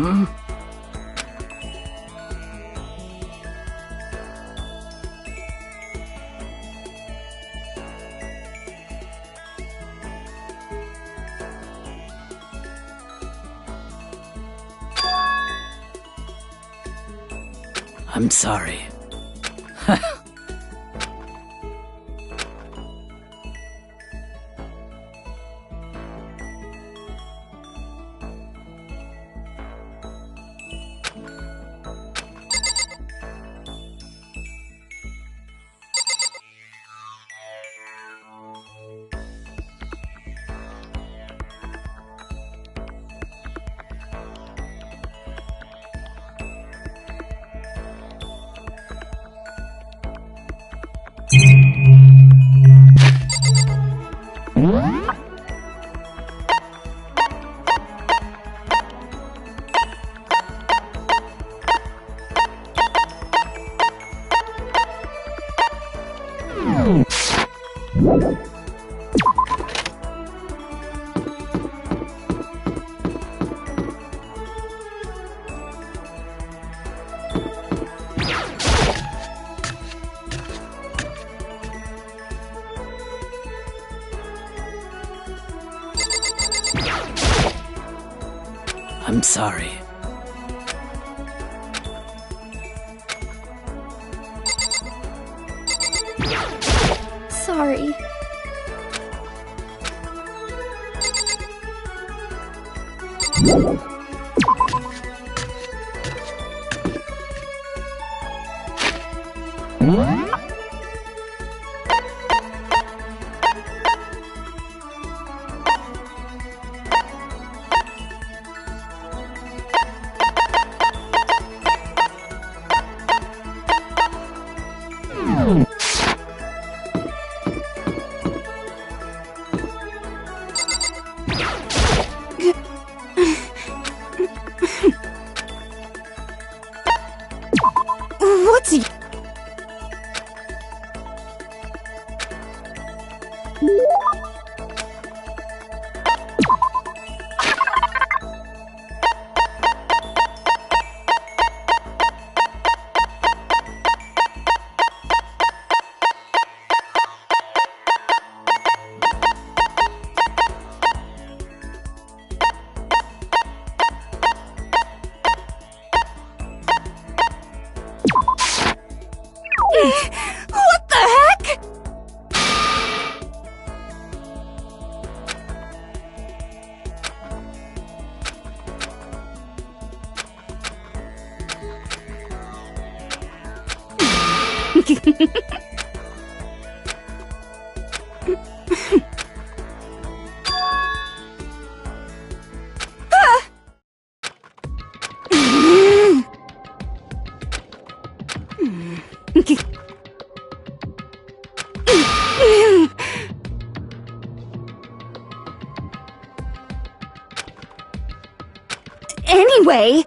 Huh? I'm sorry. I'm sorry. Sorry. What's... What the heck? Anyway...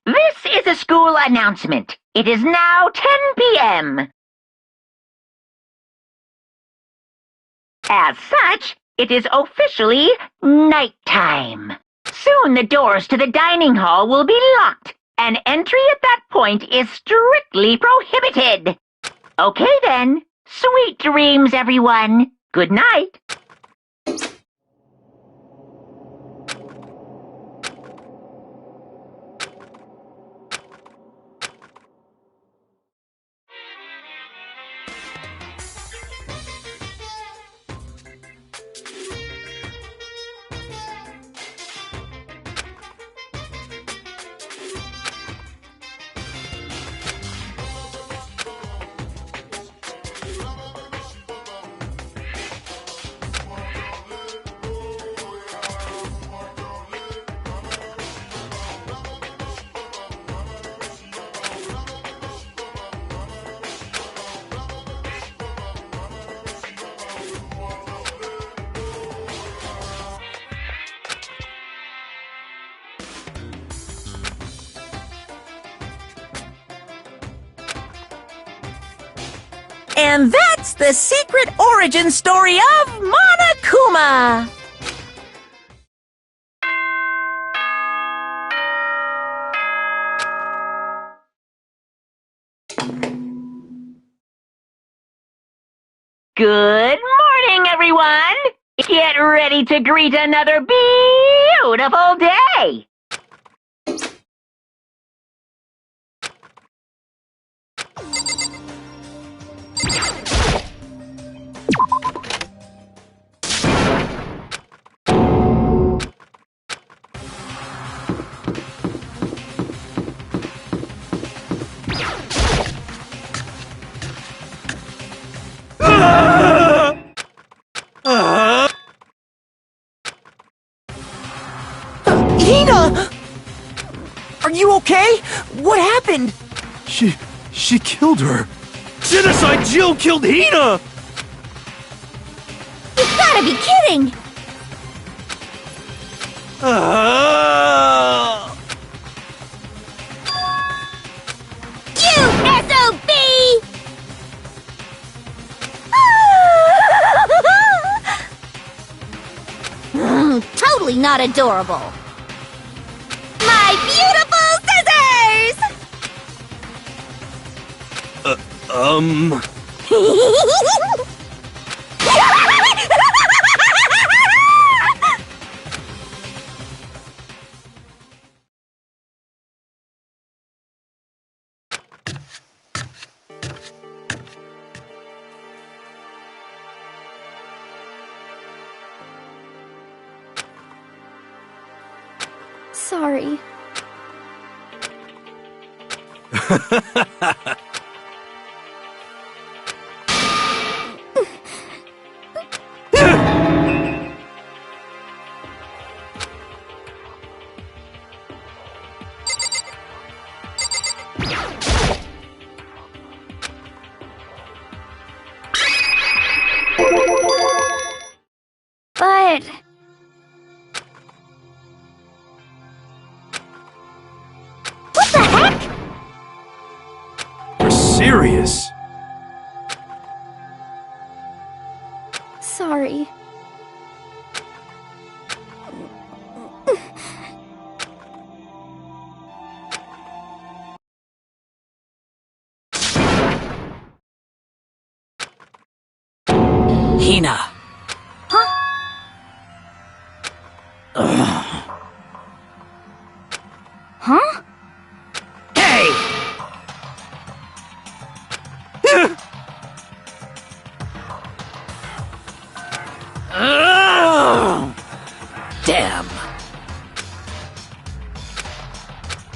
This is a school announcement. It is now 10 p.m. As such, it is officially nighttime. Soon the doors to the dining hall will be locked, An entry at that point is strictly prohibited. Okay then. Sweet dreams, everyone. Good night. And that's the secret origin story of Monokuma! Good morning, everyone. Get ready to greet another beautiful day. Hina! Are you okay? What happened? She killed her. Genocide Jill killed Hina! You've gotta be kidding! You SOB! Totally not adorable. My beautiful scissors! Sorry. But... what the heck? You're serious? Sorry. Hina. Huh? Huh? Hey! Damn.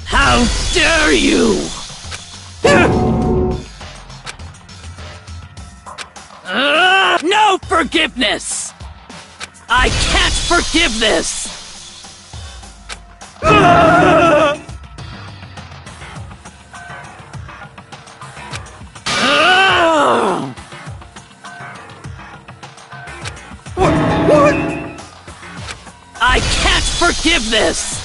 How dare you! No forgiveness! I can't forgive this! What? I can't forgive this!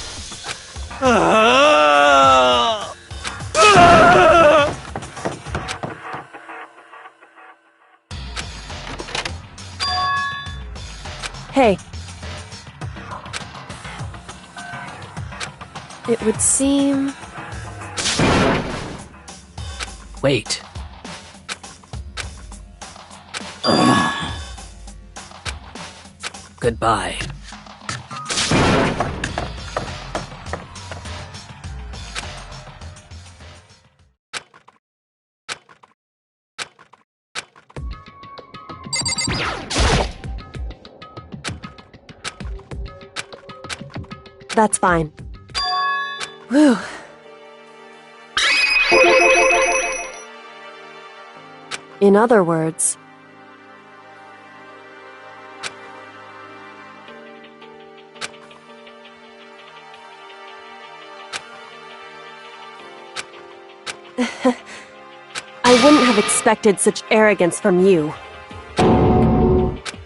Hey. It would seem Wait. Goodbye. That's fine. Whew. In other words, I wouldn't have expected such arrogance from you.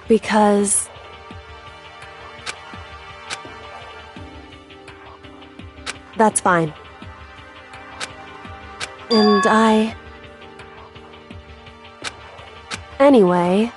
Because that's fine. And anyway,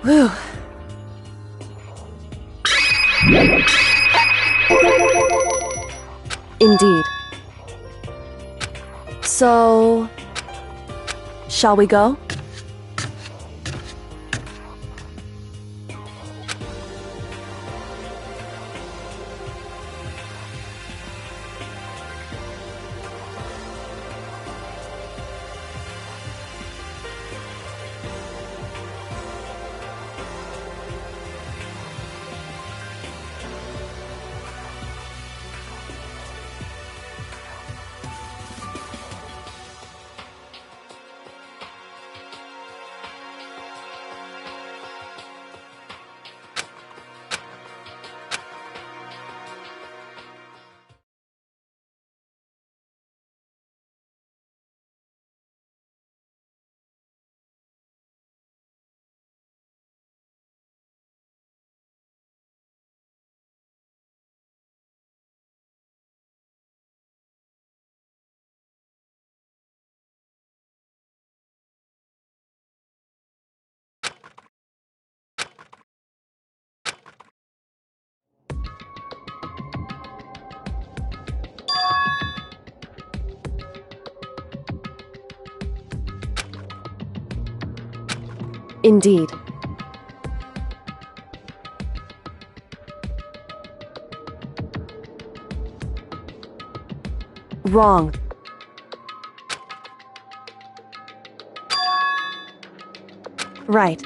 whew. Indeed. So, shall we go? Indeed. Wrong. Right.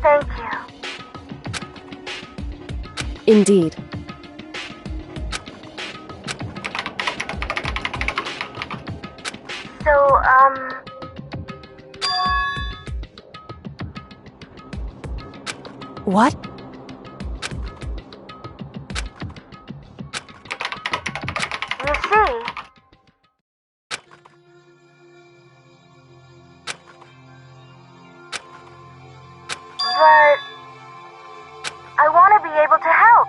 Thank you. Indeed. So, What? you see, but I want to be able to help.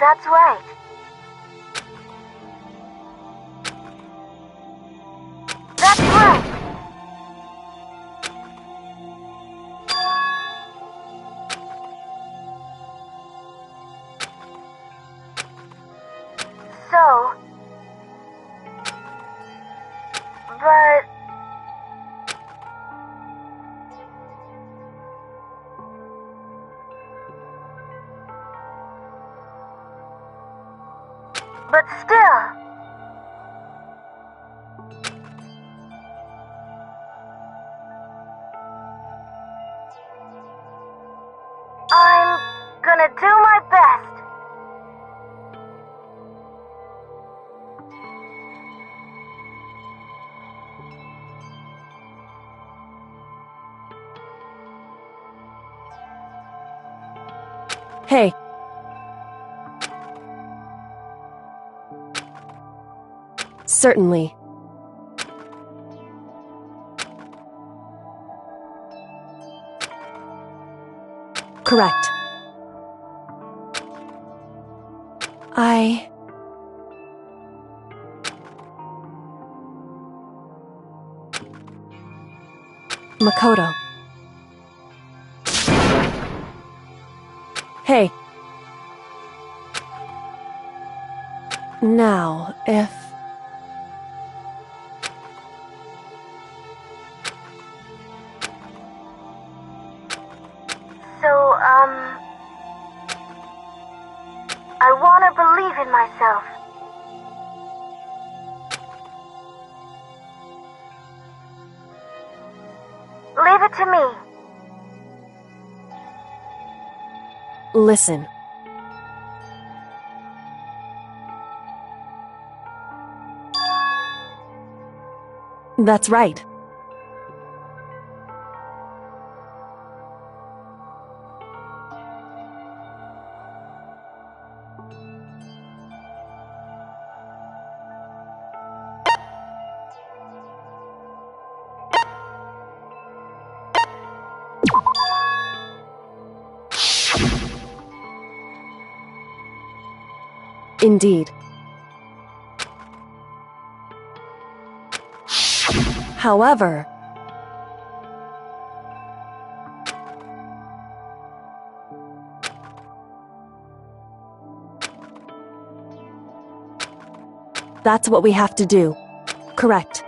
That's right. That's right. But... But still... I'm gonna do my best. Hey. Certainly. Correct. Makoto. Hey. Now, if... So, I want to believe in myself. Leave it to me. Listen. That's right. Indeed. However, that's what we have to do. Correct.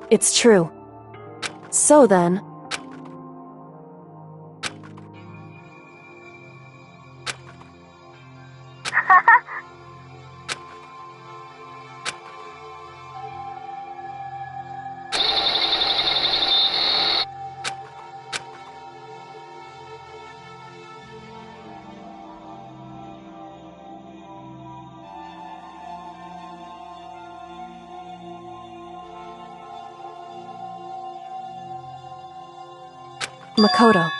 It's true. So then... Makoto.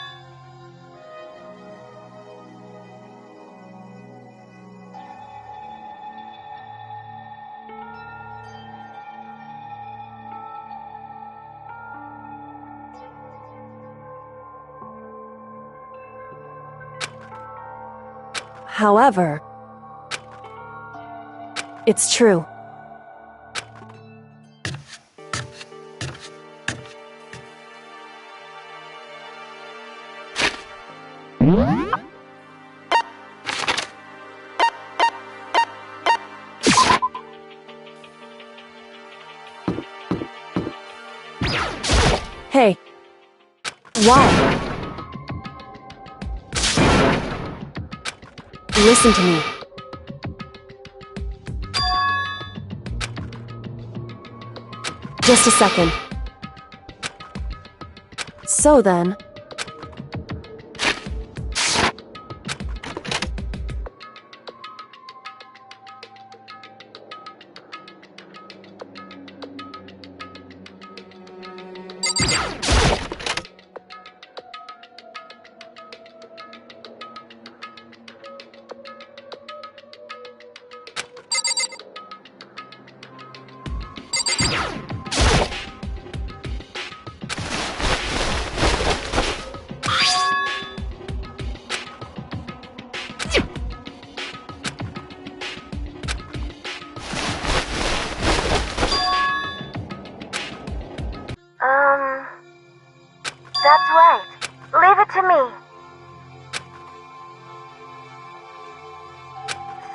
However, it's true. Hey. Why? Listen to me. Just a second. So then...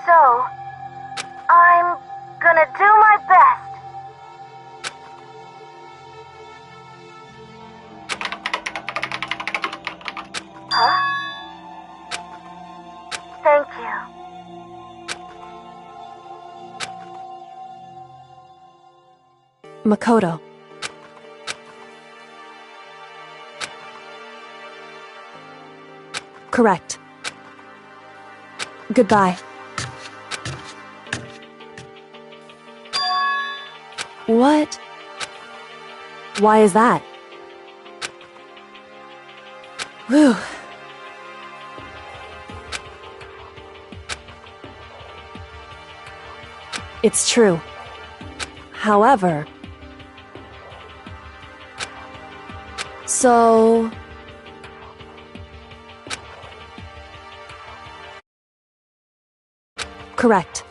So, I'm gonna do my best. Huh? Thank you. Makoto. Correct. Goodbye. What? Why is that? Whew. It's true. However... So... Correct.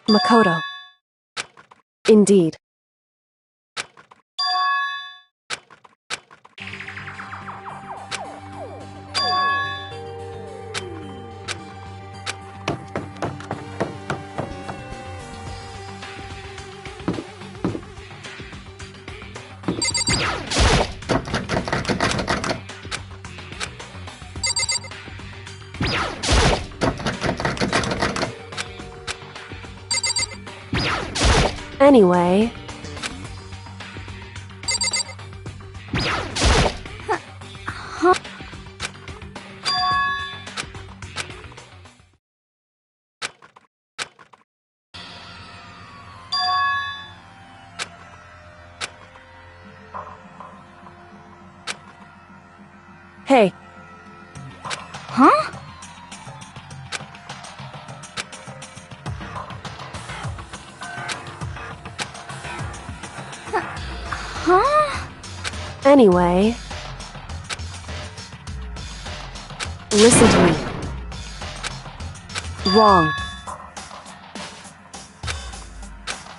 Makoto. Indeed. Anyway... Hey. Huh? Huh? Anyway... Listen to me. Wrong.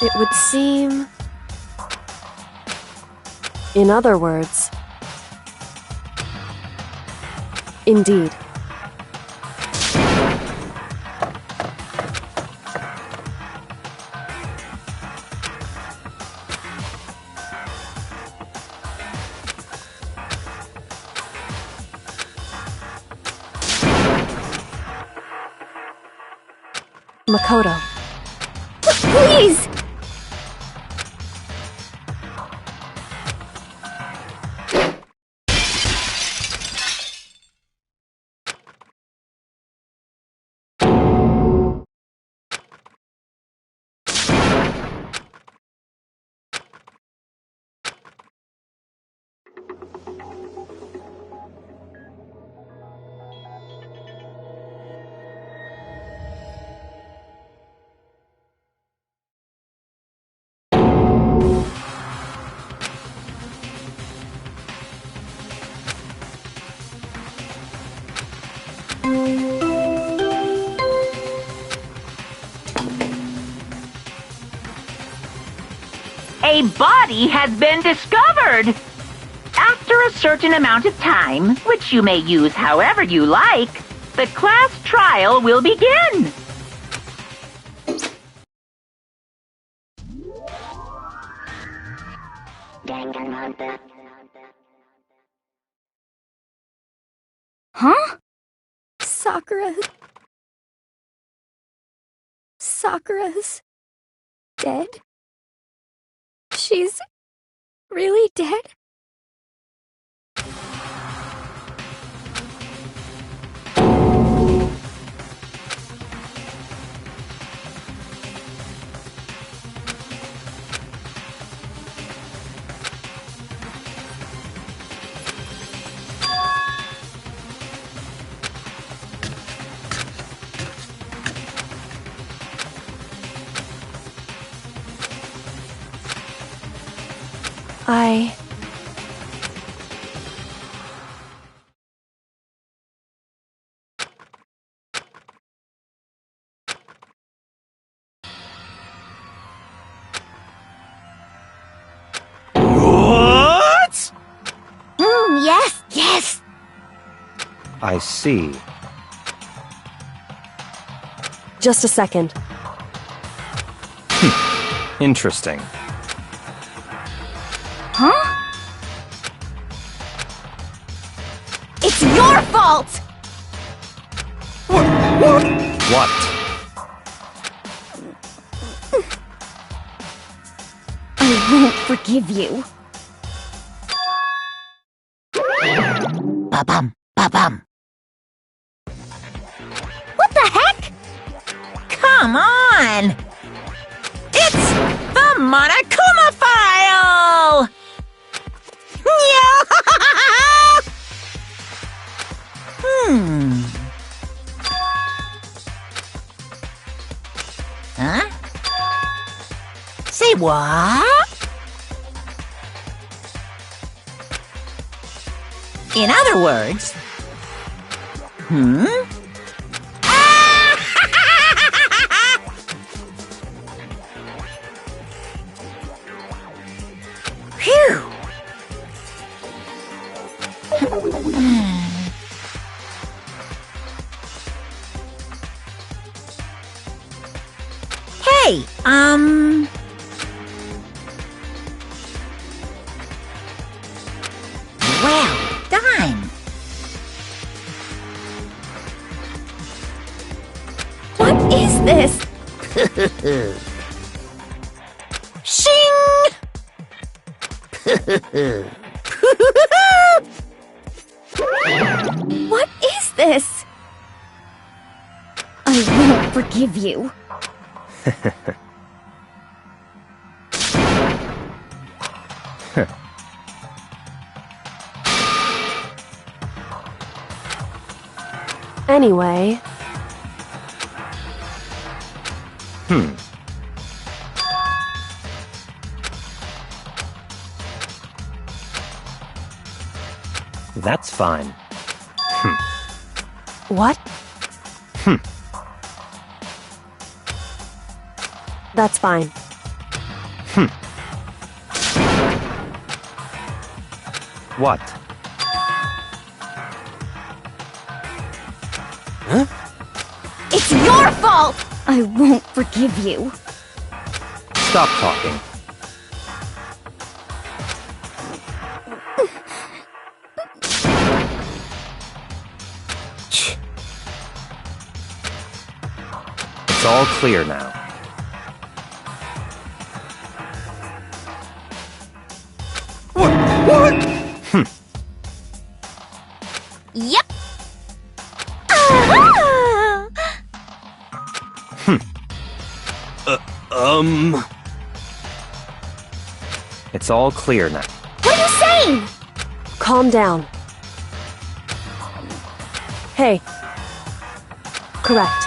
It would seem... In other words... Indeed. Makoto. Please! A body has been discovered! After a certain amount of time, which you may use however you like, the class trial will begin. Huh? Sakura's dead? She's really dead? I... What? Yes, yes. I see. Just a second. Interesting. Huh? It's your fault! What? I won't forgive you. Ba-bum, ba-bum. What the heck? Come on! It's the Monokuma file! Yeah! Huh? Say what? In other words, Phew! Hey, well done. What is this? Shing! What is this? I won't forgive you. Anyway... That's fine. What? That's fine. What? It's your fault! I won't forgive you. Stop talking. It's all clear now. What? Yep. Ah! It's all clear now. What are you saying? Calm down. Hey. Correct.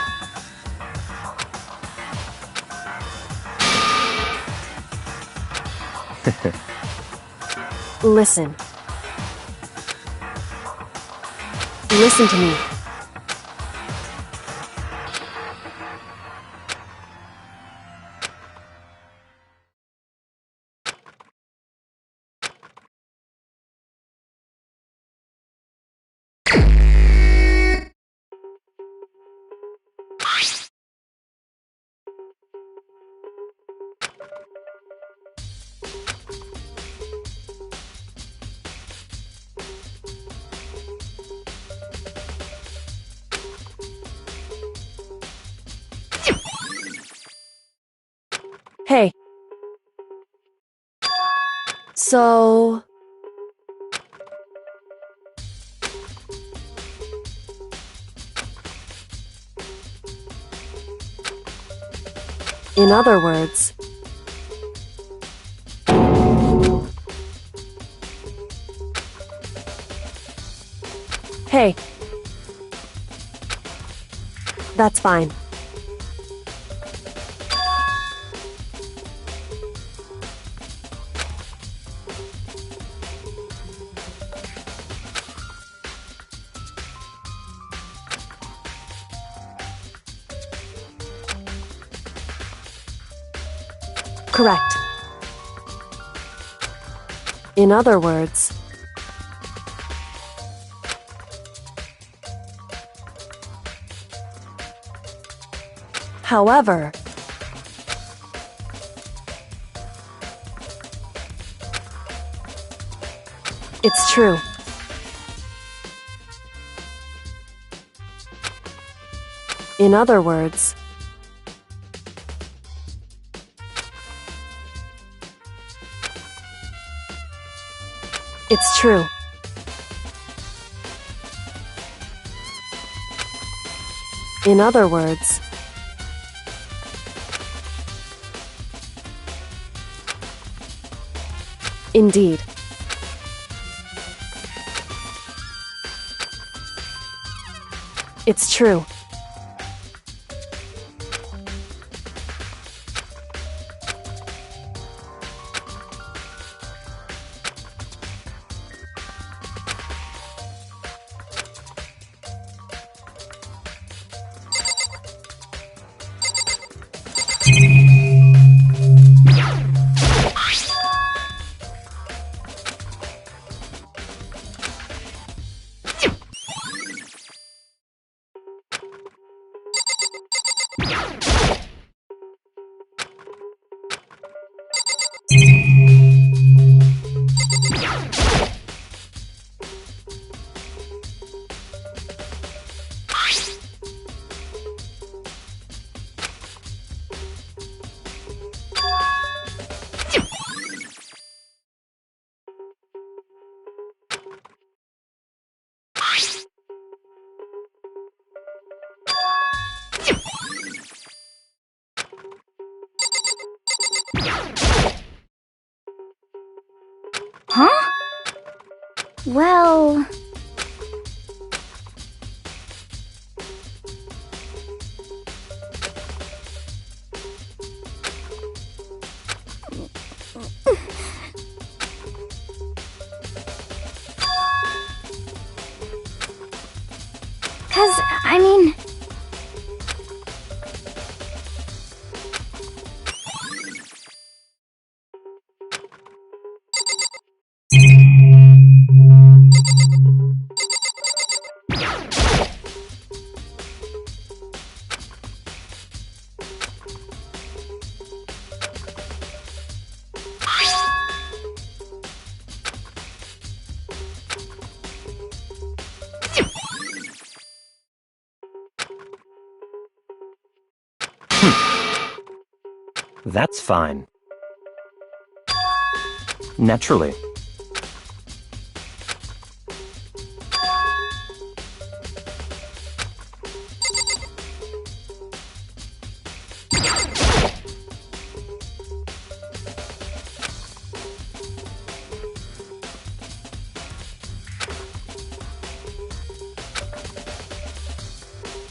Listen. Listen to me. Hey. So... In other words... Hey. That's fine. Correct. In other words, however, it's true. In other words, it's true. In other words, indeed. It's true. Huh? Well... I mean... That's fine. Naturally.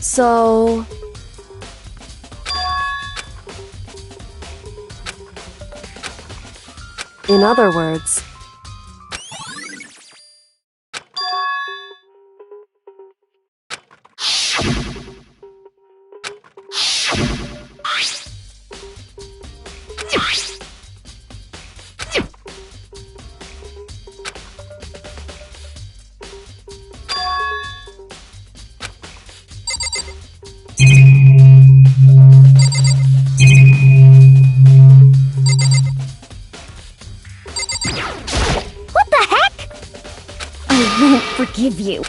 so... In other words, forgive you.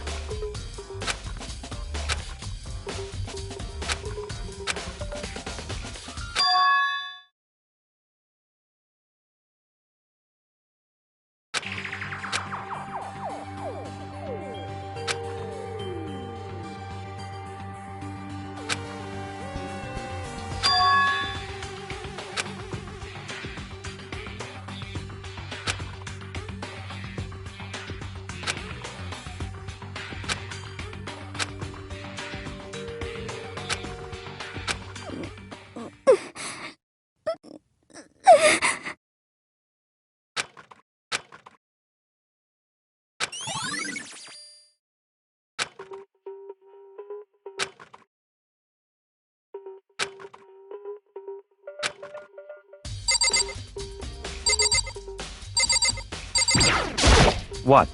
What?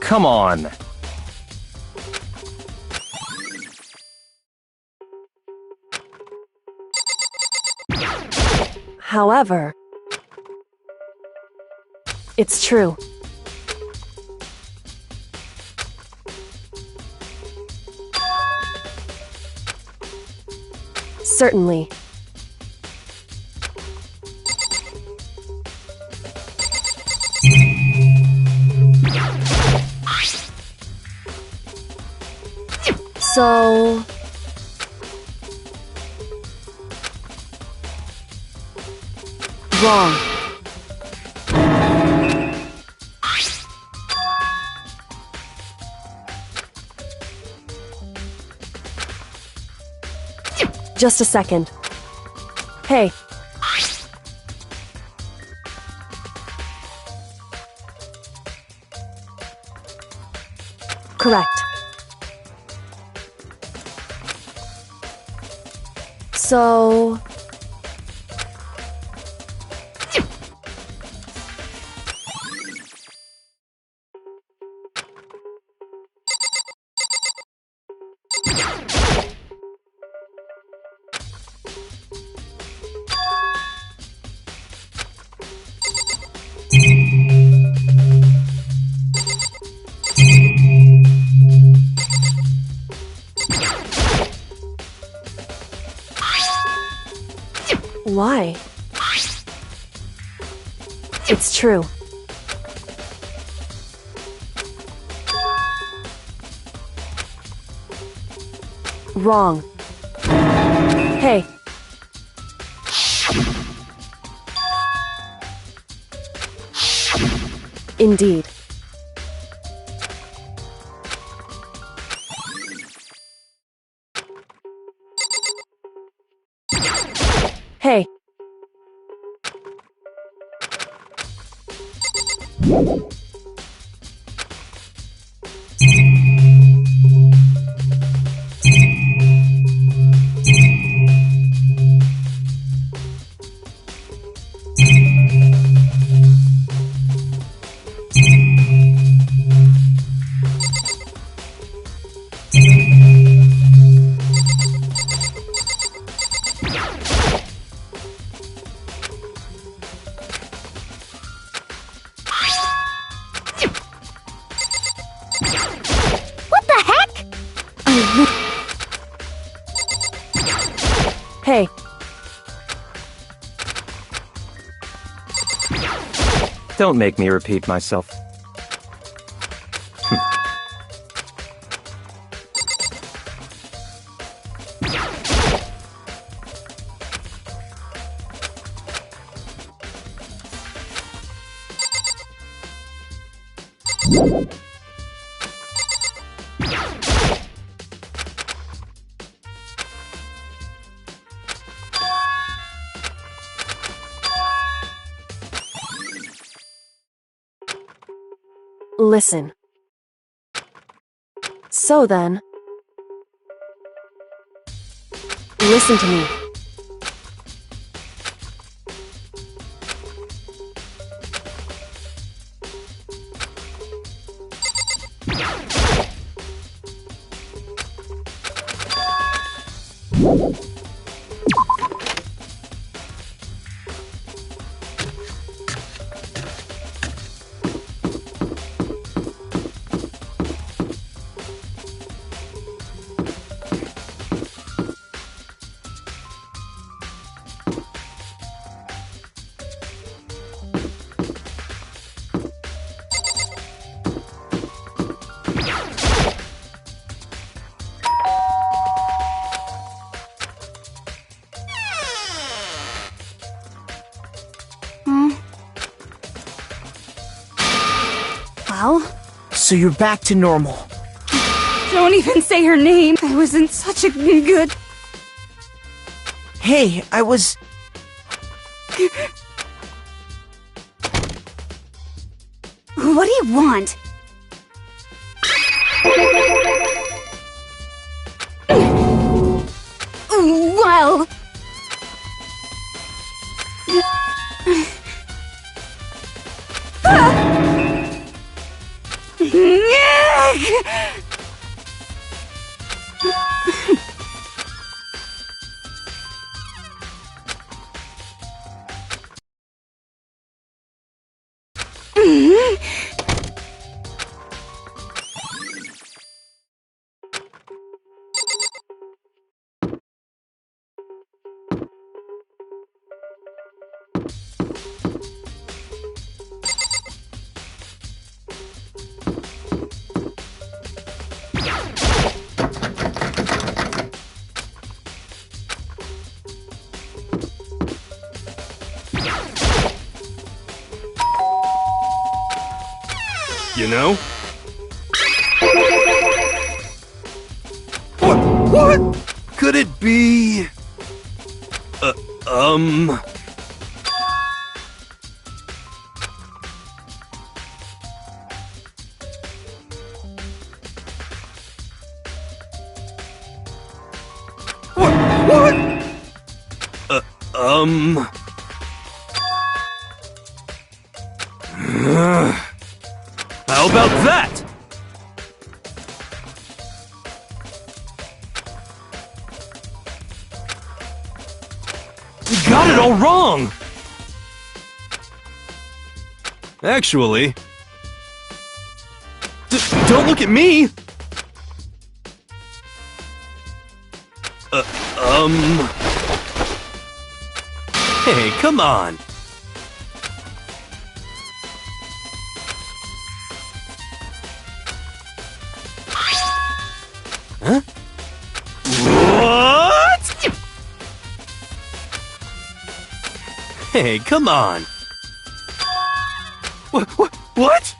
Come on. However, it's true. Certainly. So... wrong. Just a second. Hey. Correct. So... Why? It's true. Wrong. Hey. Indeed. Hey. Hey. Don't make me repeat myself. Listen. So then... listen to me. Well? So you're back to normal. Don't even say her name. I was in such a good... Hey, I was... What do you want? Well... You know? What? Could it be... What? How about that? You got it all wrong! Actually... don't look at me! Hey, come on! Huh? What? Hey, come on! What? What? What?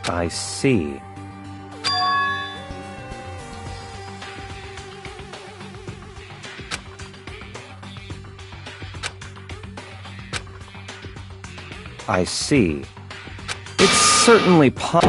I see. I see. It's certainly What?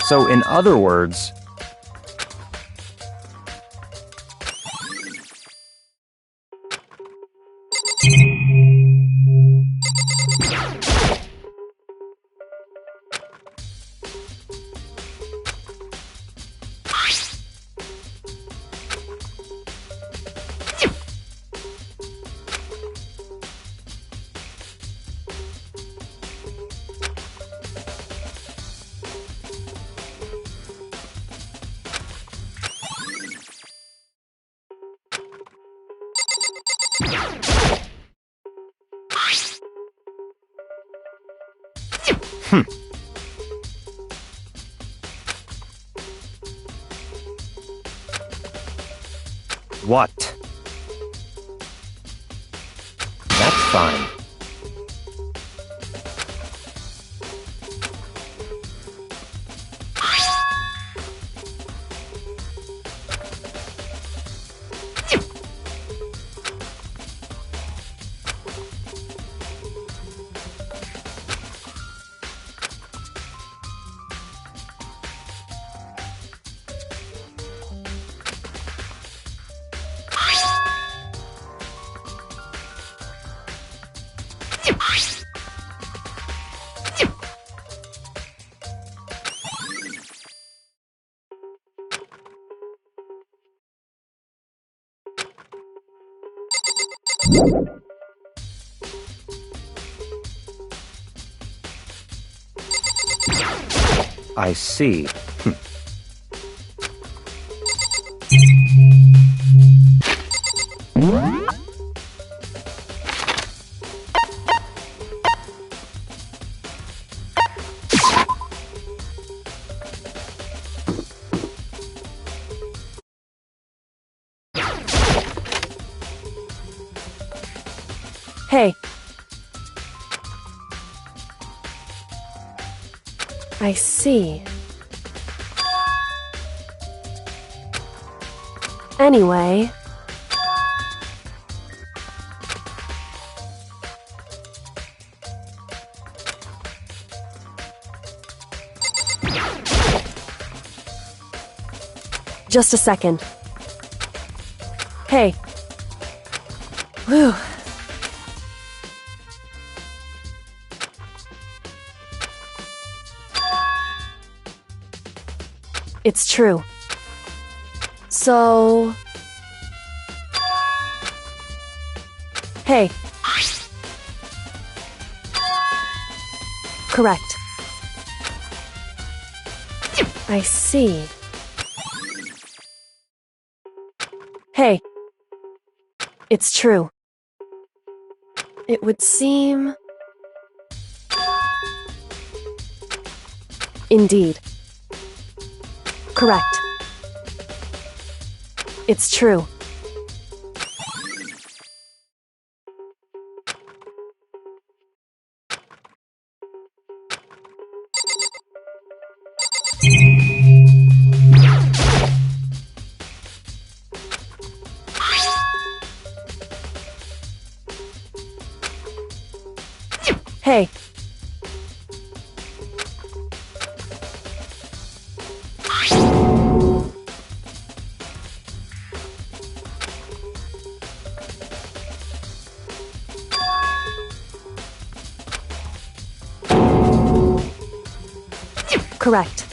So, in other words, what? That's fine. I see. Hey. I see. Anyway... Just a second. Hey. Whew. It's true. So... Hey. Correct. I see. Hey. It's true. It would seem... Indeed. Correct. It's true. Hey. Correct.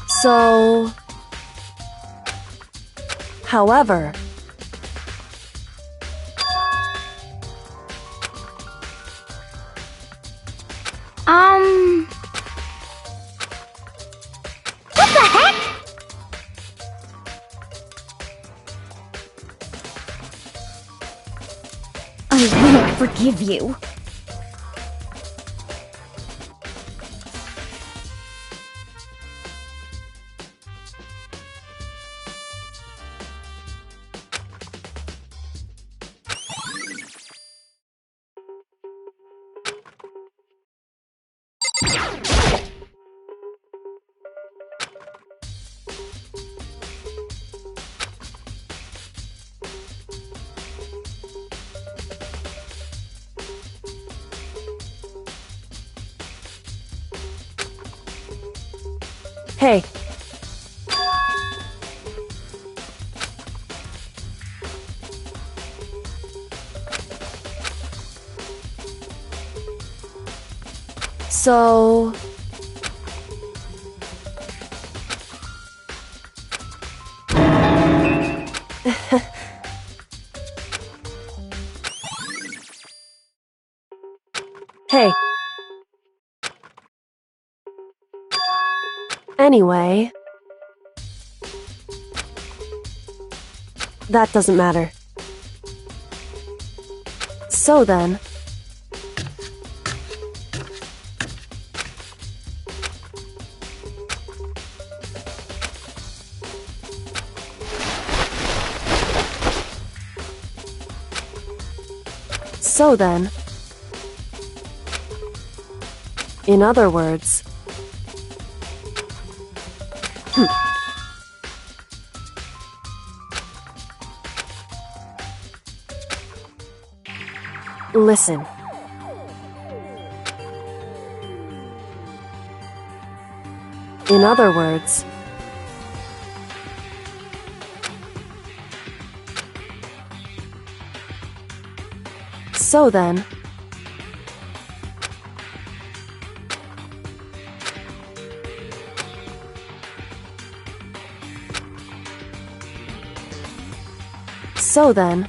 So... However... What the heck? I won't forgive you. Hey. So... Hey. Anyway... That doesn't matter. So then... So then... In other words... Listen. In other words... So then... So then...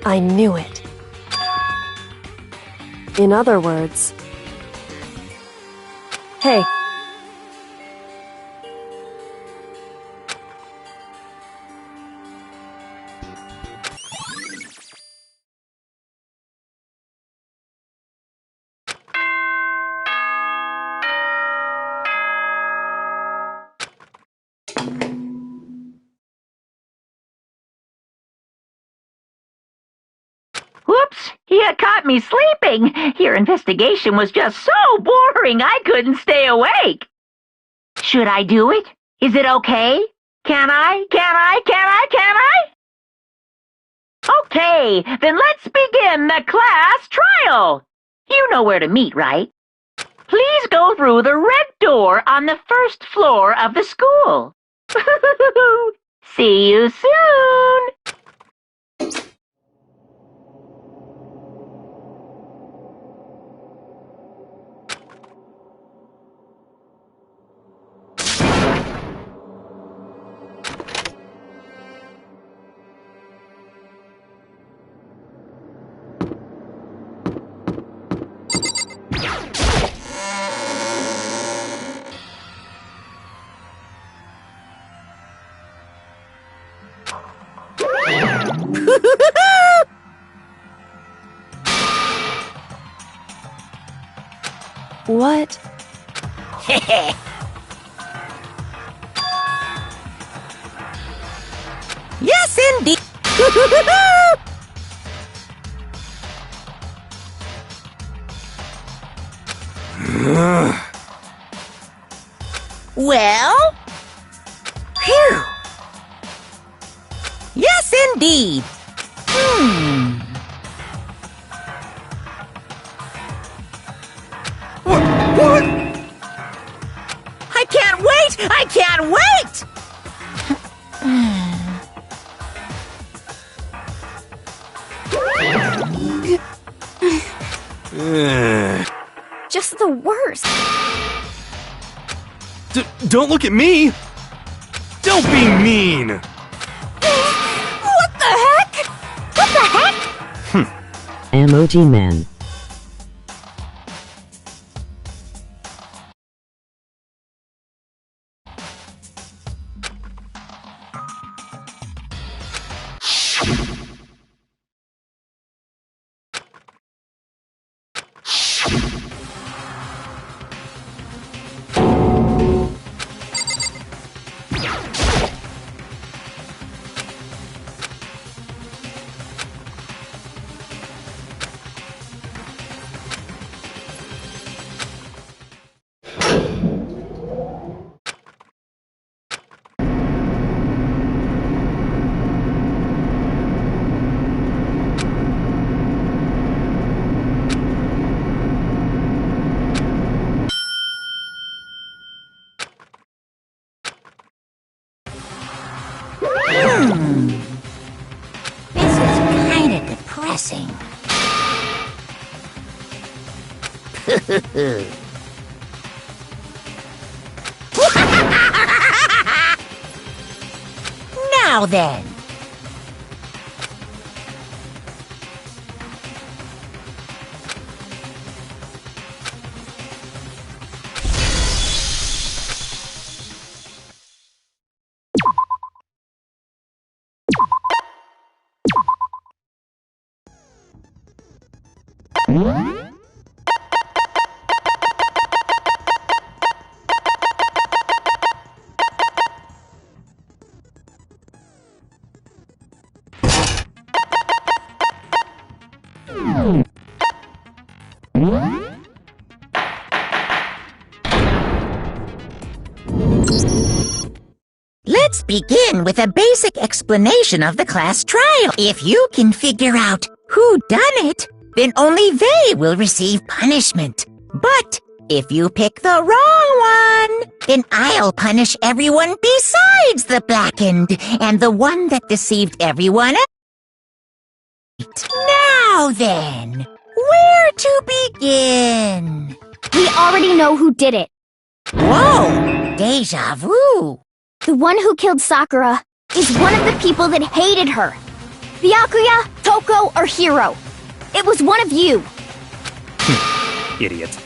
I knew it. In other words... Hey. Whoops! He had caught me sleeping. Your investigation was just so boring I couldn't stay awake. Should I do it? Is it okay? Can I? Okay, then let's begin the class trial. You know where to meet, right? Please go through the red door on the first floor of the school. See you soon. What? Yes, indeed. Well? Phew. Yes, indeed. What? I can't wait! I can't wait! Just the worst. Don't look at me! Don't be mean! What the heck? What the heck? Emoji Man. This is kinda depressing. Now then. Let's begin with a basic explanation of the class trial. If you can figure out who done it, then only they will receive punishment. But if you pick the wrong one, then I'll punish everyone besides the blackened and the one that deceived everyone else. Now then, where to begin? We already know who did it. Whoa! Deja vu! The one who killed Sakura is one of the people that hated her. Byakuya, Toko, or Hiro. It was one of you. Idiot.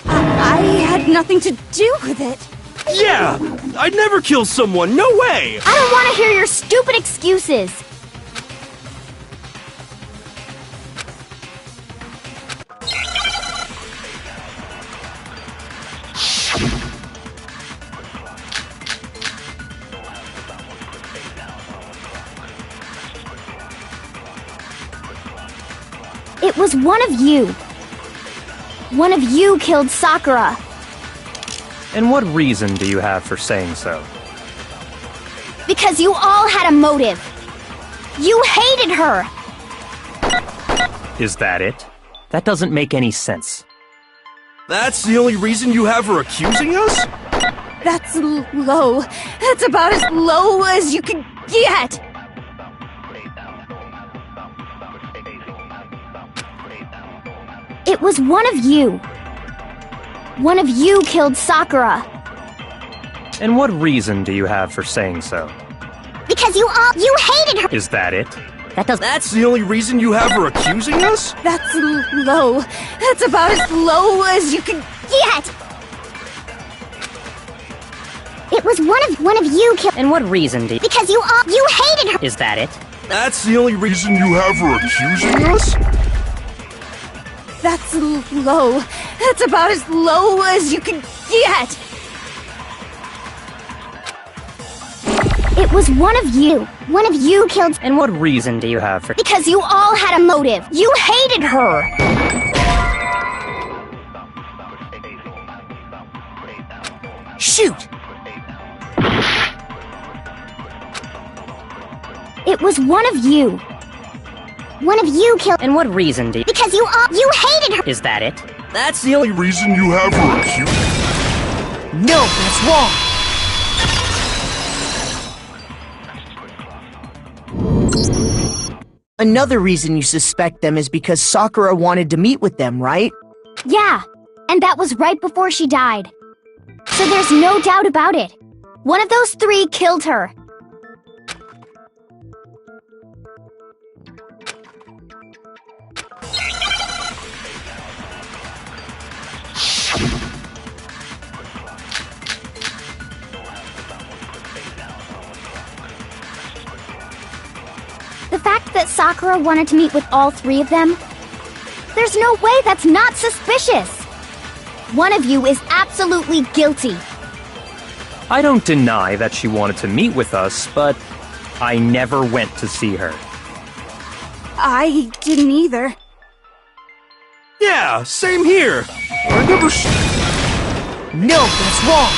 I had nothing to do with it. Yeah! I'd never kill someone, no way! I don't want to hear your stupid excuses. It was one of you. One of you killed Sakura. And what reason do you have for saying so? Because you all had a motive. You hated her. Is that it? That doesn't make any sense. That's the only reason you have her accusing us? That's low. That's about as low as you can get. It was one of you. One of you killed Sakura. And what reason do you have for saying so? Because you hated her. Is that it? That's the only reason you have her accusing us? That's low. That's about as low as you can get. It was one of you killed. And what reason do you... Because you hated her. Is that it? That's the only reason you have her accusing us? That's low. That's about as low as you can get. It was one of you. One of you killed. And what reason do you have for... Because you all had a motive. You hated her. Shoot! It was one of you. One of you killed. And what reason do you... Because you hated her. Is that it? That's the only reason you have her accusing. No, that's wrong! Another reason you suspect them is because Sakura wanted to meet with them, right? Yeah, and that was right before she died. So there's no doubt about it. One of those three killed her. The fact that Sakura wanted to meet with all three of them, there's no way that's not suspicious. One of you is absolutely guilty. I don't deny that she wanted to meet with us, but I never went to see her. I didn't either. Yeah, same here. I never No, that's wrong!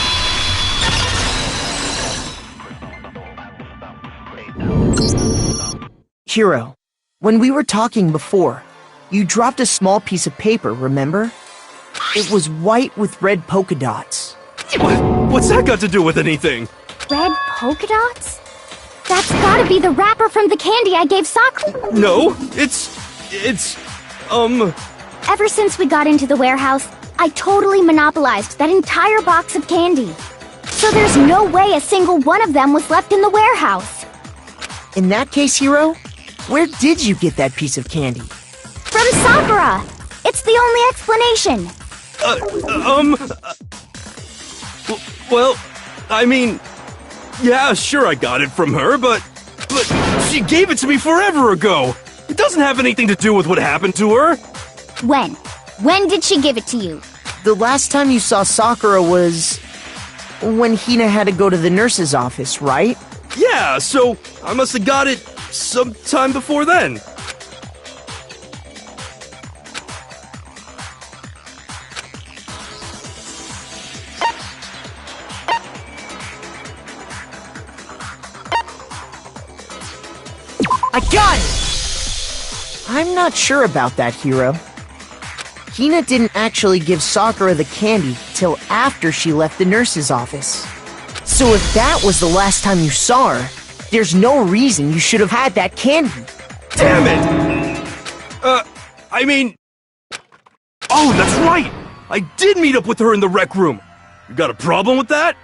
Hiro, when we were talking before, you dropped a small piece of paper, remember? It was white with red polka dots. What's that got to do with anything? Red polka dots? That's gotta be the wrapper from the candy I gave Sakura. No, Ever since we got into the warehouse, I totally monopolized that entire box of candy. So there's no way a single one of them was left in the warehouse. In that case, Hiro, where did you get that piece of candy? From Sakura! It's the only explanation. Well, I mean, yeah, sure I got it from her, but she gave it to me forever ago. It doesn't have anything to do with what happened to her. When? When did she give it to you? The last time you saw Sakura was when Hina had to go to the nurse's office, right? Yeah, so I must have got it sometime before then. I got it! I'm not sure about that, Hiro. Hina didn't actually give Sakura the candy till after she left the nurse's office. So if that was the last time you saw her, there's no reason you should have had that candy. Damn it! I mean... Oh, that's right! I did meet up with her in the rec room. You got a problem with that?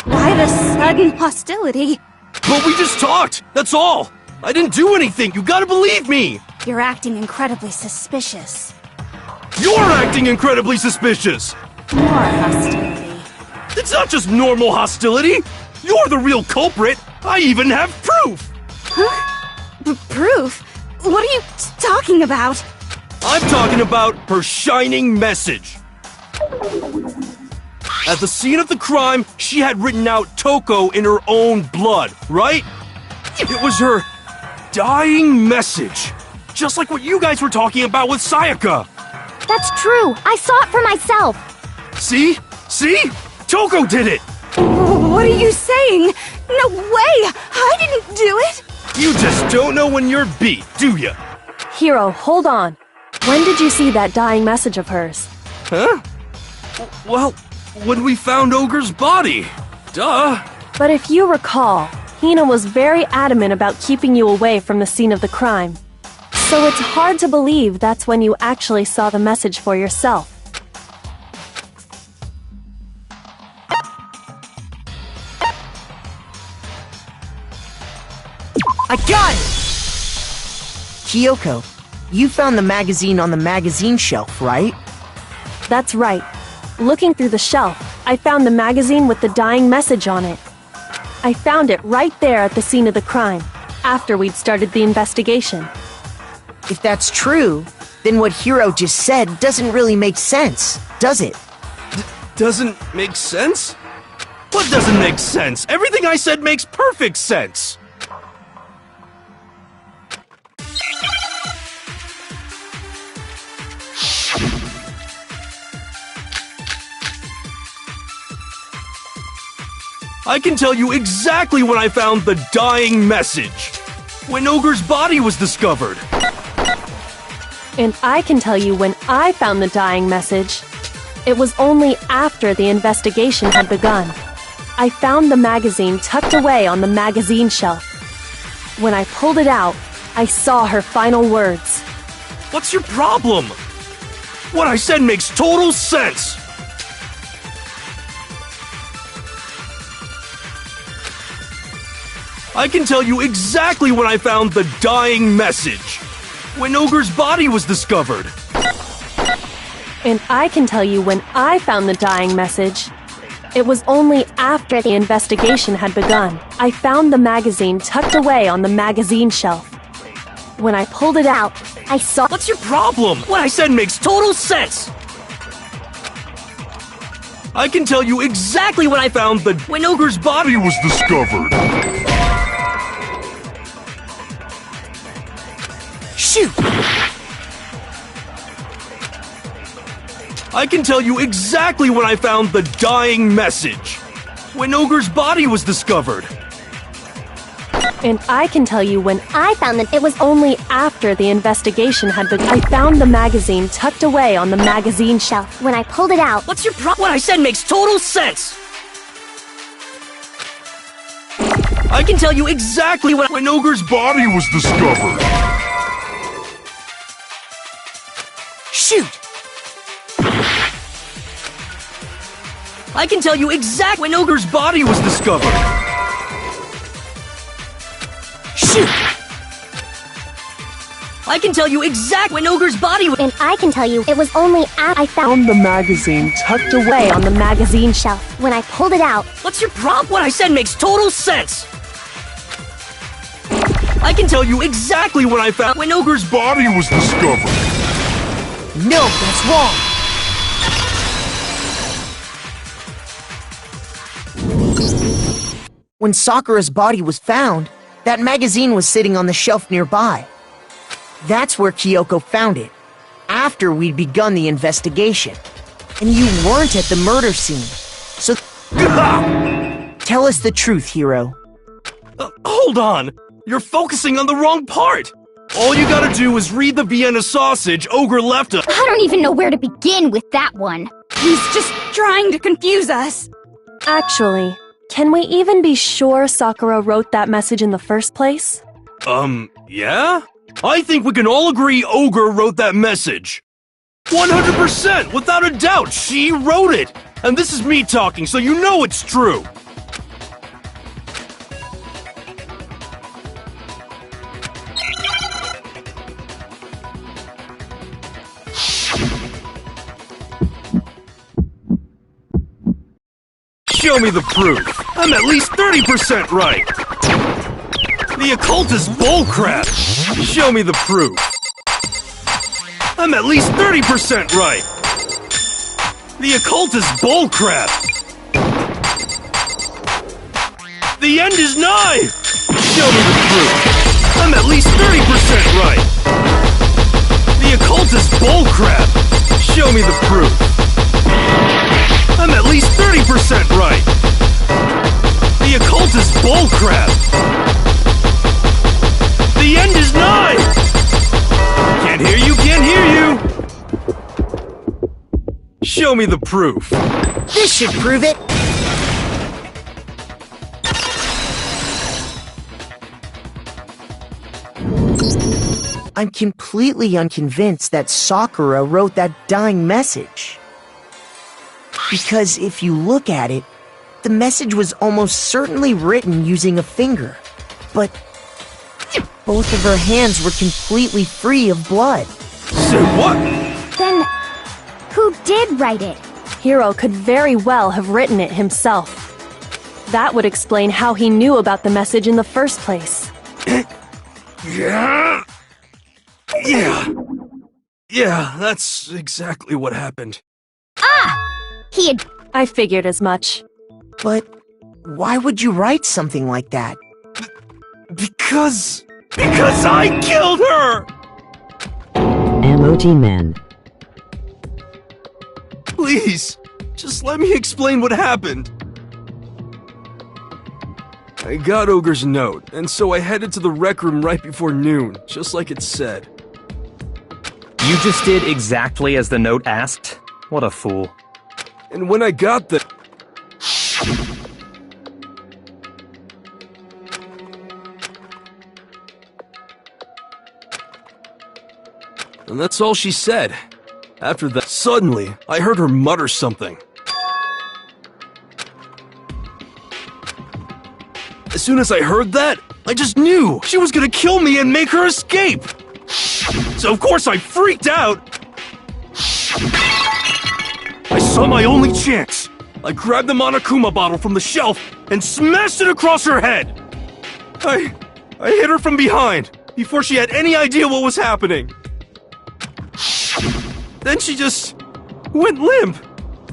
Why the sudden hostility? But we just talked, that's all! I didn't do anything, you gotta believe me! You're acting incredibly suspicious. You're acting incredibly suspicious! More hostility. It's not just normal hostility! You're the real culprit! I even have proof! Huh? Proof? What are you talking about? I'm talking about her shining message! At the scene of the crime, she had written out Toko in her own blood, right? It was her dying message! Just like what you guys were talking about with Sayaka! That's true! I saw it for myself! See? See? Toko did it! What are you saying? No way! I didn't do it! You just don't know when you're beat, do ya? Hiro, hold on. When did you see that dying message of hers? Huh? Well, when we found Ogre's body. Duh. But if you recall, Hina was very adamant about keeping you away from the scene of the crime. So it's hard to believe that's when you actually saw the message for yourself. I got it! Kyoko, you found the magazine on the magazine shelf, right? That's right. Looking through the shelf, I found the magazine with the dying message on it. I found it right there at the scene of the crime, after we'd started the investigation. If that's true, then what Hiro just said doesn't really make sense, does it? Doesn't make sense? What doesn't make sense? Everything I said makes perfect sense! I can tell you exactly when I found the dying message. When Ogre's body was discovered. And I can tell you when I found the dying message. It was only after the investigation had begun. I found the magazine tucked away on the magazine shelf. When I pulled it out, I saw her final words. What's your problem? What I said makes total sense! I can tell you exactly when I found the dying message. When Ogre's body was discovered. And I can tell you when I found the dying message. It was only after the investigation had begun. I found the magazine tucked away on the magazine shelf. When I pulled it out, I saw— What's your problem? What I said makes total sense! I can tell you exactly when I found the— When Ogre's body was discovered. Shoot! I can tell you exactly when I found the dying message. When Ogre's body was discovered. And I can tell you when I found that it was only after the investigation had begun. I found the magazine tucked away on the magazine shelf. When I pulled it out— What's your problem? What I said makes total sense! I can tell you exactly when Ogre's body was discovered. Shoot! I can tell you exactly when Ogre's body was discovered. Shoot! I can tell you exactly when Ogre's body was. And I can tell you, it was only after I found The magazine tucked away on the magazine shelf. shelf. When I pulled it out, What's your problem? What I said makes total sense. I can tell you exactly when I found When Ogre's body was discovered. No, that's wrong! When Sakura's body was found, that magazine was sitting on the shelf nearby. That's where Kyoko found it, after we'd begun the investigation. And you weren't at the murder scene. So tell us the truth, Hiro. Hold on! You're focusing on the wrong part! All you gotta do is read the Vienna sausage Ogre left us. I don't even know where to begin with that one. He's just trying to confuse us. Actually, can we even be sure Sakura wrote that message in the first place? Yeah? I think we can all agree Ogre wrote that message. 100%, without a doubt, she wrote it! And this is me talking, so you know it's true! Show me the proof! I'm at least 30% right! The occult is bullcrap! Show me the proof! I'm at least 30% right! The occult is bullcrap! The end is nigh! Show me the proof! I'm at least 30% right! The occult is bullcrap! Show me the proof! I'm at least 30% right! The occult is bullcrap! The end is nigh! Can't hear you, can't hear you! Show me the proof. This should prove it! I'm completely unconvinced that Sakura wrote that dying message. Because if you look at it, the message was almost certainly written using a finger. But both of her hands were completely free of blood. Say what? then who did write it? Hiro could very well have written it himself. That would explain how he knew about the message in the first place. Yeah, that's exactly what happened. He had I figured as much. But why would you write something like that? Because I killed her! MOT Man. Please, just let me explain what happened. I got Ogre's note, and so I headed to the rec room right before noon, just like it said. You just did exactly as the note asked? What a fool. And when I got there... And that's all she said. After that, suddenly, I heard her mutter something. As soon as I heard that, I just knew she was gonna kill me and make her escape! So of course I freaked out! I saw my only chance! I grabbed the Monokuma bottle from the shelf and smashed it across her head! I hit her from behind, before she had any idea what was happening. Then she just went limp.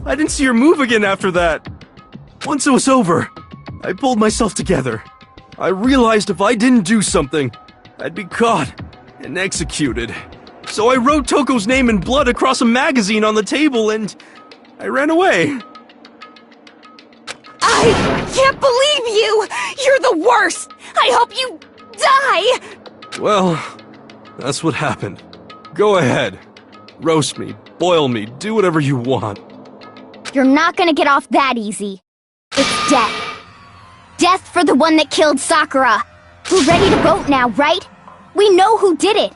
I didn't see her move again after that. Once it was over, I pulled myself together. I realized if I didn't do something, I'd be caught and executed. So I wrote Toko's name in blood across a magazine on the table and I ran away. I can't believe you! You're the worst! I hope you die! Well, that's what happened. Go ahead. Roast me, boil me, do whatever you want. You're not gonna get off that easy. It's death. Death for the one that killed Sakura. We're ready to vote now, right? We know who did it.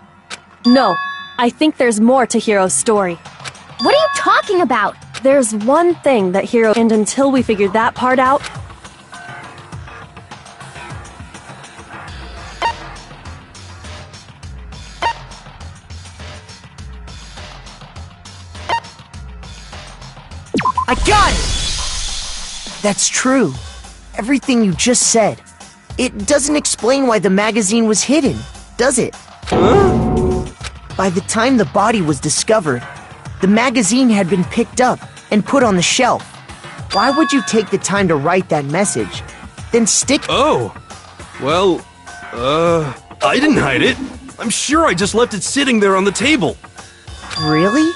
No, I think there's more to Hiro's story. What are you talking about? There's one thing that Hiro, and until we figure that part out, I got it! That's true. Everything you just said. It doesn't explain why the magazine was hidden, does it? Huh? By the time the body was discovered, the magazine had been picked up and put on the shelf. Why would you take the time to write that message, then stick— Oh. Well, I didn't hide it. I'm sure I just left it sitting there on the table. Really?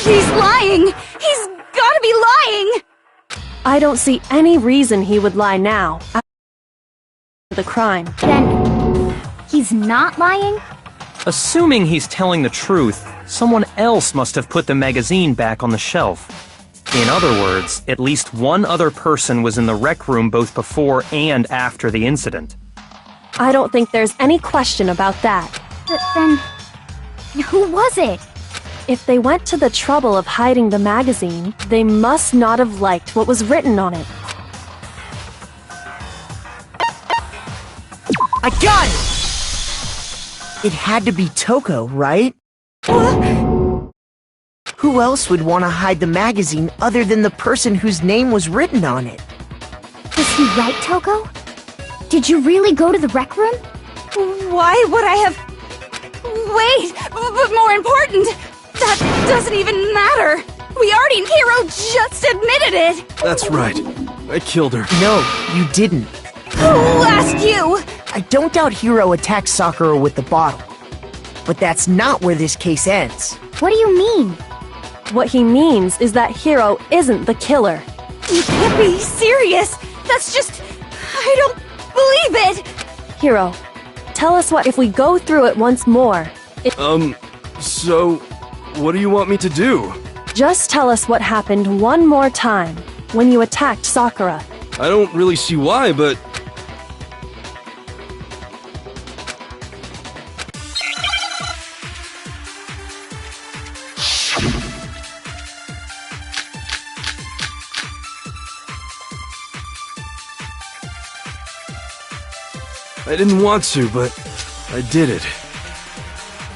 He's lying! He's gotta be lying! I don't see any reason he would lie now after the crime. Then, he's not lying? Assuming he's telling the truth, someone else must have put the magazine back on the shelf. In other words, at least one other person was in the rec room both before and after the incident. I don't think there's any question about that. Then, who was it? If they went to the trouble of hiding the magazine, they must not have liked what was written on it. I got it! It had to be Toko, right? Who else would want to hide the magazine other than the person whose name was written on it? Was he right, Toko? Did you really go to the rec room? Why would I have... Wait, but more important, that doesn't even matter. We already— Hiro just admitted it. That's right. I killed her. No, you didn't. Who asked you? I don't doubt Hiro attacked Sakura with the bottle. But that's not where this case ends. What do you mean? What he means is that Hiro isn't the killer. You can't be serious. That's just... I don't believe it. Hiro, tell us what if we go through it once more. So, what do you want me to do? Just tell us what happened one more time when you attacked Sakura. I don't really see why, but... I didn't want to, but I did it.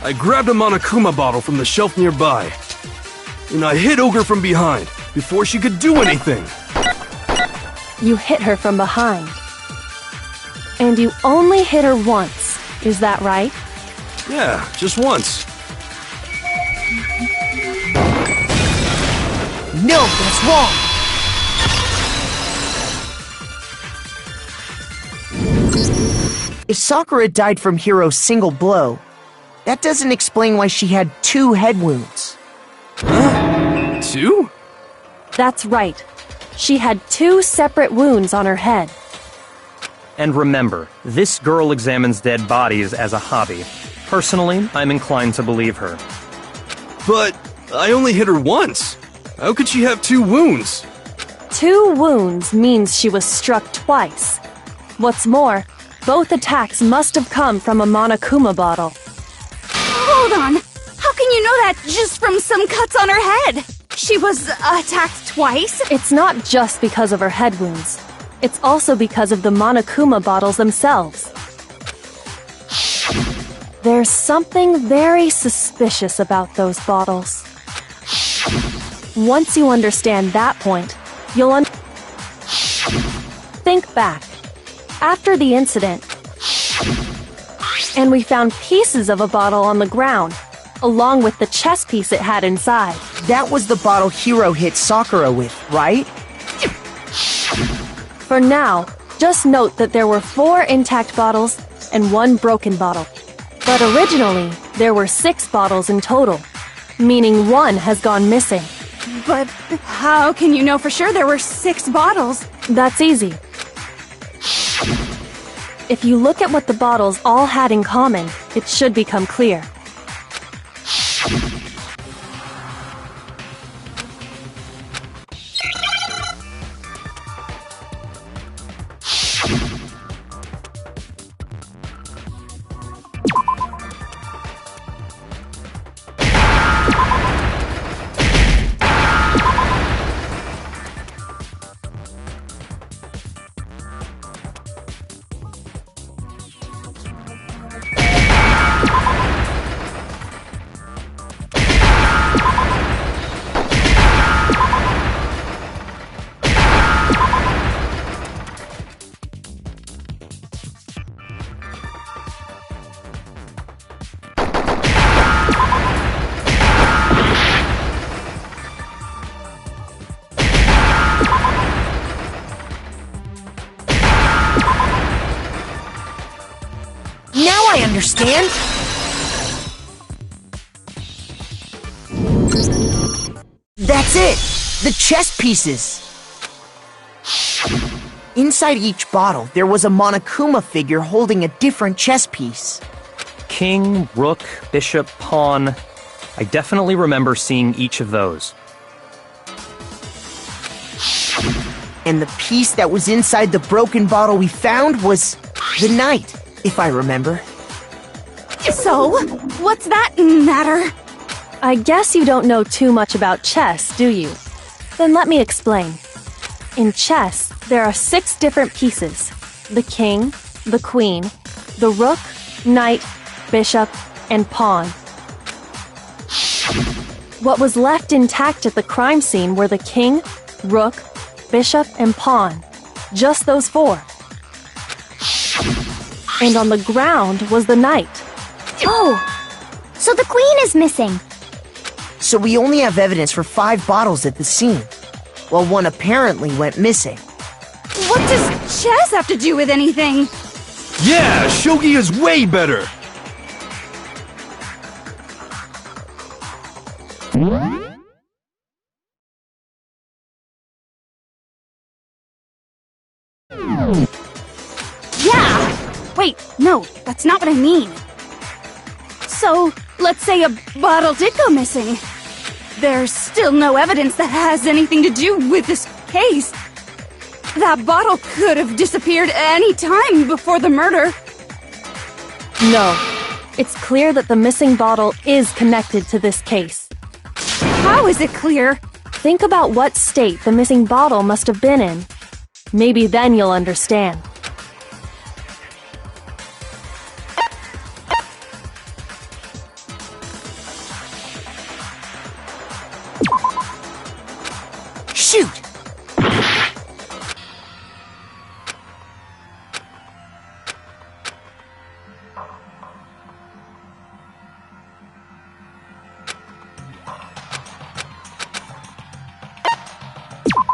I grabbed a Monokuma bottle from the shelf nearby, and I hit Ogre from behind before she could do anything. You hit her from behind. And you only hit her once, is that right? Yeah, just once. No, that's wrong! If Sakura died from Hiro's single blow, that doesn't explain why she had 2 head wounds. Huh? 2? That's right. She had 2 separate wounds on her head. And remember, this girl examines dead bodies as a hobby. Personally, I'm inclined to believe her. But I only hit her once. How could she have 2 wounds? 2 wounds means she was struck twice. What's more, both attacks must have come from a Monokuma bottle. Hold on. How can you know that just from some cuts on her head? She was attacked twice? It's not just because of her head wounds. It's also because of the Monokuma bottles themselves. There's something very suspicious about those bottles. Once you understand that point, you'll think back. After the incident, and we found pieces of a bottle on the ground, along with the chess piece it had inside. That was the bottle Hiro hit Sakura with, right? For now, just note that there were 4 intact bottles and 1 broken bottle. But originally, there were 6 bottles in total, meaning 1 has gone missing. But how can you know for sure there were 6 bottles? That's easy. If you look at what the bottles all had in common, it should become clear. Now I understand! That's it! The chess pieces! Inside each bottle, there was a Monokuma figure holding a different chess piece. King, rook, bishop, pawn. I definitely remember seeing each of those. And the piece that was inside the broken bottle we found was the knight, if I remember. So, what's that matter? I guess you don't know too much about chess, do you? Then let me explain. In chess, there are 6 different pieces. The king, the queen, the rook, knight, bishop, and pawn. What was left intact at the crime scene were the king, rook, bishop, and pawn. Just those 4. And on the ground was the knight. Oh! So the queen is missing. So we only have evidence for 5 bottles at the scene, while one apparently went missing. What does chess have to do with anything? Yeah, shogi is way better. Yeah! Wait, no, that's not what I mean. So, let's say a bottle did go missing. There's still no evidence that has anything to do with this case. That bottle could have disappeared any time before the murder. No. It's clear that the missing bottle is connected to this case. How is it clear? Think about what state the missing bottle must have been in. Maybe then you'll understand. Shoot!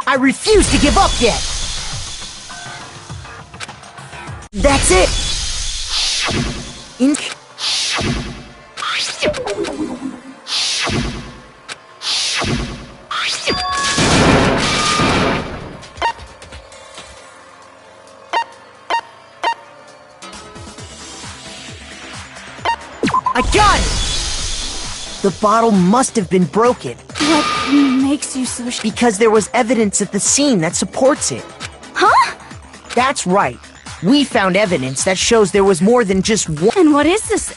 I refuse to give up yet! That's it! I got it! The bottle must have been broken. What makes you so sure? Because there was evidence at the scene that supports it. Huh? That's right. We found evidence that shows there was more than just one. And what is this?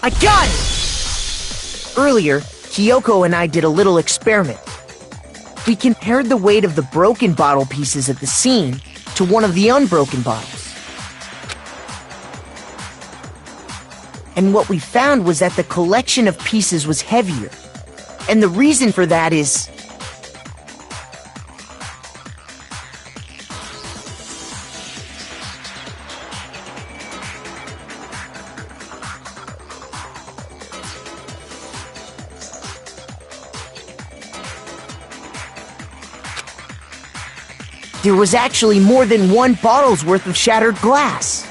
I got it! Earlier, Kyoko and I did a little experiment. We compared the weight of the broken bottle pieces at the scene to one of the unbroken bottles. And what we found was that the collection of pieces was heavier. And the reason for that is... there was actually more than one bottle's worth of shattered glass.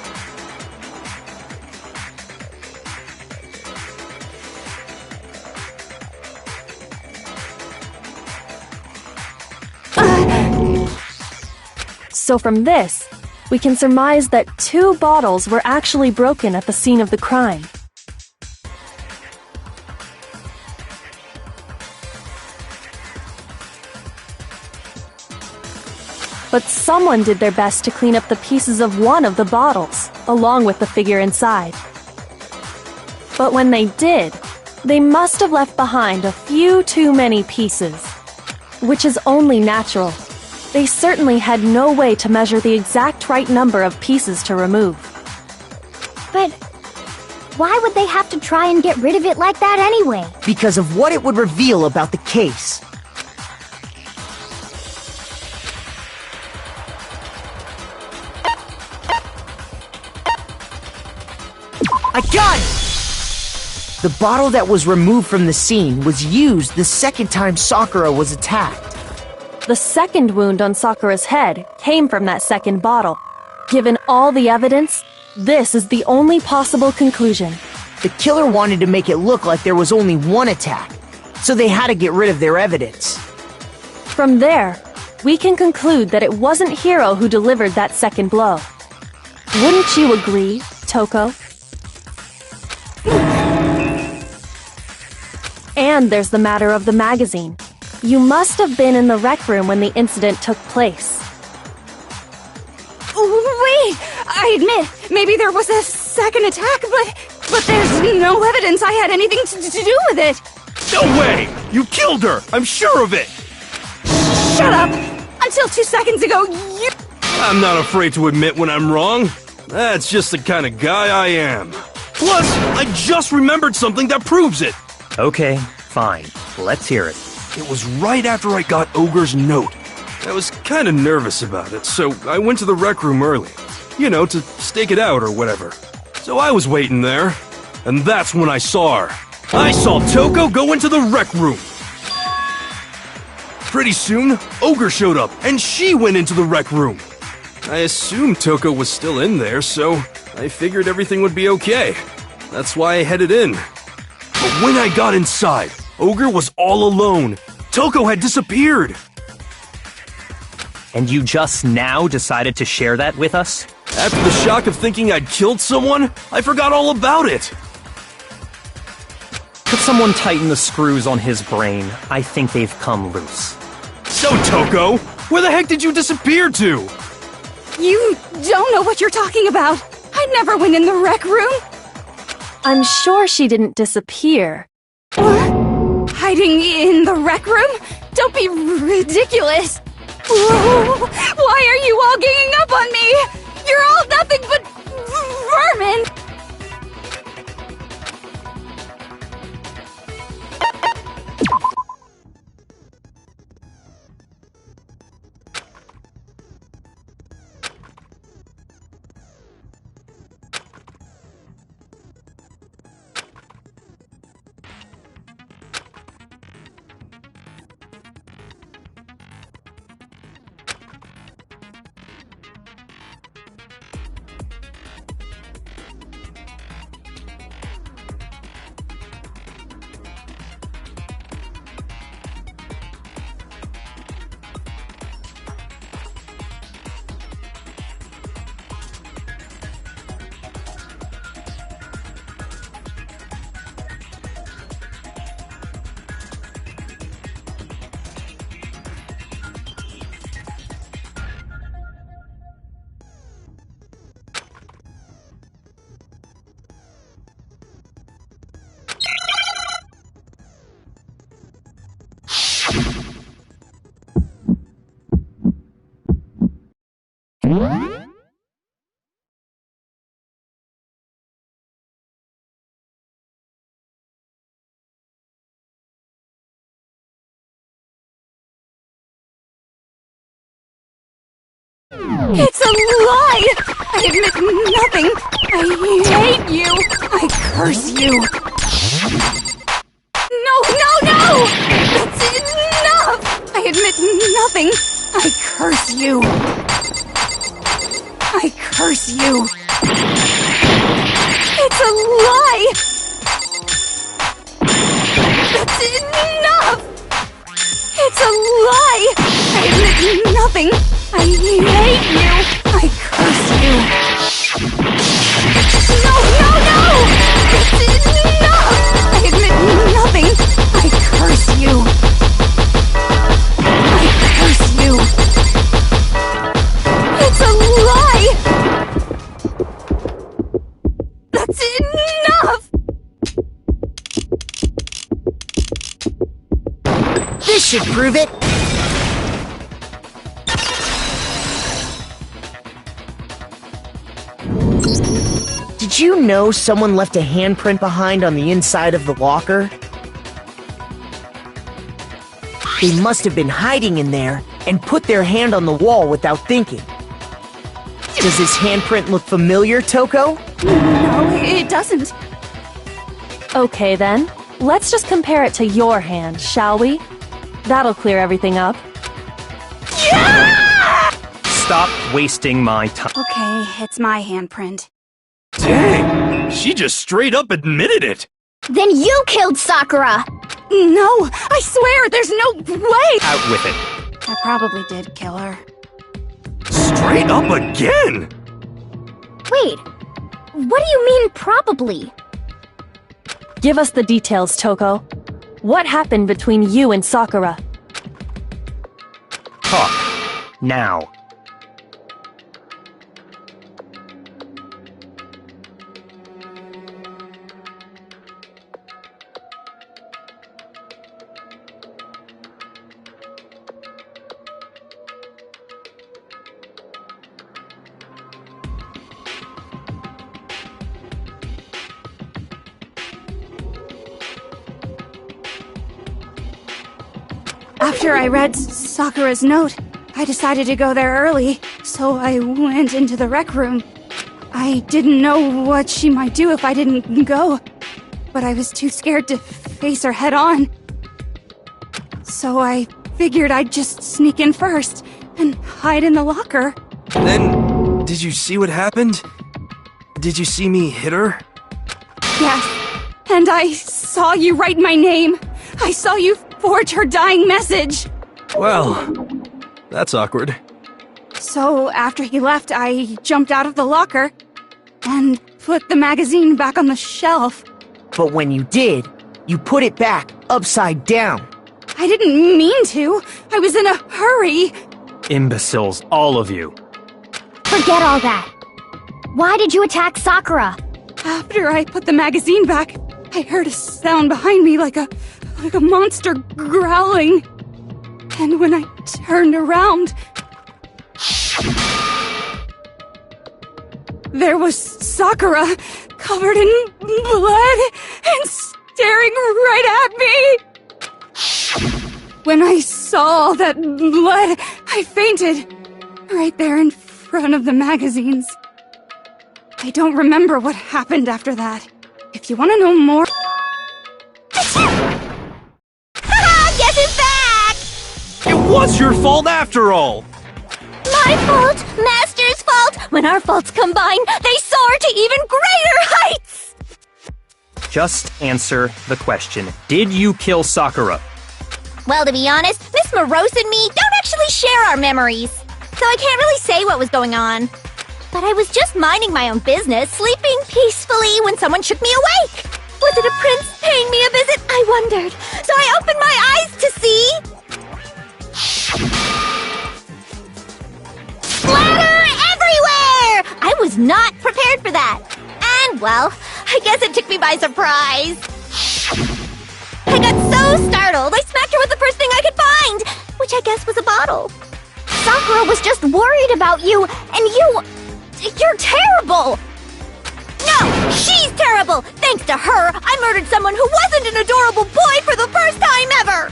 So from this, we can surmise that 2 bottles were actually broken at the scene of the crime. But someone did their best to clean up the pieces of one of the bottles, along with the figure inside. But when they did, they must have left behind a few too many pieces, which is only natural. They certainly had no way to measure the exact right number of pieces to remove. But why would they have to try and get rid of it like that anyway? Because of what it would reveal about the case. I got it! The bottle that was removed from the scene was used the second time Sakura was attacked. The second wound on Sakura's head came from that second bottle. Given all the evidence, this is the only possible conclusion. The killer wanted to make it look like there was only one attack, so they had to get rid of their evidence. From there, we can conclude that it wasn't Hiro who delivered that second blow. Wouldn't you agree, Toko? And there's the matter of the magazine. You must have been in the rec room when the incident took place. Wait! I admit, maybe there was a second attack, but there's no evidence I had anything to do with it! No way! You killed her! I'm sure of it! Shut up! Until 2 seconds ago, you... I'm not afraid to admit when I'm wrong. That's just the kind of guy I am. Plus, I just remembered something that proves it. Okay, fine. Let's hear it. It was right after I got Ogre's note. I was kind of nervous about it, so I went to the rec room early. You know, to stake it out or whatever. So I was waiting there, and that's when I saw her. I saw Toko go into the rec room. Pretty soon, Ogre showed up, and she went into the rec room. I assumed Toko was still in there, so I figured everything would be okay. That's why I headed in. But when I got inside, Ogre was all alone. Toko had disappeared. And you just now decided to share that with us? After the shock of thinking I'd killed someone, I forgot all about it. Could someone tighten the screws on his brain? I think they've come loose. So, Toko, where the heck did you disappear to? You don't know what you're talking about! I never went in the rec room! I'm sure she didn't disappear. What? Hiding in the rec room? Don't be ridiculous! Whoa, why are you all ganging up on me? You're all nothing but vermin! It's a lie! I admit nothing! I hate you! I curse you! No, no, no! That's enough! I admit nothing! I curse you! I curse you! It's a lie! That's enough! It's a lie! I admit nothing! I hate you! I curse you! No, no, no! It's enough! I admit nothing! I curse you! I curse you! It's a lie! That's enough! This should prove it! Did you know someone left a handprint behind on the inside of the locker? They must have been hiding in there and put their hand on the wall without thinking. Does this handprint look familiar, Toko? No, it doesn't. Okay then, let's just compare it to your hand, shall we? That'll clear everything up. Stop wasting my time. Okay, it's my handprint. Dang, she just straight up admitted it. Then you killed Sakura! No, I swear, there's no way! Out with it. I probably did kill her. Straight up again? Wait, what do you mean probably? Give us the details, Toko. What happened between you and Sakura? Talk. Now. After I read Sakura's note, I decided to go there early, so I went into the rec room. I didn't know what she might do if I didn't go, but I was too scared to face her head on. So I figured I'd just sneak in first and hide in the locker. Then, did you see what happened? Did you see me hit her? Yes, and I saw you write my name. I saw you forge her dying message. Well, that's awkward. So after he left, I jumped out of the locker and put the magazine back on the shelf. But when you did, you put it back upside down. I didn't mean to. I was in a hurry. Imbeciles, all of you. Forget all that. Why did you attack Sakura? After I put the magazine back, I heard a sound behind me like a monster growling. And when I turned around, there was Sakura, covered in blood and staring right at me. When I saw all that blood, I fainted, right there in front of the magazines. I don't remember what happened after that. If you want to know more... Guess who's back? It was your fault after all! My fault, Master's fault. When our faults combine, they soar to even greater heights. Just answer the question. Did you kill Sakura? Well, to be honest, Miss Morose and me don't actually share our memories, so I can't really say what was going on. But I was just minding my own business, sleeping peacefully when someone shook me awake. Was it a prince paying me a visit? I wondered. So I opened my eyes to see... splatter everywhere! I was not prepared for that. And, well, I guess it took me by surprise. I got so startled, I smacked her with the first thing I could find, which I guess was a bottle. Sakura was just worried about you, and you're terrible! No, she's terrible! Thanks to her, I murdered someone who wasn't an adorable boy for the first time ever!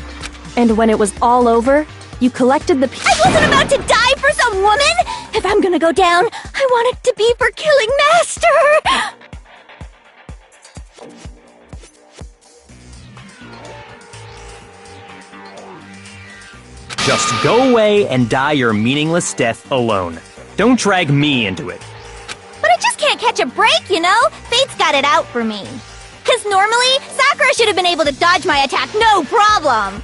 And when it was all over, you collected the I wasn't about to die for some woman! If I'm gonna go down, I want it to be for killing Master! Just go away and die your meaningless death alone. Don't drag me into it. But I just can't catch a break, you know? Fate's got it out for me. 'Cause normally, Sakura should have been able to dodge my attack no problem!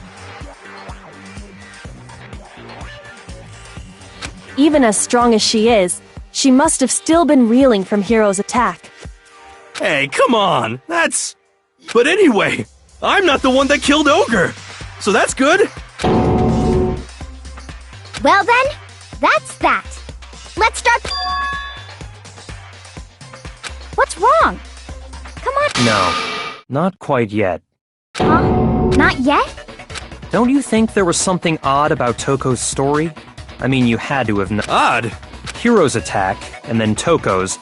Even as strong as she must have still been reeling from Hiro's attack. Hey, come on! But anyway, I'm not the one that killed Ogre! So that's good! Well then, that's that. Let's start... What's wrong? Come on. No, not quite yet. Huh? Not yet? Don't you think there was something odd about Toko's story? I mean, you had to have known. Odd? Hiro's attack, and then Toko's,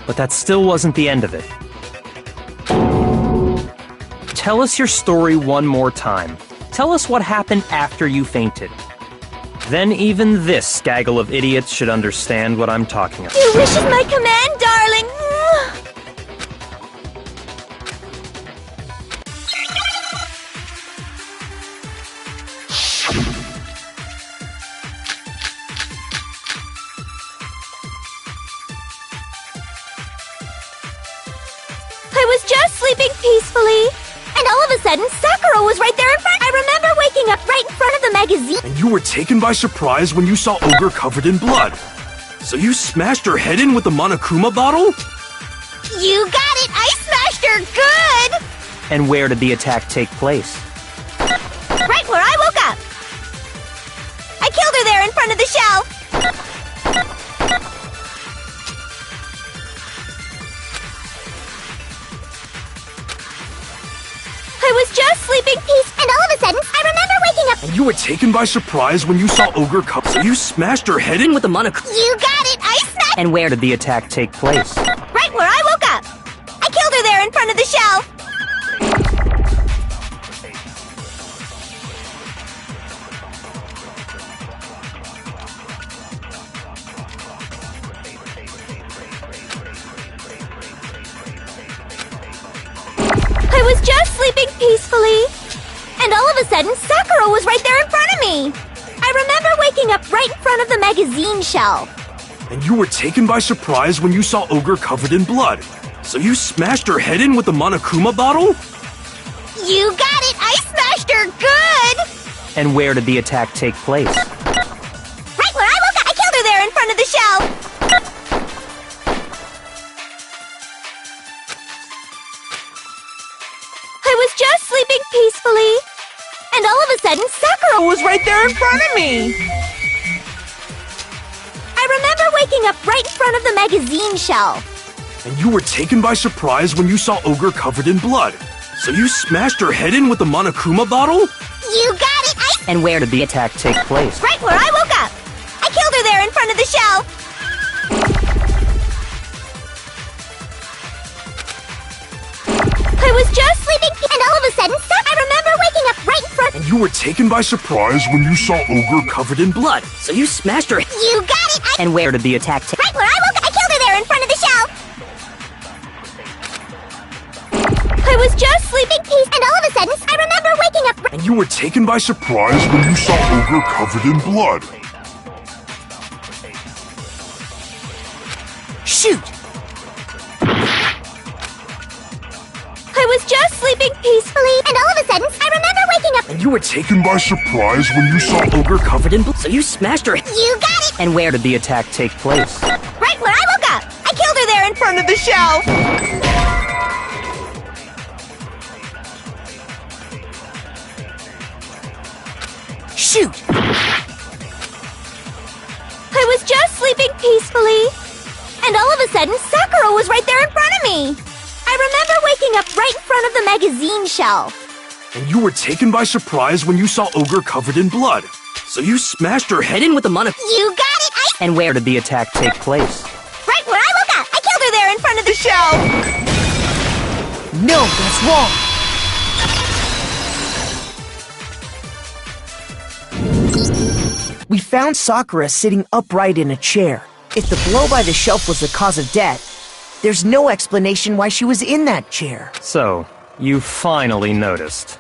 but that still wasn't the end of it. Tell us your story one more time. Tell us what happened after you fainted. Then even this gaggle of idiots should understand what I'm talking about. Your wish is my command, darling. I was just sleeping peacefully, and all of a sudden, Sakura was right there in front. I remember waking up right in front of the magazine. And you were taken by surprise when you saw Ogre covered in blood. So you smashed her head in with the Monokuma bottle? You got it! I smashed her good! And where did the attack take place? Right where I woke up. I killed her there in front of the shelf. I was just sleeping peace, and all of a sudden, I remember waking up. And you were taken by surprise when you saw Ogre covered. So you smashed her head in with the Monokuma. You got it! I smashed. And where did the attack take place? Right where I woke up. I killed her there in front of the shelf. I was just sleeping peacefully, and all of a sudden, Sakura was right there in front of me. I remember waking up right in front of the magazine shelf. And you were taken by surprise when you saw Ogre covered in blood. So you smashed her head in with the Monokuma bottle? You got it! I smashed her good! And where did the attack take place? Right where I woke up! I killed her there in front of the shelf! I was just sleeping peacefully, and all of a sudden, Sakura was right there in front of me! I remember waking up right in front of the magazine shelf. And you were taken by surprise when you saw Ogre covered in blood. So you smashed her head in with the Monokuma bottle? You got it! And where did the attack take place? Right where I woke up! I killed her there in front of the shelf! I was just sleeping, and all of a sudden, I remember waking up right in front. And you were taken by surprise when you saw Ogre covered in blood. So you smashed her. You got it! And where did the attack take? Right where I woke up! I killed her there in front of the shelf! I was just sleeping peace, and all of a sudden, I remember waking up. And you were taken by surprise when you saw Ogre covered in blood. Shoot! I was just sleeping peacefully, and all of a sudden, I remember waking up. And you were taken by surprise when you saw Ogre covered in blood. So you smashed her. You got it! And where did the attack take place? Right where I woke up! I killed her there in front of the shelf! Shoot! I was just sleeping peacefully, and all of a sudden, Sakura was right there in front of me. I remember waking up right in front of the magazine shelf. And you were taken by surprise when you saw Ogre covered in blood. So you smashed her head Head in with the Monokuma. You got it! And where did the attack take place? Right where I woke up! I killed her there in front of the shelf! No, that's wrong! We found Sakura sitting upright in a chair. If the blow by the shelf was the cause of death, there's no explanation why she was in that chair. So, you finally noticed.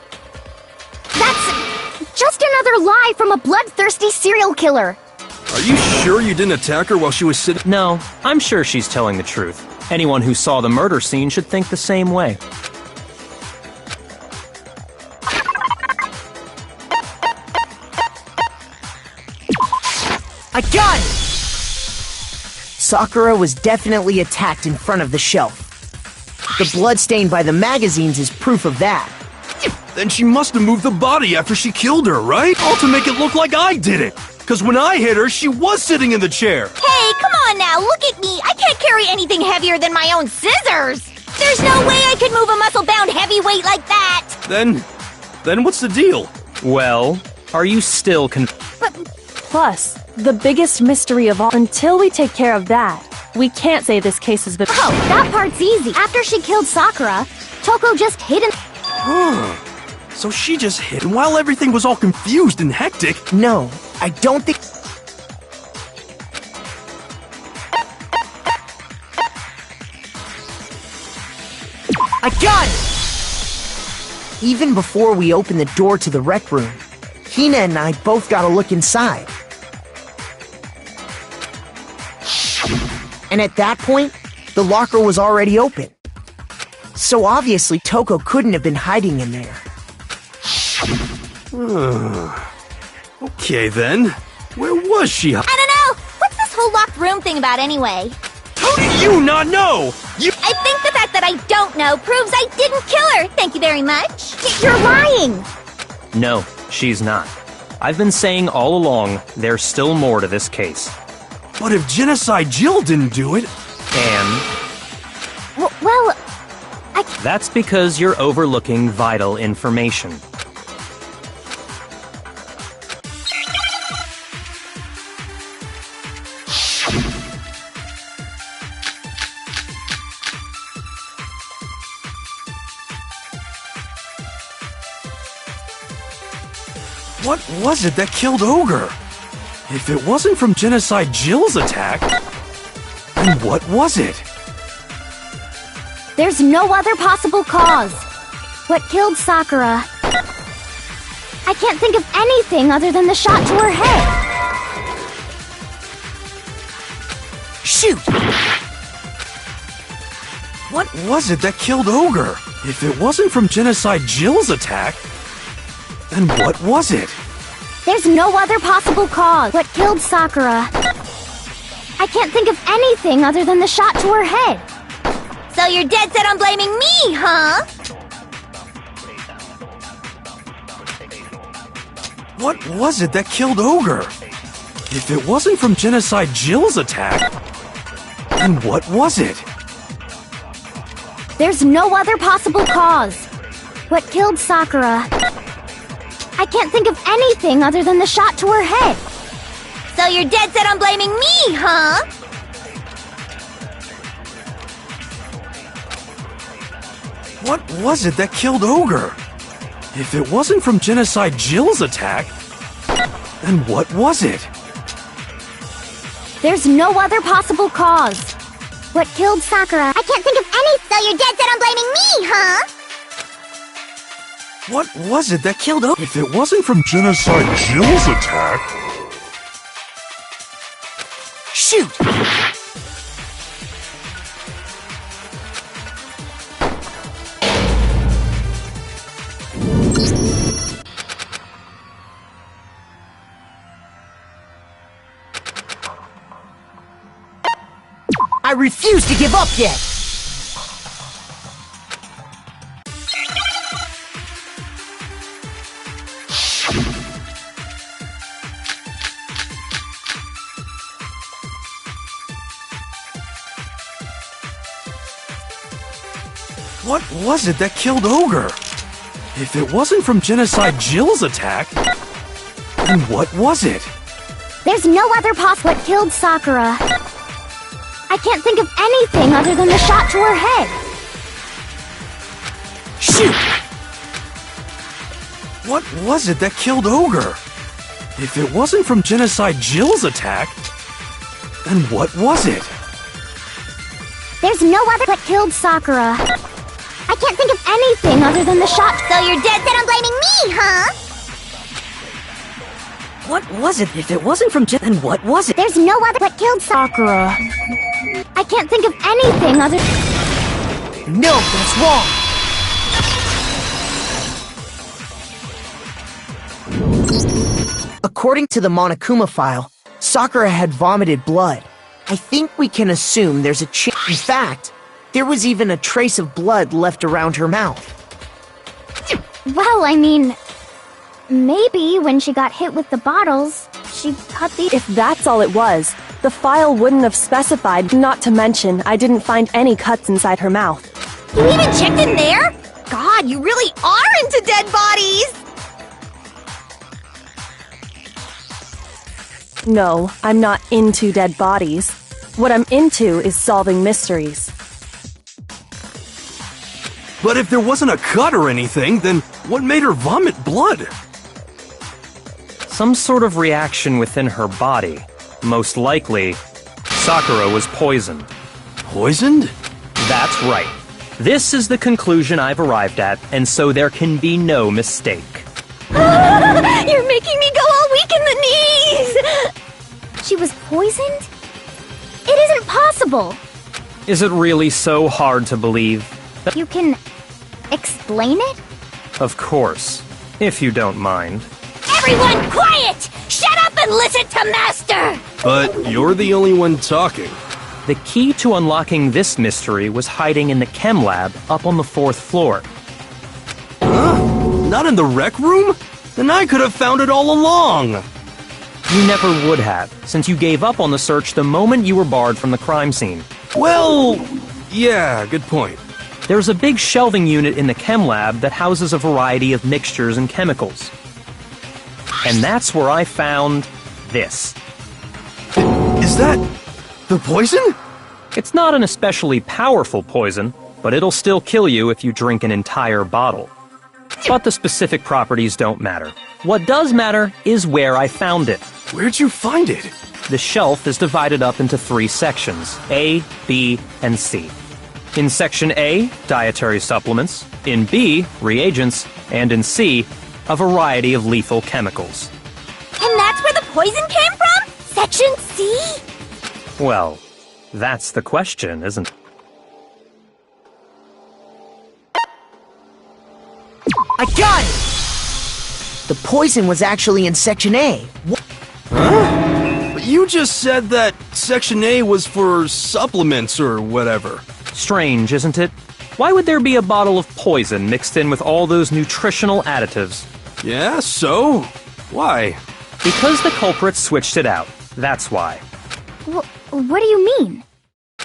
That's just another lie from a bloodthirsty serial killer. Are you sure you didn't attack her while she was sitting? No, I'm sure she's telling the truth. Anyone who saw the murder scene should think the same way. I got it! Sakura was definitely attacked in front of the shelf. The blood stain by the magazines is proof of that. Then she must have moved the body after she killed her, right? All to make it look like I did it. Because when I hit her, she was sitting in the chair. Hey, come on now, look at me. I can't carry anything heavier than my own scissors. There's no way I could move a muscle-bound heavyweight like that. Then what's the deal? Well, are you still Plus, the biggest mystery of all, until we take care of that, we can't say this case has been. Oh, that part's easy. After she killed Sakura, Toko just hid and... So she just hid, and while everything was all confused and hectic... No, I don't think... I got it! Even before we opened the door to the rec room, Hina and I both got a look inside. And at that point, the locker was already open. So obviously Toko couldn't have been hiding in there. Okay then, where was she? I don't know! What's this whole locked room thing about anyway? How do you not know? I think the fact that I don't know proves I didn't kill her! Thank you very much! You're lying! No, she's not. I've been saying all along, there's still more to this case. But if Genocide Jill didn't do it... And Well, that's because you're overlooking vital information. What was it that killed Ogre? If it wasn't from Genocide Jill's attack, then what was it? there's no other possible cause. What killed Sakura? I can't think of anything other than the shot to her head. Shoot! What was it that killed Ogre? If it wasn't from Genocide Jill's attack, then what was it? There's no other possible cause. What killed Sakura? I can't think of anything other than the shot to her head. So you're dead set on blaming me, huh? What was it that killed Ogre? If it wasn't from Genocide Jill's attack, then what was it? There's no other possible cause. What killed Sakura? I can't think of anything other than the shot to her head. So you're dead set on blaming me, huh? What was it that killed Ogre? If it wasn't from Genocide Jill's attack, then what was it? There's no other possible cause. What killed Sakura? I can't think of any. So you're dead set on blaming me, huh? What was it that killed Ogre? If it wasn't from Genocide Jill's attack... Shoot! I refuse to give up yet! What was it that killed Ogre? If it wasn't from Genocide Jill's attack, then what was it? There's no other possible. What killed Sakura? I can't think of anything other than the shot to her head. Shoot! What was it that killed Ogre? If it wasn't from Genocide Jill's attack, then what was it? There's no other. What killed Sakura? I can't think of anything other than the shot. So you're dead set on blaming me, huh? What was it? If it wasn't from then what was it? There's no other. What killed Sakura? I can't think of anything other. No, that's wrong! According to the Monokuma file, Sakura had vomited blood. I think we can assume there's a chance. In fact, there was even a trace of blood left around her mouth. Well, I mean, maybe when she got hit with the bottles, she cut the. If that's all it was, the file wouldn't have specified, not to mention, I didn't find any cuts inside her mouth. You even checked in there? God, you really are into dead bodies! No, I'm not into dead bodies. What I'm into is solving mysteries. But if there wasn't a cut or anything, then what made her vomit blood? Some sort of reaction within her body. Most likely, Sakura was poisoned. Poisoned? That's right. This is the conclusion I've arrived at, and so there can be no mistake. You're making me go all weak in the knees! She was poisoned? It isn't possible! Is it really so hard to believe? You can explain it? Of course, if you don't mind. Everyone quiet! Shut up and listen to Master! But you're the only one talking. The key to unlocking this mystery was hiding in the chem lab up on the 4th floor. Huh? Not in the rec room? Then I could have found it all along. You never would have, since you gave up on the search the moment you were barred from the crime scene. Well, yeah, good point. There's a big shelving unit in the chem lab that houses a variety of mixtures and chemicals. And that's where I found this. Is that the poison? It's not an especially powerful poison, but it'll still kill you if you drink an entire bottle. But the specific properties don't matter. What does matter is where I found it. Where'd you find it? The shelf is divided up into 3 sections, A, B, and C. In Section A, dietary supplements. In B, reagents. And in C, a variety of lethal chemicals. And that's where the poison came from? Section C? Well, that's the question, isn't it? I got it! The poison was actually in Section A. Huh? But you just said that Section A was for supplements or whatever. Strange, isn't it? Why would there be a bottle of poison mixed in with all those nutritional additives? Yeah, so? Why? Because the culprits switched it out. That's why. What do you mean?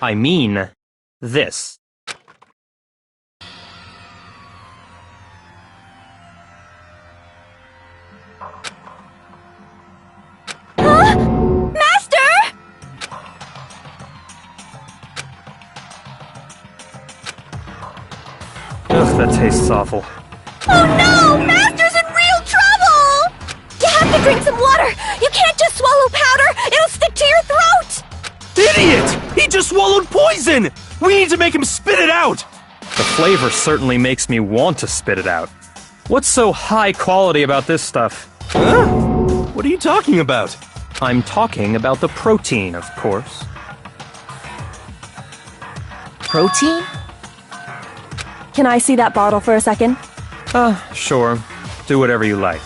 I mean, this. Master! Ugh, that tastes awful. Oh no! Master's in real trouble! You have to drink some water! You can't just swallow powder! It'll stick to your throat! Idiot! He just swallowed poison! We need to make him spit it out! The flavor certainly makes me want to spit it out. What's so high quality about this stuff? Huh? What are you talking about? I'm talking about the protein, of course. Protein? Can I see that bottle for a second? Sure. Do whatever you like.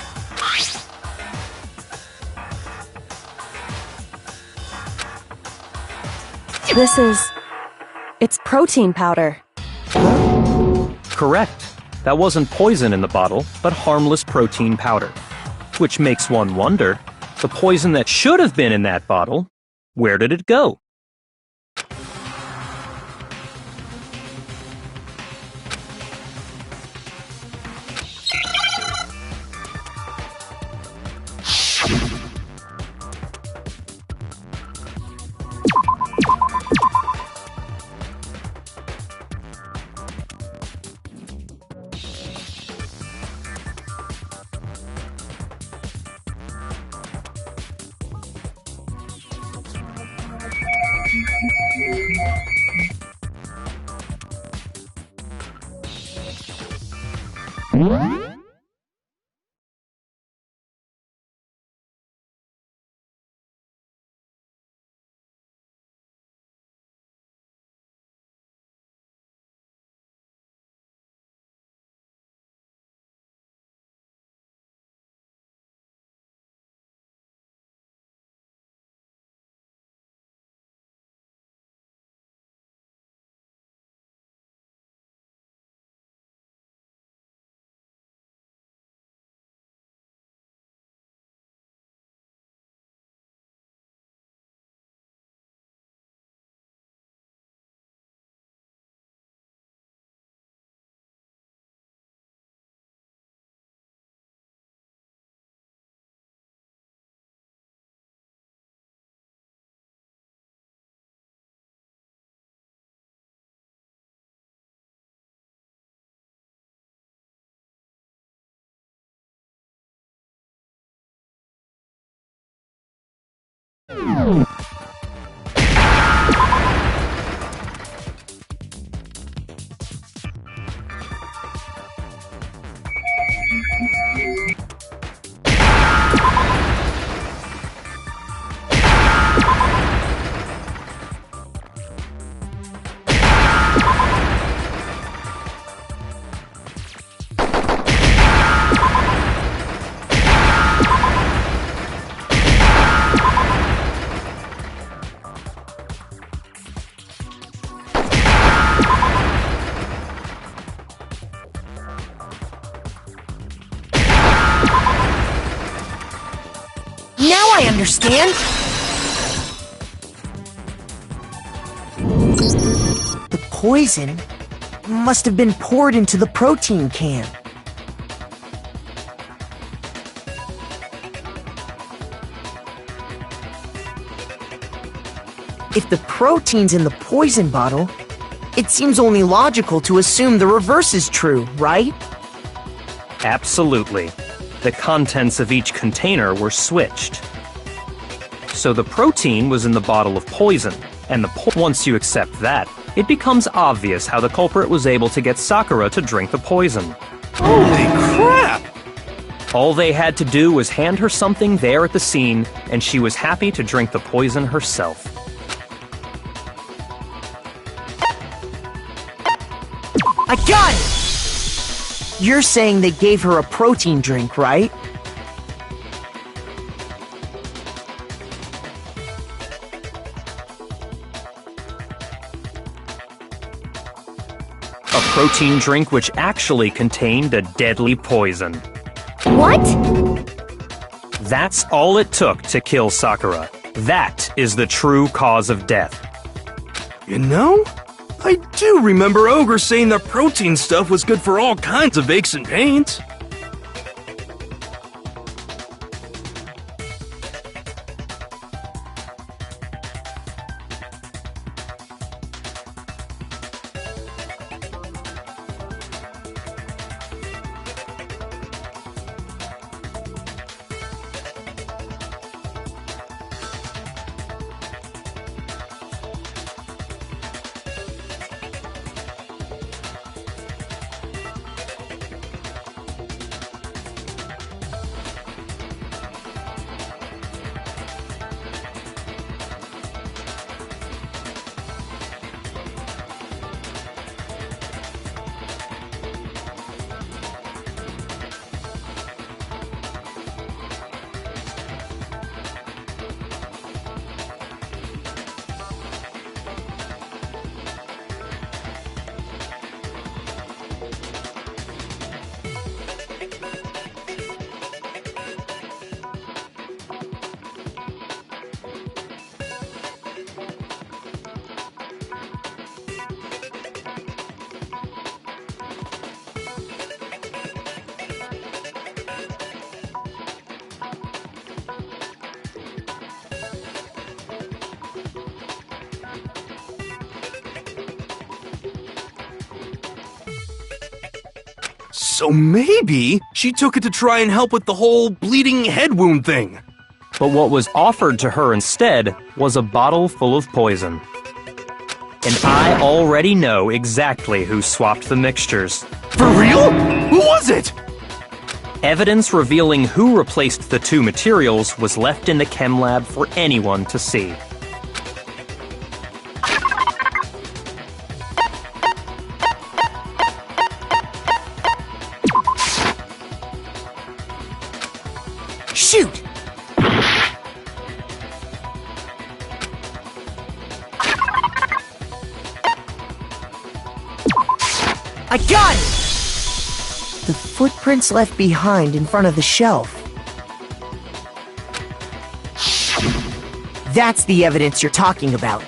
It's protein powder. Correct. That wasn't poison in the bottle, but harmless protein powder. Which makes one wonder, the poison that should have been in that bottle, where did it go? Now I understand! The poison must have been poured into the protein can. If the protein's in the poison bottle, it seems only logical to assume the reverse is true, right? Absolutely. The contents of each container were switched. So the protein was in the bottle of poison, and once you accept that, it becomes obvious how the culprit was able to get Sakura to drink the poison. Holy crap! All they had to do was hand her something there at the scene, and she was happy to drink the poison herself. I got it! You're saying they gave her a protein drink, right? A protein drink which actually contained a deadly poison. What? That's all it took to kill Sakura. That is the true cause of death. You know, I do remember Ogre saying that protein stuff was good for all kinds of aches and pains. So maybe she took it to try and help with the whole bleeding head wound thing. But what was offered to her instead was a bottle full of poison. And I already know exactly who swapped the mixtures. For real? Who was it? Evidence revealing who replaced the two materials was left in the chem lab for anyone to see. Shoot! I got it! The footprints left behind in front of the shelf. That's the evidence you're talking about.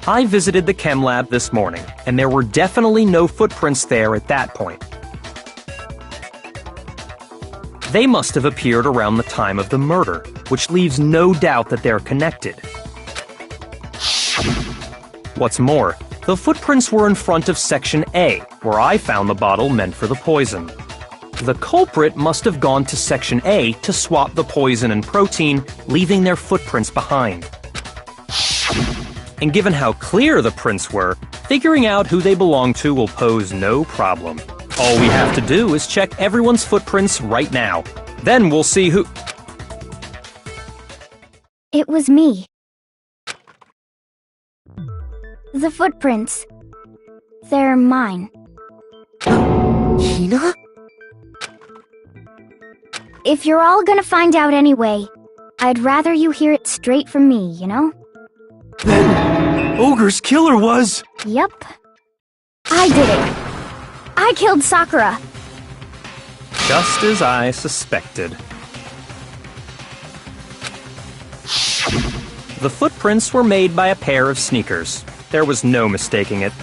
I visited the chem lab this morning, and there were definitely no footprints there at that point. They must have appeared around the time of the murder, which leaves no doubt that they're connected. What's more, the footprints were in front of Section A, where I found the bottle meant for the poison. The culprit must have gone to Section A to swap the poison and protein, leaving their footprints behind. And given how clear the prints were, figuring out who they belong to will pose no problem. All we have to do is check everyone's footprints right now. Then we'll see who... It was me. The footprints. They're mine. Hina? If you're all gonna find out anyway, I'd rather you hear it straight from me, you know? Then Ogre's killer was... Yep. I did it. I killed Sakura. Just as I suspected. The footprints were made by a pair of sneakers. There was no mistaking it.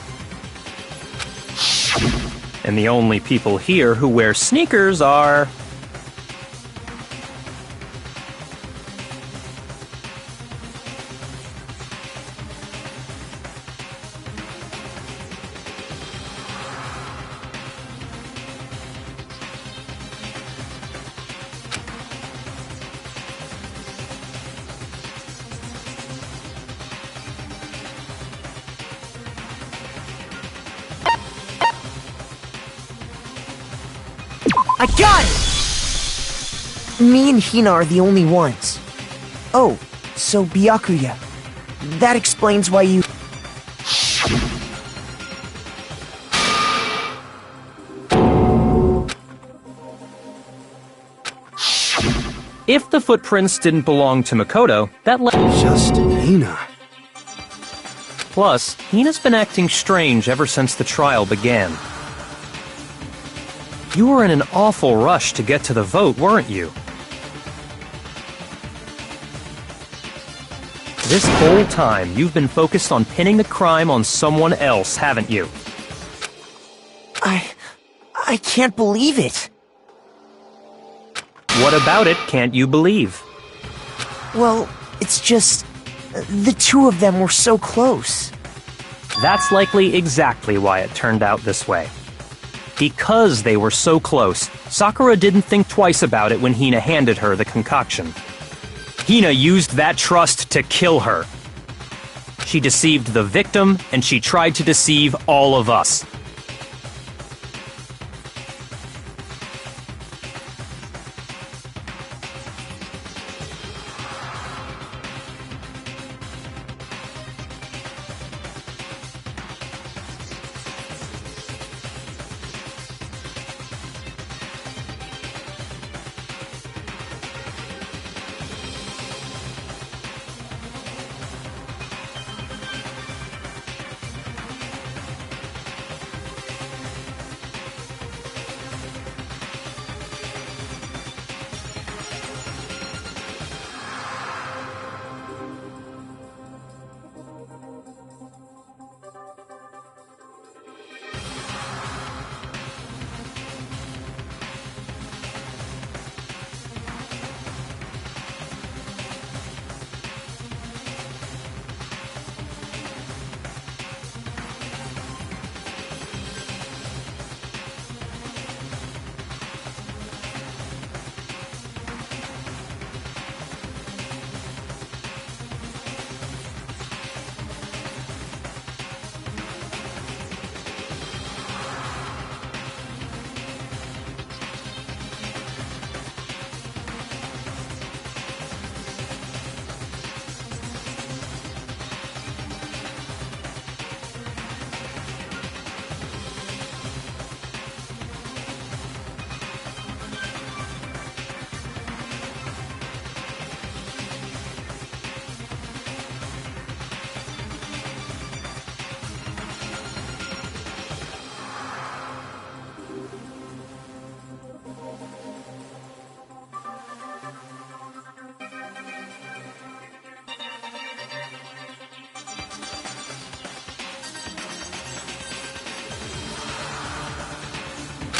And the only people here who wear sneakers are... I got it! Me and Hina are the only ones. Oh, so Byakuya. That explains why you... If the footprints didn't belong to Makoto, that Just Hina. Plus, Hina's been acting strange ever since the trial began. You were in an awful rush to get to the vote, weren't you? This whole time, you've been focused on pinning the crime on someone else, haven't you? I can't believe it. What about it can't you believe? Well, it's just... the two of them were so close. That's likely exactly why it turned out this way. Because they were so close, Sakura didn't think twice about it when Hina handed her the concoction. Hina used that trust to kill her. She deceived the victim, and she tried to deceive all of us.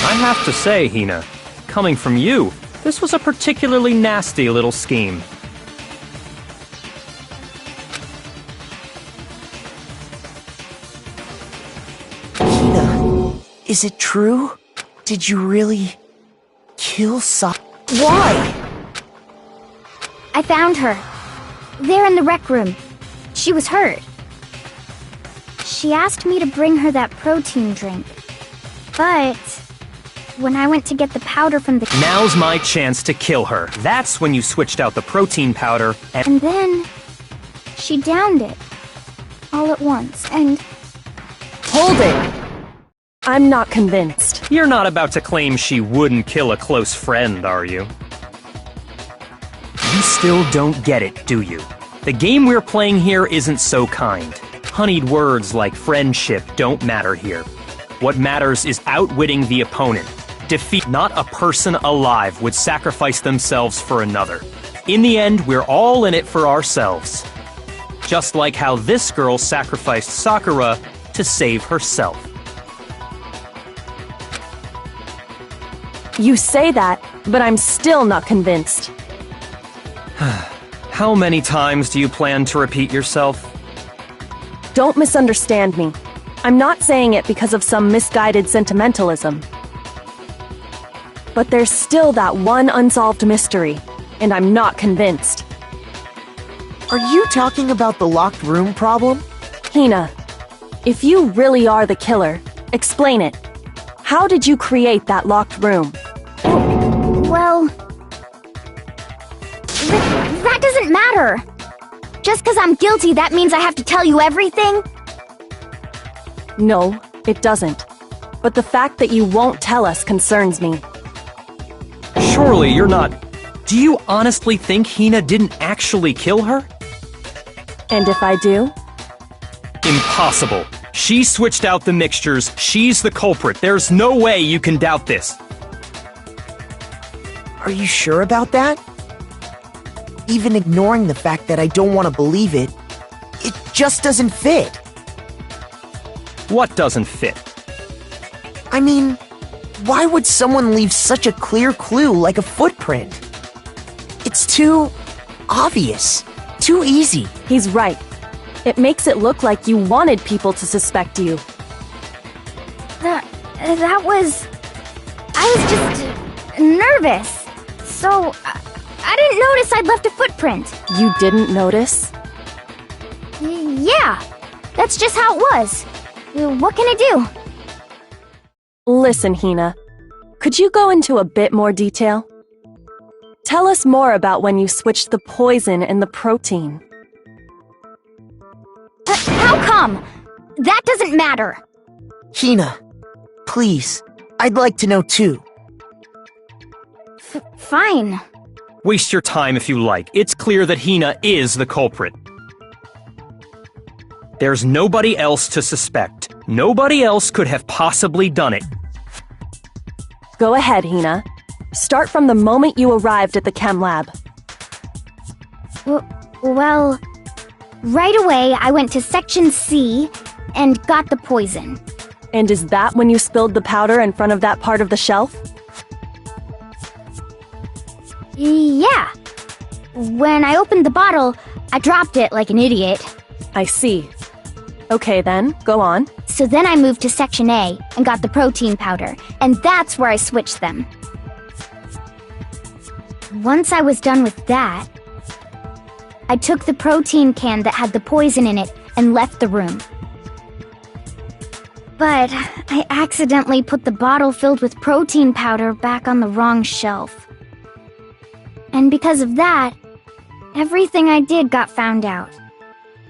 I have to say, Hina, coming from you, this was a particularly nasty little scheme. Hina, is it true? Did you really... kill Why? I found her. There in the rec room. She was hurt. She asked me to bring her that protein drink. But... when I went to get the powder from the... Now's my chance to kill her. That's when you switched out the protein powder and... And then... she downed it. All at once, and... Hold it! I'm not convinced. You're not about to claim she wouldn't kill a close friend, are you? You still don't get it, do you? The game we're playing here isn't so kind. Honeyed words like friendship don't matter here. What matters is outwitting the opponent. Defeat. Not a person alive would sacrifice themselves for another. In the end, we're all in it for ourselves. Just like how this girl sacrificed Sakura to save herself. You say that, but I'm still not convinced. How many times do you plan to repeat yourself? Don't misunderstand me. I'm not saying it because of some misguided sentimentalism. But there's still that one unsolved mystery, and I'm not convinced. Are you talking about the locked room problem? Hina, if you really are the killer, explain it. How did you create that locked room? Well, that doesn't matter. Just because I'm guilty, that means I have to tell you everything? No, it doesn't. But the fact that you won't tell us concerns me. Surely you're not... Do you honestly think Hina didn't actually kill her? And if I do? Impossible. She switched out the mixtures. She's the culprit. There's no way you can doubt this. Are you sure about that? Even ignoring the fact that I don't want to believe it, it just doesn't fit. What doesn't fit? I mean, why would someone leave such a clear clue like a footprint? It's too obvious, too easy. He's right. It makes it look like you wanted people to suspect you. That was... I was just nervous. So, I didn't notice I'd left a footprint. You didn't notice? Yeah, that's just how it was. What can I do? Listen, Hina. Could you go into a bit more detail? Tell us more about when you switched the poison and the protein. How come? That doesn't matter. Hina, please, I'd like to know too. Fine. Waste your time if you like. It's clear that Hina is the culprit. There's nobody else to suspect. Nobody else could have possibly done it. Go ahead, Hina. Start from the moment you arrived at the chem lab. Well, right away I went to Section C and got the poison. And is that when you spilled the powder in front of that part of the shelf? Yeah. When I opened the bottle, I dropped it like an idiot. I see. Okay then, go on. So then I moved to Section A and got the protein powder, and that's where I switched them. Once I was done with that, I took the protein can that had the poison in it and left the room. But I accidentally put the bottle filled with protein powder back on the wrong shelf. And because of that, everything I did got found out.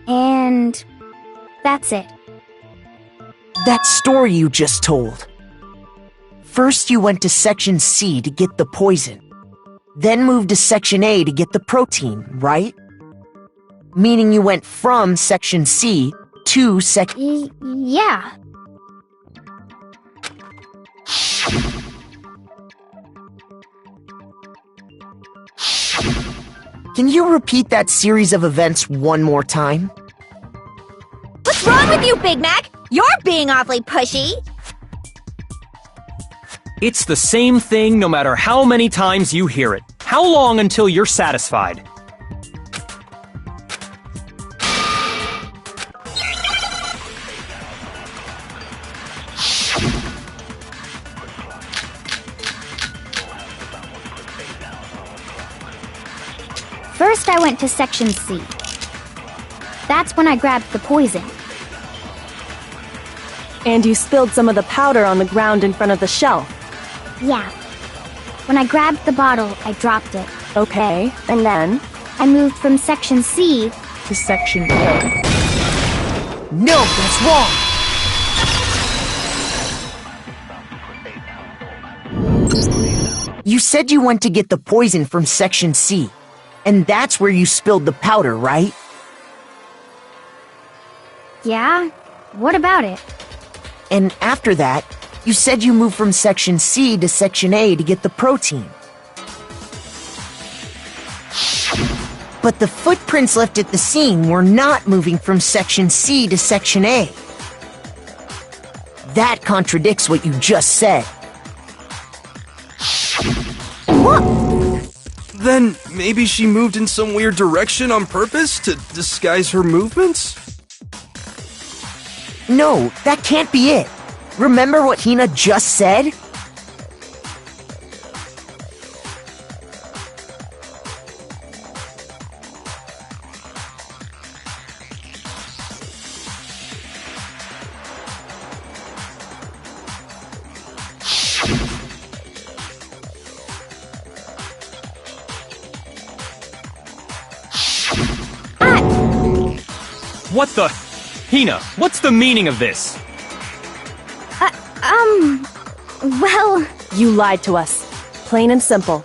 And that's it. That story you just told. First you went to Section C to get the poison, then moved to Section A to get the protein, right? Meaning you went from Section C to Yeah. Can you repeat that series of events one more time? What's wrong with you, Big Mac? You're being awfully pushy. It's the same thing no matter how many times you hear it. How long until you're satisfied? First, I went to Section C. That's when I grabbed the poison. And you spilled some of the powder on the ground in front of the shelf. Yeah. When I grabbed the bottle, I dropped it. Okay, and then? I moved from Section C to Section A. No, that's wrong! You said you went to get the poison from Section C, and that's where you spilled the powder, right? Yeah? What about it? And after that, you said you moved from Section C to Section A to get the protein. But the footprints left at the scene were not moving from Section C to Section A. That contradicts what you just said. Then maybe she moved in some weird direction on purpose to disguise her movements? No, that can't be it. Remember what Hina just said? What the? Hina, what's the meaning of this? Well, You lied to us. Plain and simple.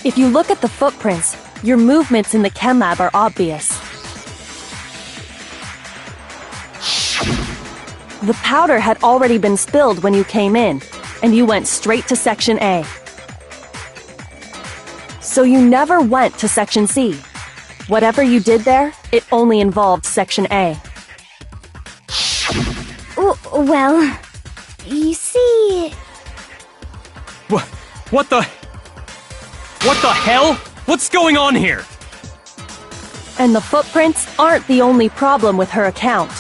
If you look at the footprints, your movements in the chem lab are obvious. The powder had already been spilled when you came in, and you went straight to Section A. So you never went to Section C. Whatever you did there, it only involved Section A. well, you see... What the hell? What's going on here? And the footprints aren't the only problem with her account.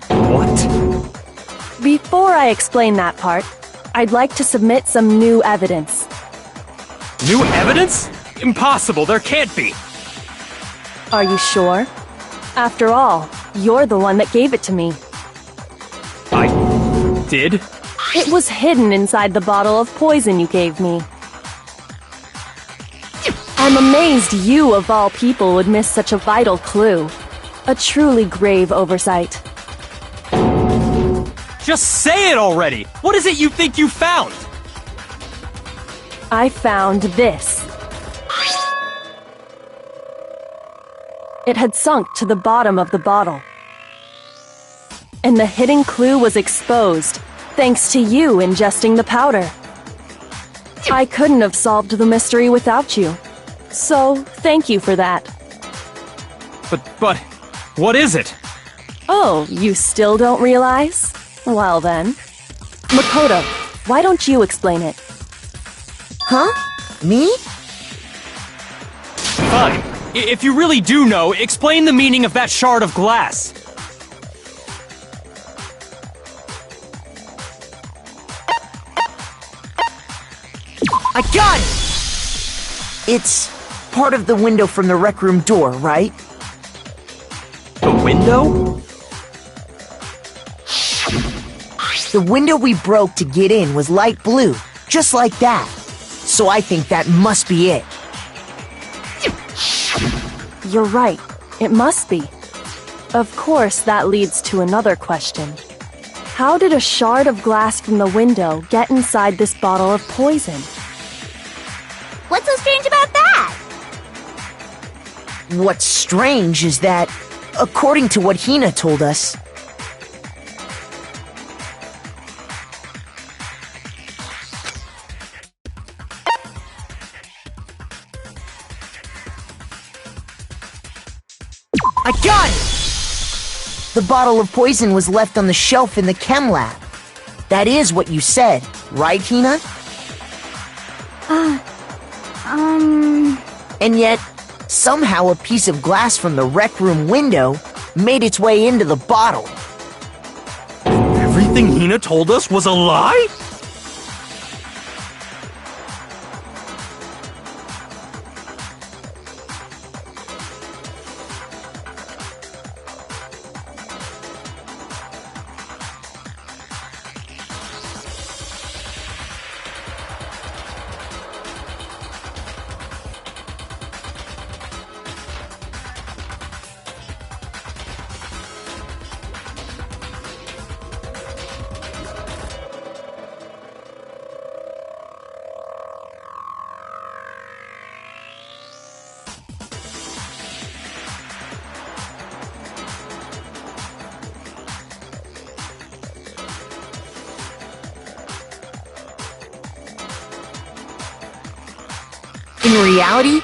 What? Before I explain that part, I'd like to submit some new evidence. New evidence? Impossible, there can't be. Are you sure? After all, you're the one that gave it to me. I did? It was hidden inside the bottle of poison you gave me. I'm amazed you, of all people, would miss such a vital clue. A truly grave oversight. Just say it already! What is it you think you found? I found this. It had sunk to the bottom of the bottle. And the hidden clue was exposed, thanks to you ingesting the powder. I couldn't have solved the mystery without you. So, thank you for that. But, what is it? Oh, you still don't realize? Well then. Makoto, why don't you explain it? Huh? Me? Fine. If you really do know, explain the meaning of that shard of glass. I got it! It's part of the window from the rec room door, right? The window? The window we broke to get in was light blue, just like that. So I think that must be it. You're right. It must be. Of course, that leads to another question. How did a shard of glass from the window get inside this bottle of poison? What's so strange about that? What's strange is that, according to what Hina told us, I got it! The bottle of poison was left on the shelf in the chem lab. That is what you said, right, Hina? And yet, somehow a piece of glass from the rec room window made its way into the bottle. Everything Hina told us was a lie? In reality,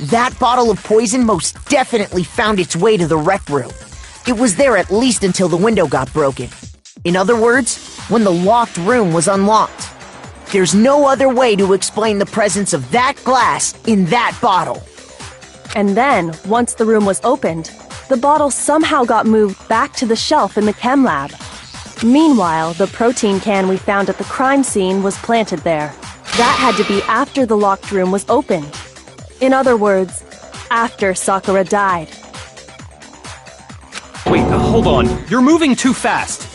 That bottle of poison most definitely found its way to the rec room. It was there at least until the window got broken. In other words, when the locked room was unlocked. There's no other way to explain the presence of that glass in that bottle. And then, once the room was opened, the bottle somehow got moved back to the shelf in the chem lab. Meanwhile, the protein can we found at the crime scene was planted there. That had to be after the locked room was opened. In other words, after Sakura died. Wait, hold on. You're moving too fast.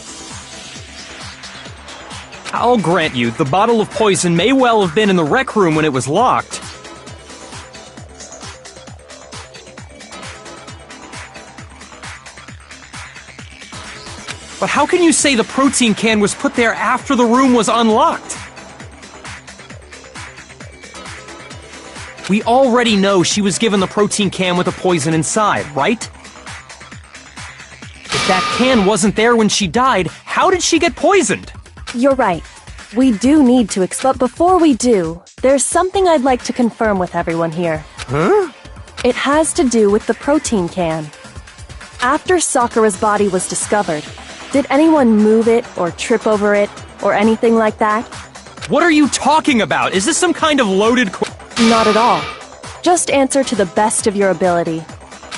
I'll grant you, the bottle of poison may well have been in the rec room when it was locked. But how can you say the protein can was put there after the room was unlocked? We already know she was given the protein can with the poison inside, right? If that can wasn't there when she died, how did she get poisoned? You're right. We do need to but before we do, there's something I'd like to confirm with everyone here. Huh? It has to do with the protein can. After Sakura's body was discovered, did anyone move it or trip over it or anything like that? What are you talking about? Is this some kind of loaded Not at all. Just answer to the best of your ability.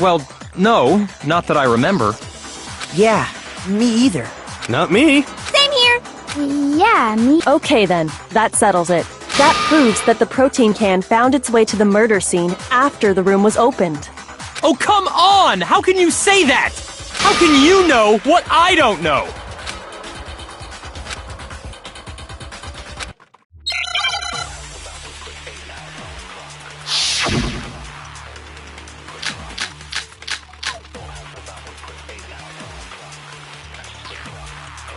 Well, no, not that I remember. Yeah, me either. Not me. Same here. Yeah, me. Okay then, that settles it. That proves that the protein can found its way to the murder scene after the room was opened. Oh, come on! How can you say that? How can you know what I don't know?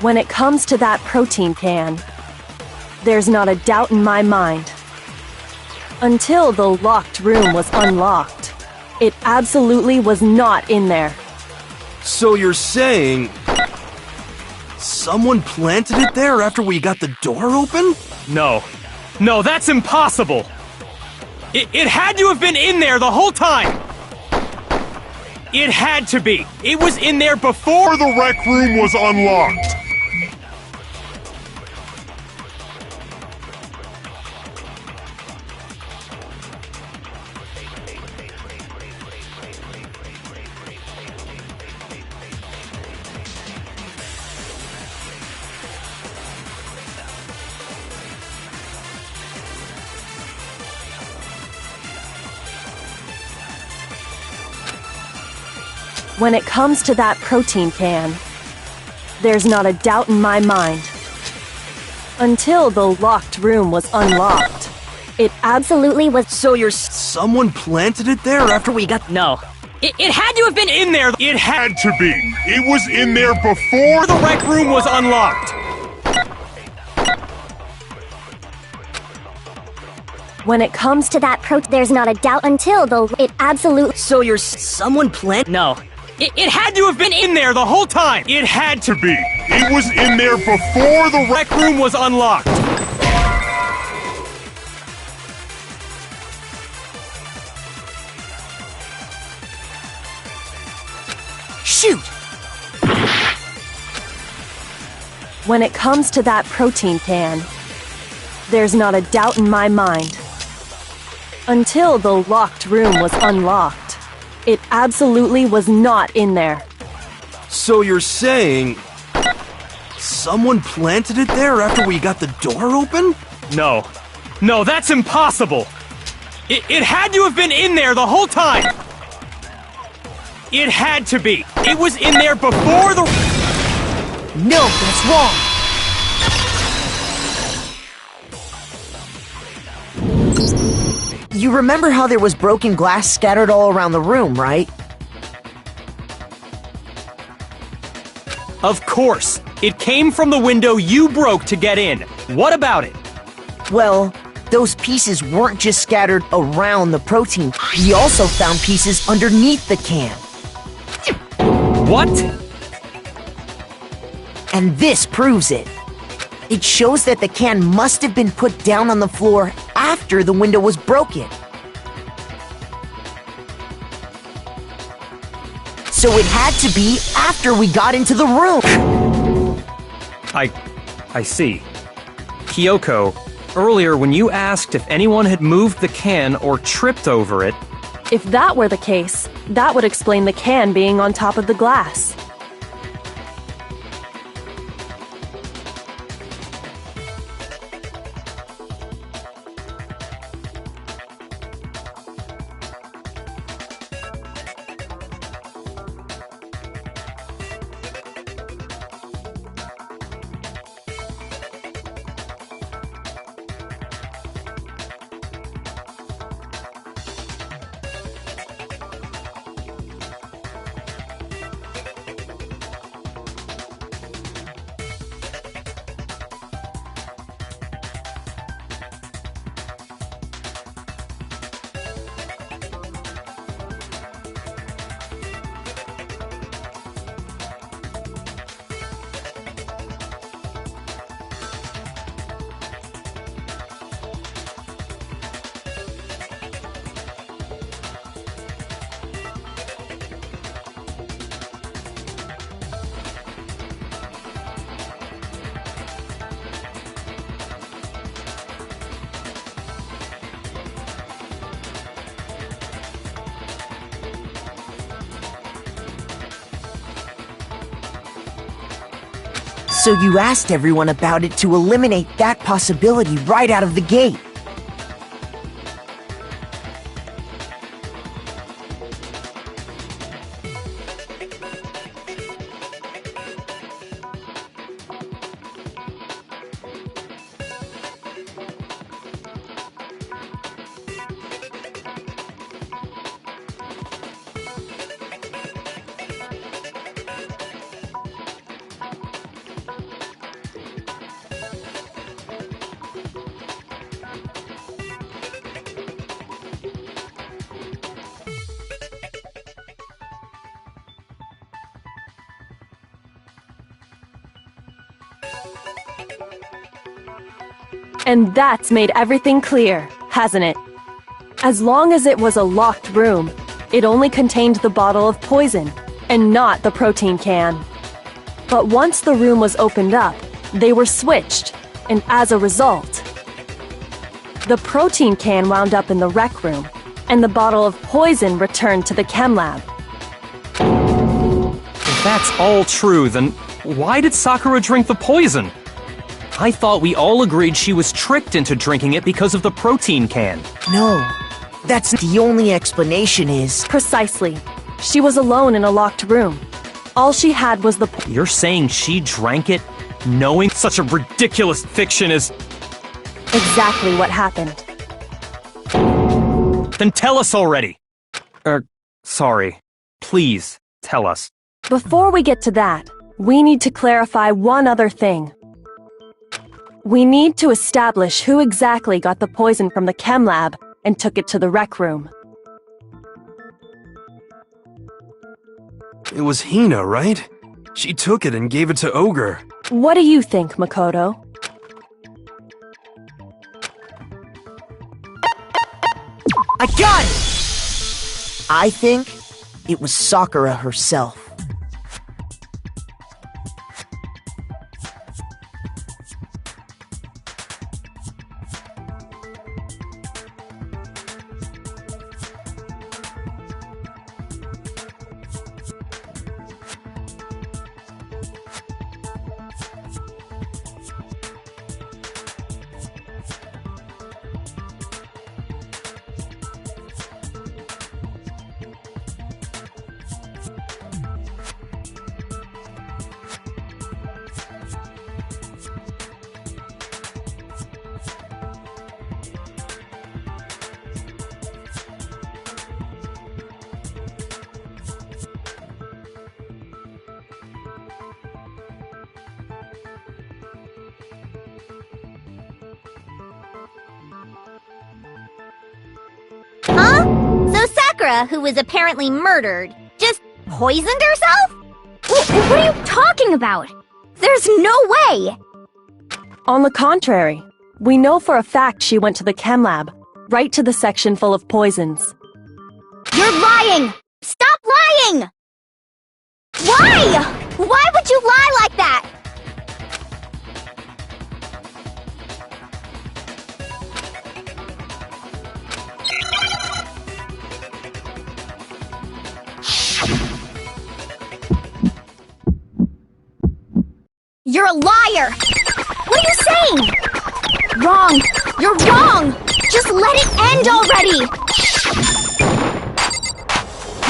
When it comes to that protein can, there's not a doubt in my mind. Until the locked room was unlocked, it absolutely was not in there. So you're saying someone planted it there after we got the door open? No. No, that's impossible! It had to have been in there the whole time! It had to be! It was in there before the rec room was unlocked! When it comes to that protein can, there's not a doubt in my mind. Until the locked room was unlocked, it absolutely was. So you're Someone planted it there after we got... No. It had to have been in there! It had To be. It was in there before the rec room was unlocked! When it comes to that there's not a doubt until it absolutely. So you're someone plant? No. It had to have been in there the whole time! It had to be! It was in there before the rec room was unlocked! Shoot! When it comes to that protein can, there's not a doubt in my mind. Until the locked room was unlocked, it absolutely was not in there. So you're saying someone planted it there after we got the door open? No. No, that's impossible! It had to have been in there the whole time! It had to be! It was in there before the... No, that's wrong! You remember how there was broken glass scattered all around the room, right? Of course! It came from the window you broke to get in. What about it? Well, those pieces weren't just scattered around the protein. We also found pieces underneath the can. What? And this proves it. It shows that the can must have been put down on the floor after the window was broken. So it had to be after we got into the room. I see. Kyoko, earlier when you asked if anyone had moved the can or tripped over it, If that were the case, that would explain the can being on top of the glass. So you asked everyone about it to eliminate that possibility right out of the gate. And that's made everything clear, hasn't it? As long as it was a locked room, it only contained the bottle of poison, and not the protein can. But once the room was opened up, they were switched, and as a result, the protein can wound up in the rec room, and the bottle of poison returned to the chem lab. if that's all true, then why did Sakura drink the poison? I thought we all agreed she was tricked into drinking it because of the protein can. No, that's the only explanation is... Precisely. She was alone in a locked room. All she had was the... You're saying she drank it, knowing such a ridiculous fiction is... Exactly what happened. Then tell us already! Sorry. Please, tell us. Before we get to that, we need to clarify one other thing. We need to establish who exactly got the poison from the chem lab and took it to the rec room. It was Hina, right? She took it and gave it to Ogre. What do you think, Makoto? I got it! I think it was Sakura herself. Huh? So Sakura, who was apparently murdered, just poisoned herself? What are you talking about? There's no way! On the contrary, we know for a fact she went to the chem lab, right to the section full of poisons. You're lying! Stop lying! Why? Why would you lie like that? You're a liar! What are you saying? Wrong! You're wrong! Just let it end already!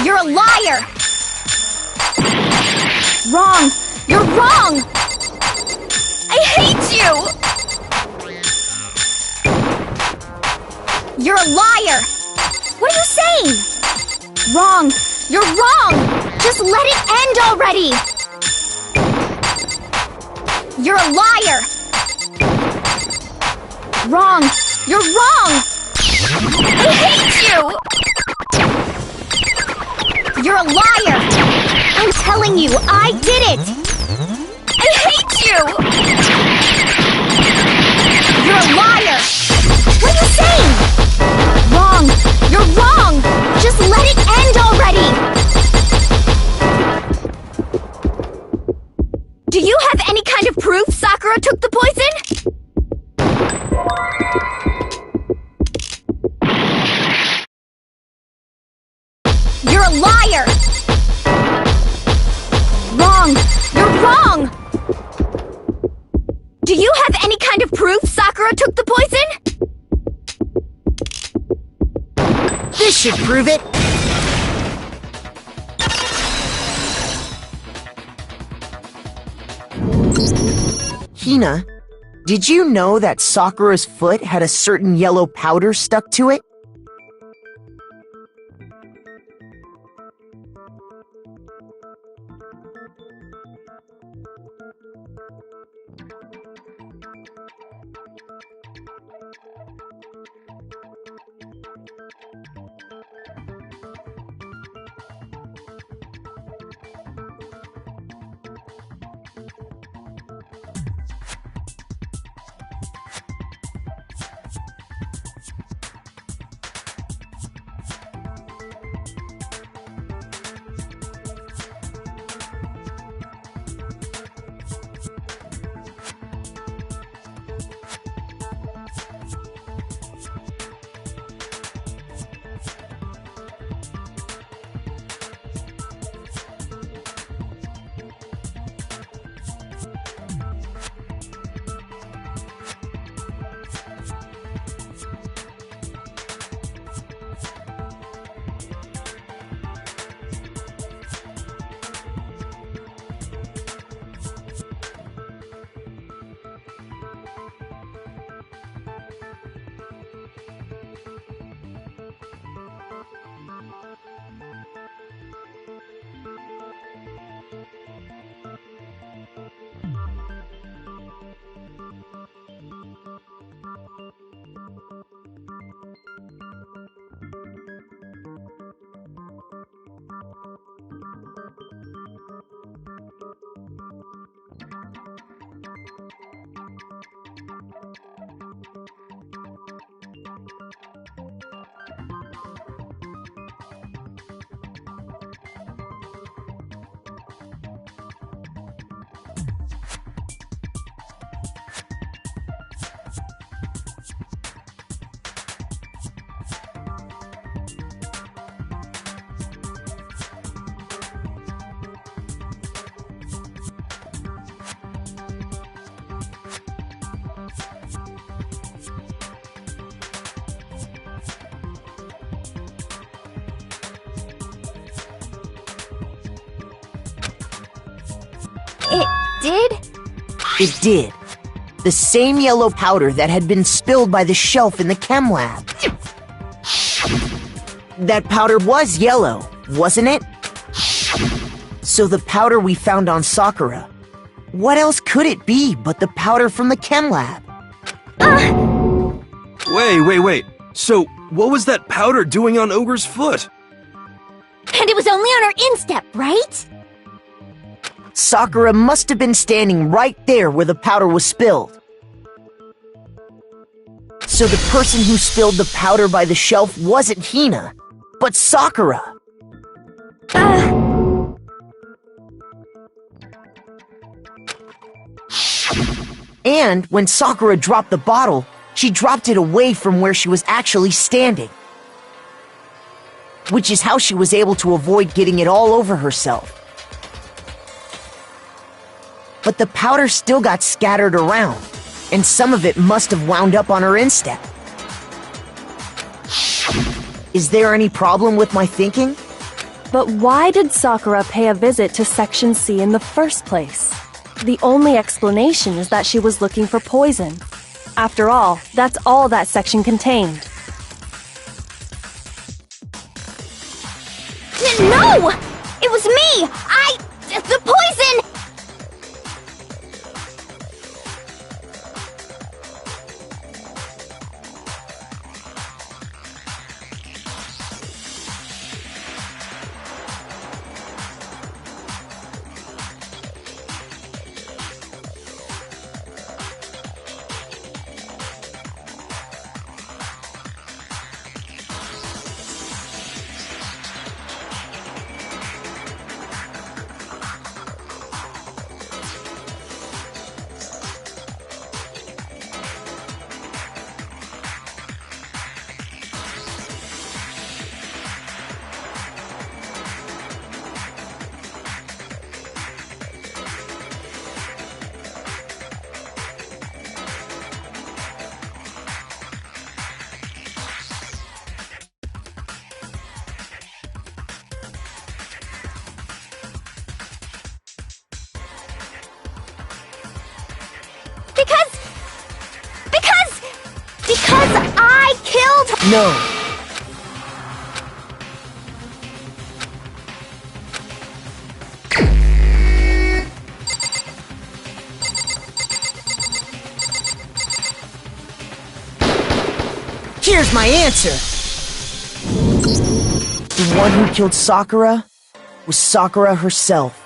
You're a liar! Wrong! You're wrong! I hate you! You're a liar! What are you saying? Wrong! You're wrong! Just let it end already! You're a liar! Wrong! You're wrong! I hate you! You're a liar! I'm telling you, I did it! I hate you! You're a liar! What are you saying? Wrong! You're wrong! Just let it end already! Do you have any kind of proof Sakura took the poison? You're a liar! Wrong! You're wrong! Do you have any kind of proof Sakura took the poison? This should prove it. Hina, did you know that Sakura's foot had a certain yellow powder stuck to it? It did? It did. The same yellow powder that had been spilled by the shelf in the chem lab. That powder was yellow, wasn't it? So the powder we found on Sakura, what else could it be but the powder from the chem lab? Wait. So, what was that powder doing on Ogre's foot? And it was only on her instep, right? Sakura must have been standing right there where the powder was spilled. So the person who spilled the powder by the shelf wasn't Hina, but Sakura. And when Sakura dropped the bottle, she dropped it away from where she was actually standing. Which is how she was able to avoid getting it all over herself. But the powder still got scattered around, and some of it must have wound up on her instep. Is there any problem with my thinking? But why did Sakura pay a visit to Section C in the first place? The only explanation is that she was looking for poison. After all, that's all that section contained. No! It was me! The poison! Because I killed... No. Here's my answer. The one who killed Sakura was Sakura herself.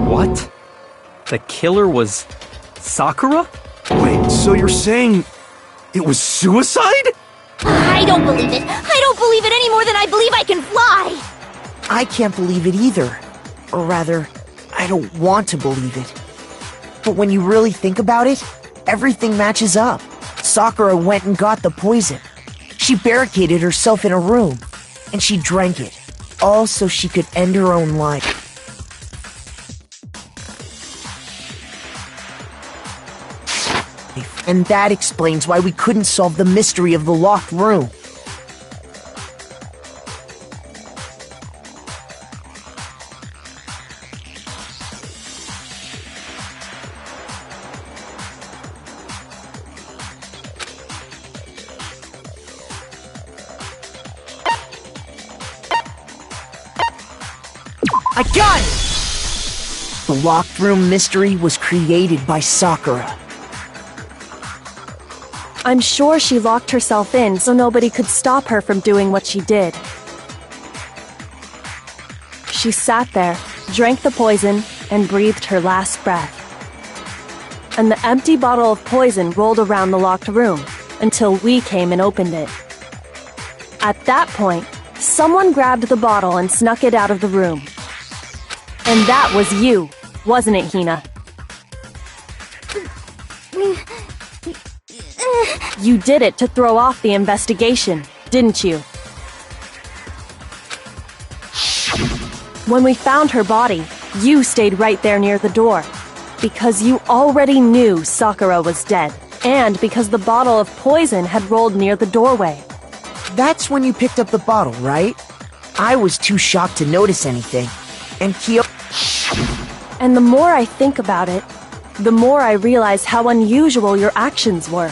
What? The killer was Sakura? Wait, so you're saying it was suicide? I don't believe it. I don't believe it any more than I believe I can fly. I can't believe it either. Or rather, I don't want to believe it. But when you really think about it, everything matches up. Sakura went and got the poison. She barricaded herself in a room, and she drank it, all so she could end her own life. And that explains why we couldn't solve the mystery of the locked room. I got it! The locked room mystery was created by Sakura. I'm sure she locked herself in so nobody could stop her from doing what she did. She sat there, drank the poison, and breathed her last breath. And the empty bottle of poison rolled around the locked room until we came and opened it. At that point, someone grabbed the bottle and snuck it out of the room. And that was you, wasn't it, Hina? You did it to throw off the investigation, didn't you? When we found her body, you stayed right there near the door. Because you already knew Sakura was dead. And because the bottle of poison had rolled near the doorway. That's when you picked up the bottle, right? I was too shocked to notice anything. And Kyo... And the more I think about it, the more I realize how unusual your actions were.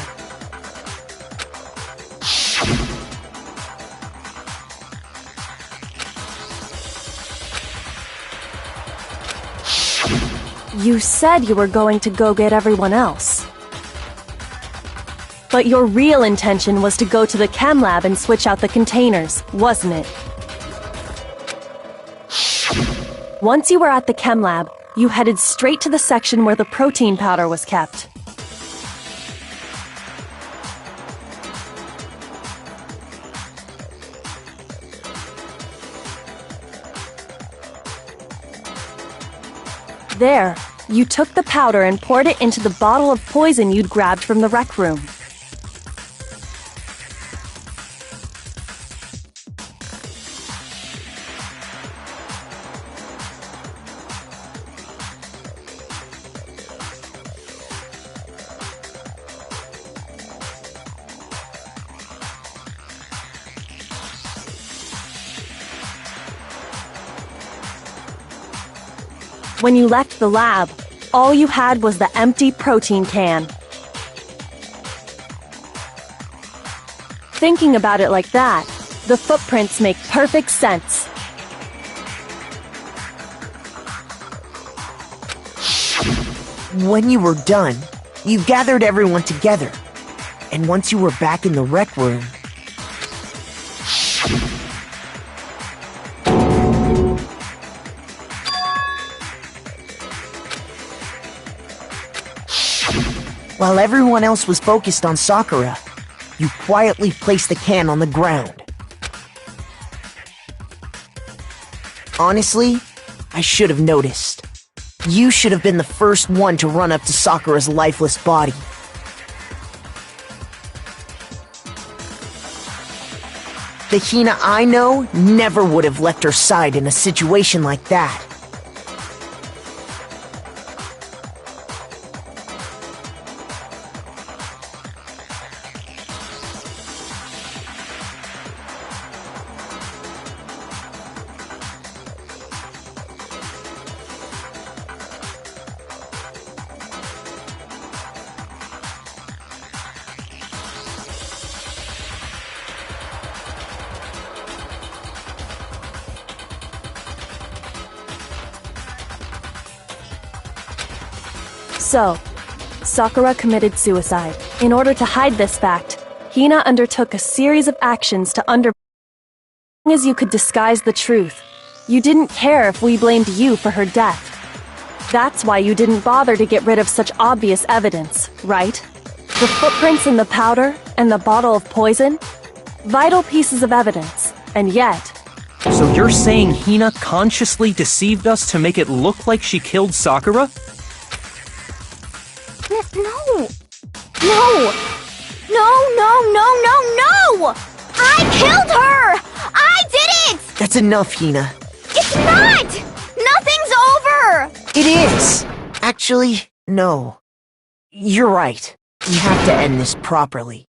You said you were going to go get everyone else. But your real intention was to go to the chem lab and switch out the containers, wasn't it? Once you were at the chem lab, you headed straight to the section where the protein powder was kept. There, you took the powder and poured it into the bottle of poison you'd grabbed from the rec room. When you left the lab, all you had was the empty protein can. Thinking about it like that, the footprints make perfect sense. When you were done, you gathered everyone together. And once you were back in the rec room, while everyone else was focused on Sakura, you quietly placed the can on the ground. Honestly, I should have noticed. You should have been the first one to run up to Sakura's lifeless body. The Hina I know never would have left her side in a situation like that. So, Sakura committed suicide. In order to hide this fact, Hina undertook a series of actions to as long as you could disguise the truth. You didn't care if we blamed you for her death. That's why you didn't bother to get rid of such obvious evidence, right? The footprints in the powder and the bottle of poison? Vital pieces of evidence, and yet... So you're saying Hina consciously deceived us to make it look like she killed Sakura? No! I killed her! I did it! That's enough, Hina. It's not! Nothing's over! It is! Actually, no. You're right. We have to end this properly.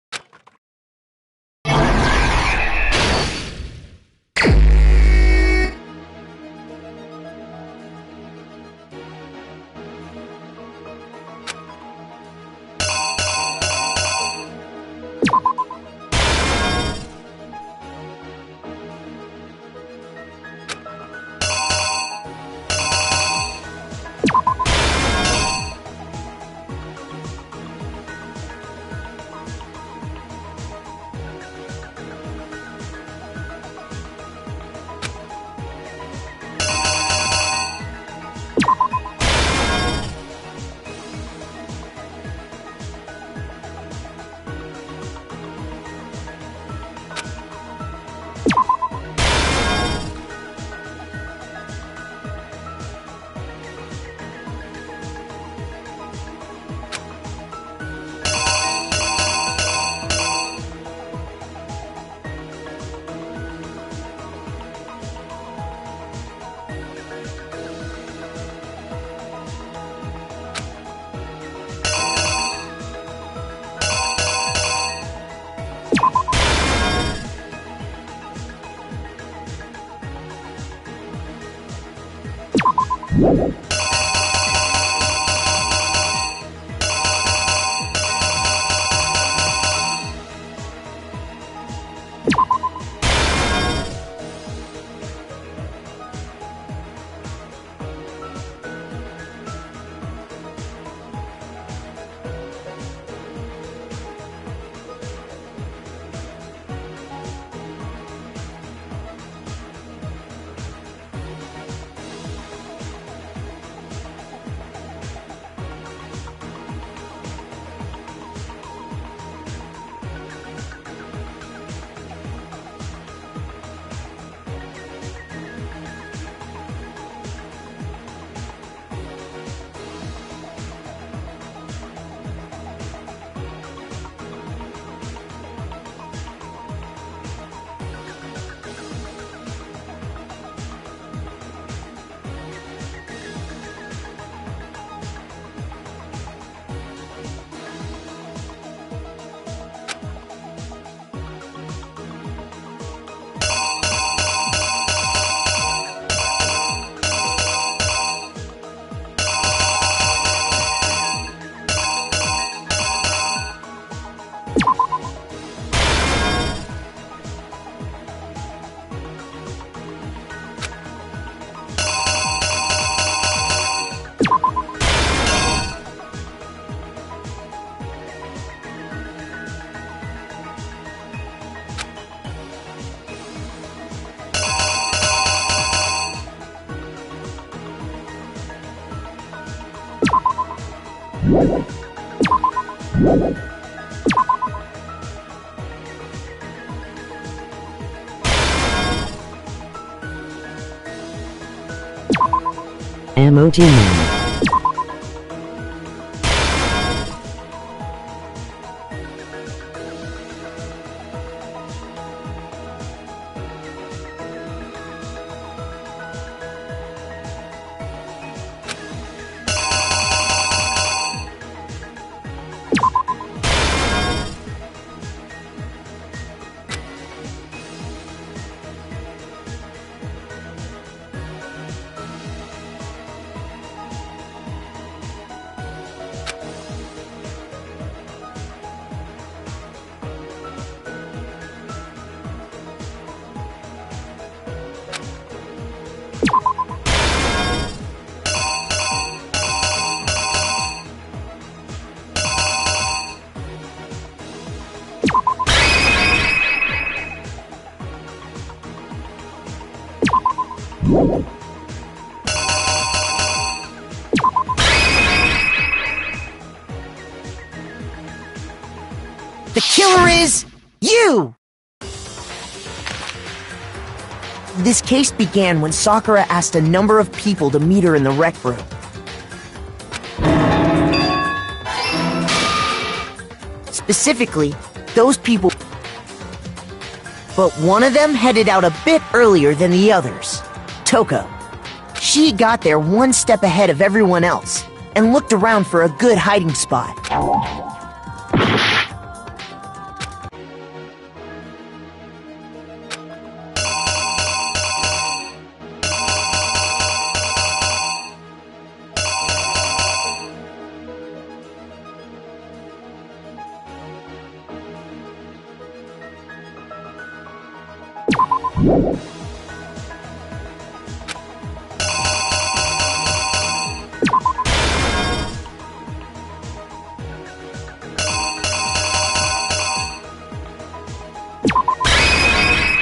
Emoji Man. The killer is you! This case began when Sakura asked a number of people to meet her in the rec room. Specifically, those people. But one of them headed out a bit earlier than the others, Toko. She got there one step ahead of everyone else and looked around for a good hiding spot.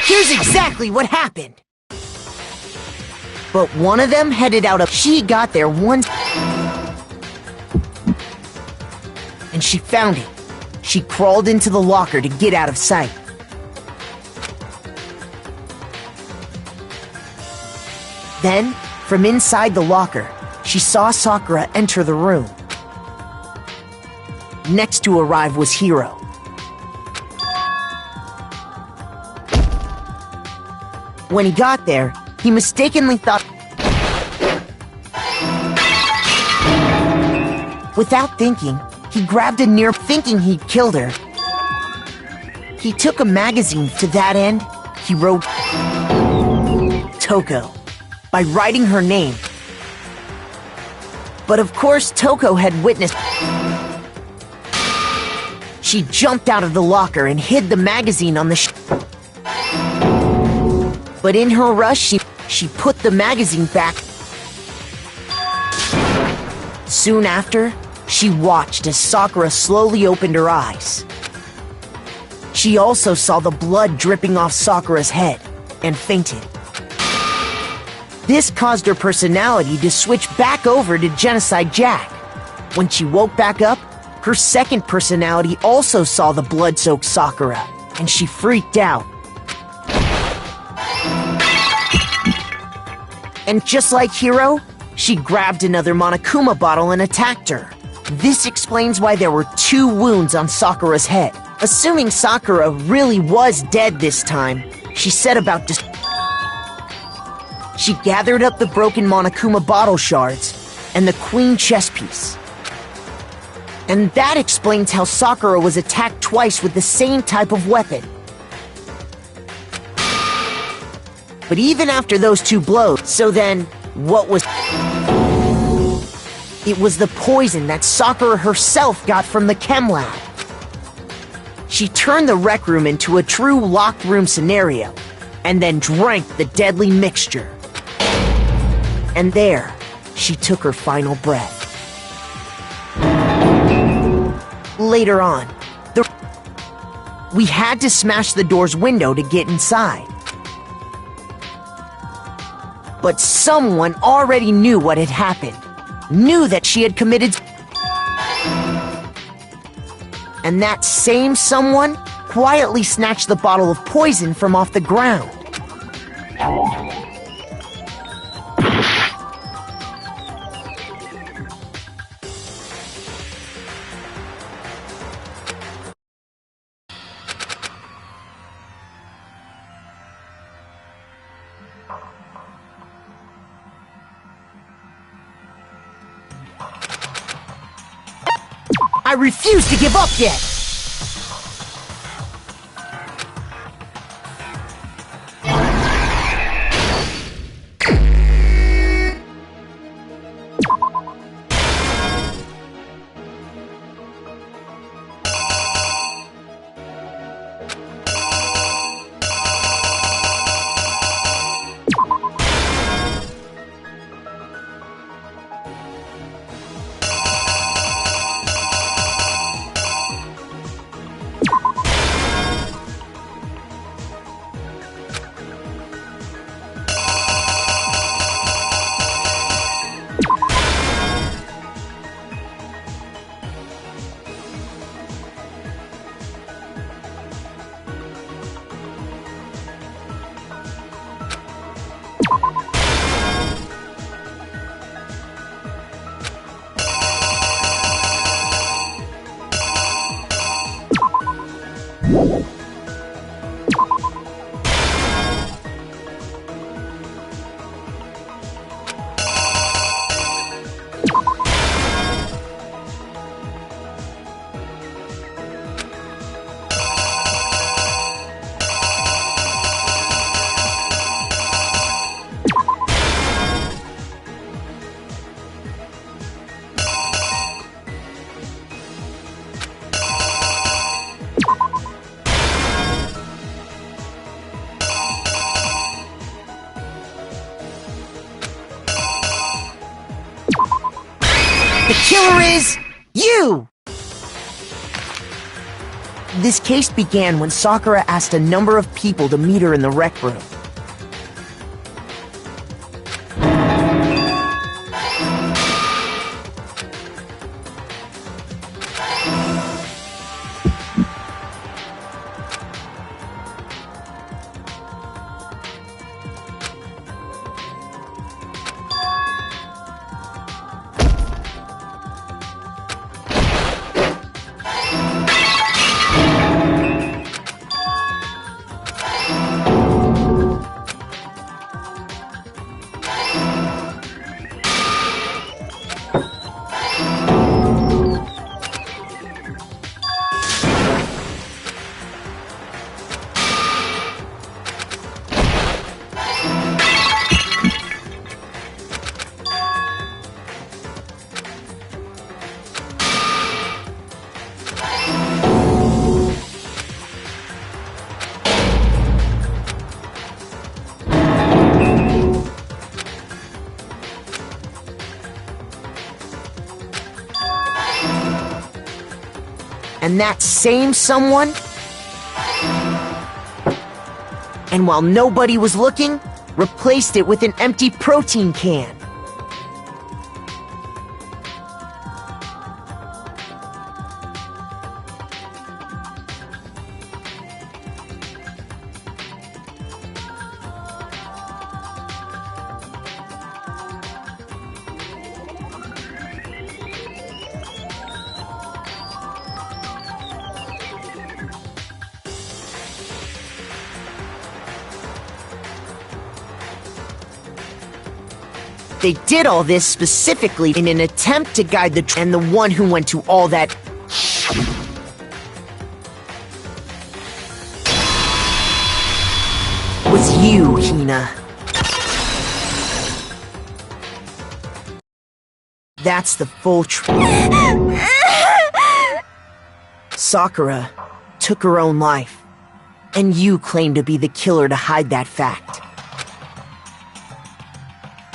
Here's exactly what happened. But one of them headed out of. She got there one. And she found it. She crawled into the locker to get out of sight. Then, from inside the locker, she saw Sakura enter the room. Next to arrive was Hiro. When he got there, he mistakenly thought. Without thinking, he grabbed a near thinking he'd killed her. He took a magazine. To that end, he wrote Toko by writing her name. But of course, Toko had witnessed. She jumped out of the locker and hid the magazine on the but in her rush, she put the magazine back. Soon after, she watched as Sakura slowly opened her eyes. She also saw the blood dripping off Sakura's head and fainted. This caused her personality to switch back over to Genocide Jack. When she woke back up, her second personality also saw the blood-soaked Sakura, and she freaked out. And just like Hiro, she grabbed another Monokuma bottle and attacked her. This explains why there were 2 wounds on Sakura's head. Assuming Sakura really was dead this time, she set about She gathered up the broken Monokuma bottle shards and the queen chess piece. And that explains how Sakura was attacked twice with the same type of weapon. But even after those 2 blows, so then, what was... It was the poison that Sakura herself got from the chem lab. She turned the rec room into a true locked room scenario, and then drank the deadly mixture. And there, she took her final breath. Later on, we had to smash the door's window to get inside. But someone already knew what had happened, knew that she had committed. And that same someone quietly snatched the bottle of poison from off the ground. I refuse to give up yet! The killer is you! This case began when Sakura asked a number of people to meet her in the rec room. And that same someone, and while nobody was looking, replaced it with an empty protein can. They did all this specifically in an attempt to guide and the one who went to all that was you, Hina. That's the full truth. Sakura took her own life, and you claim to be the killer to hide that fact.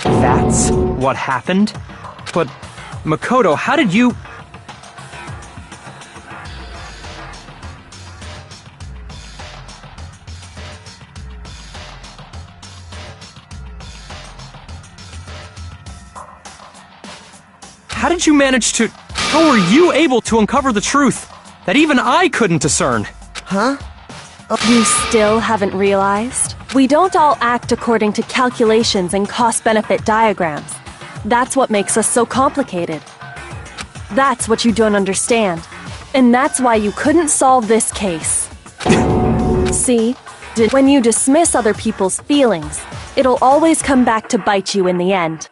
That's what happened? But, Makoto, how did you... How did you manage to... How were you able to uncover the truth that even I couldn't discern? Huh? You still haven't realized? We don't all act according to calculations and cost-benefit diagrams. That's what makes us so complicated. That's what you don't understand. And that's why you couldn't solve this case. See? When you dismiss other people's feelings, it'll always come back to bite you in the end.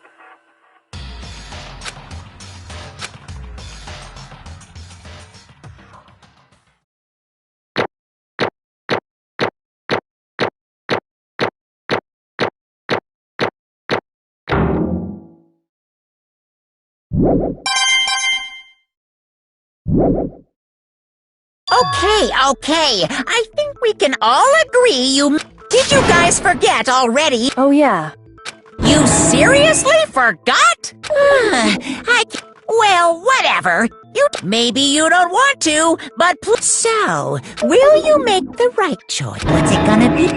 Okay. I think we can all agree you... Did you guys forget already? Oh, yeah. You seriously forgot? Well, whatever. Maybe you don't want to, but so, will you make the right choice? What's it gonna be?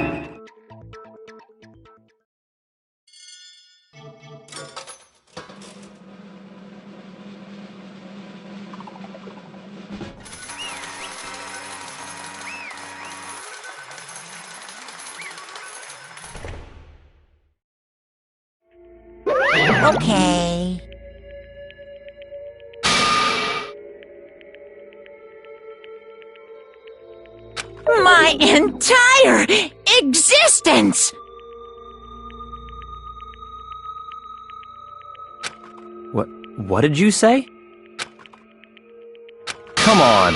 Okay. My entire existence! What did you say? Come on.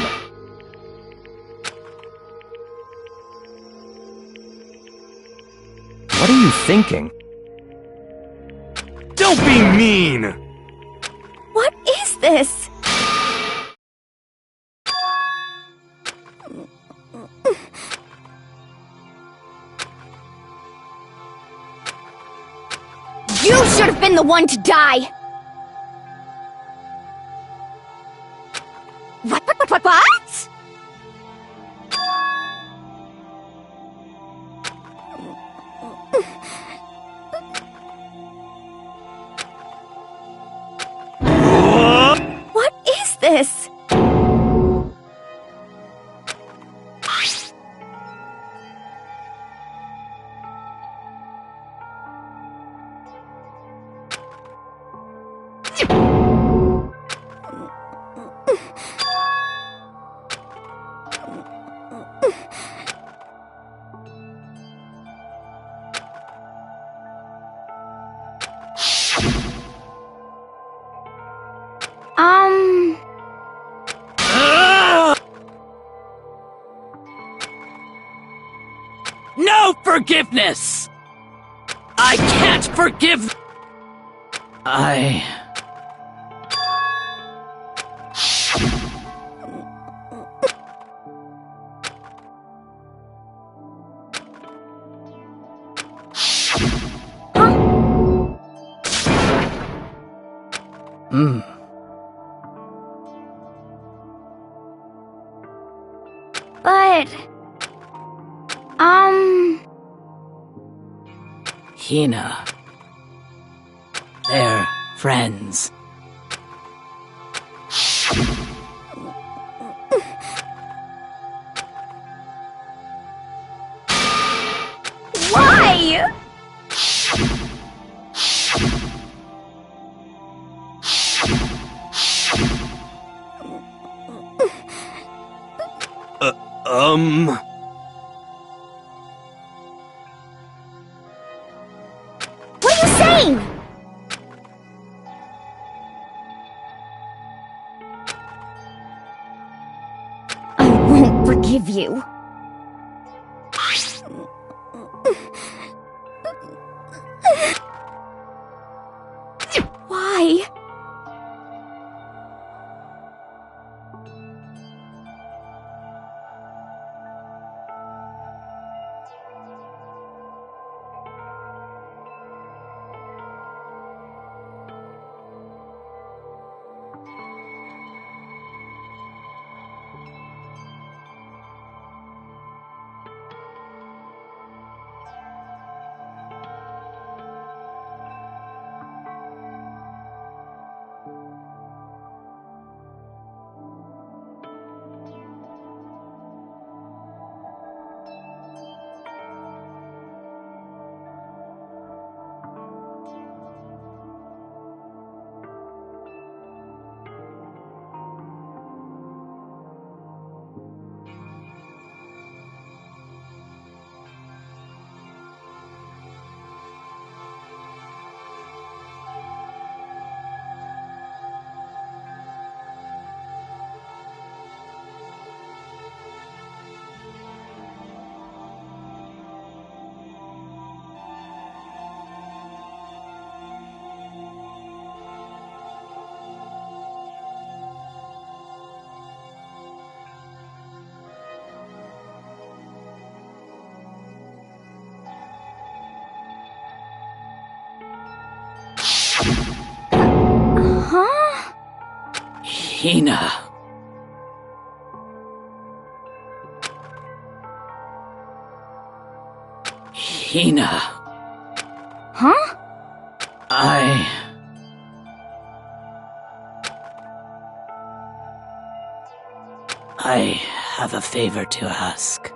What are you thinking? Don't be mean! What is this? You should have been the one to die! What? What is this? No forgiveness! I can't forgive... But... Hina. They're friends. Why? What are you saying? I won't forgive you. Why? Hina. Hina. Huh? I have a favor to ask.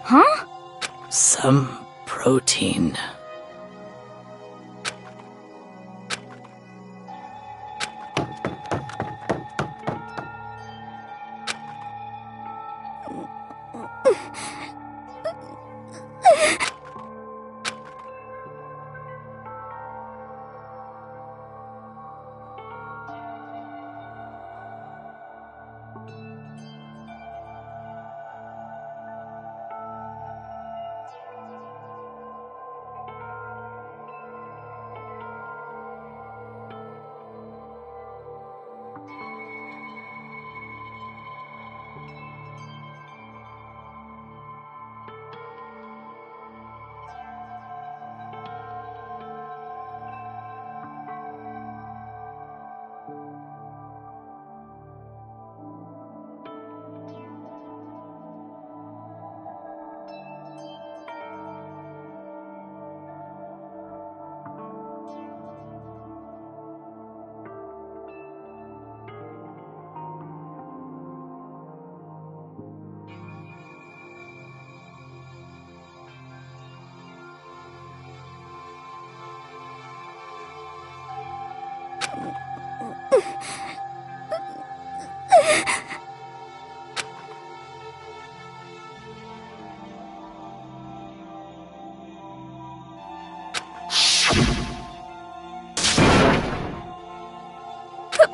Huh? Some protein.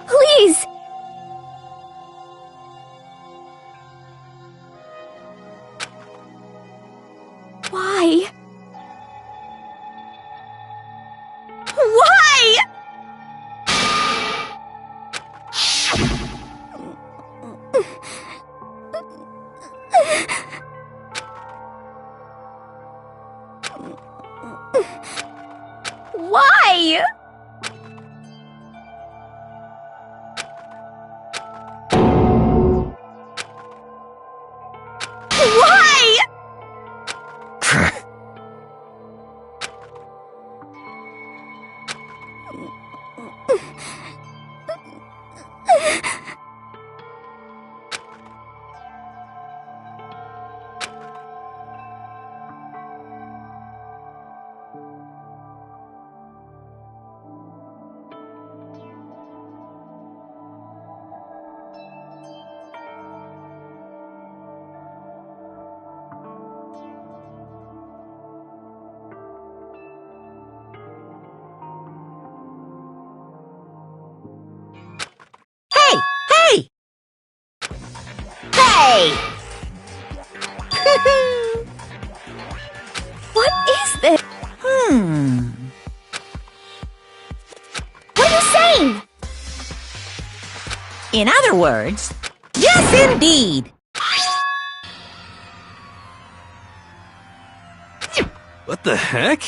Please! Why? Why? Why? Why? Hey! Hey! Hey! What is this? What are you saying? In other words, yes, indeed. What the heck?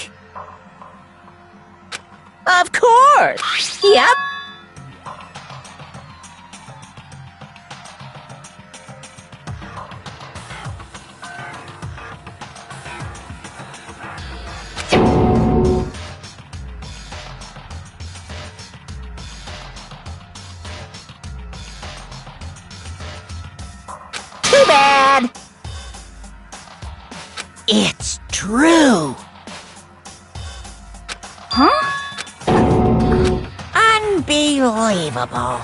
Of course. Yep. bad. It's true. Huh? Unbelievable.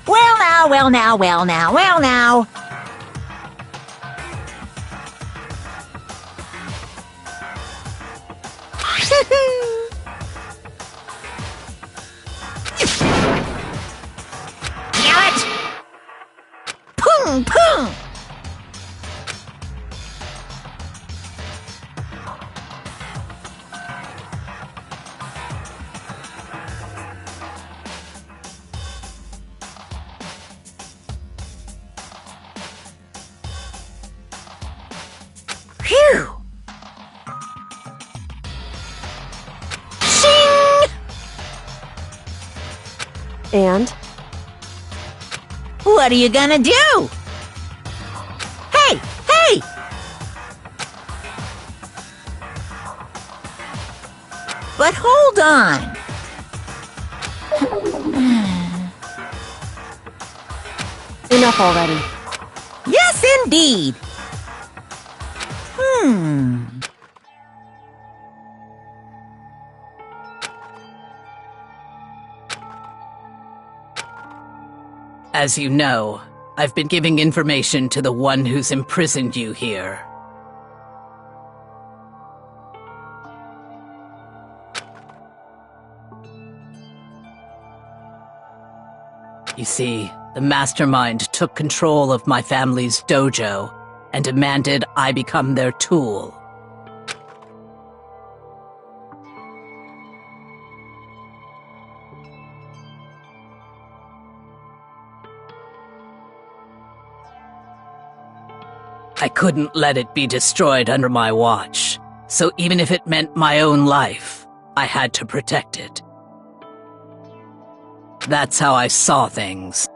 Well now, well now, well now, well now. Damn it! Pung, pung! Phew! Sing! And? What are you gonna do? Hey! Hey! But hold on. Enough already. Yes, indeed. As you know, I've been giving information to the one who's imprisoned you here. You see, the mastermind took control of my family's dojo and demanded I become their tool. I couldn't let it be destroyed under my watch, so even if it meant my own life, I had to protect it. That's how I saw things.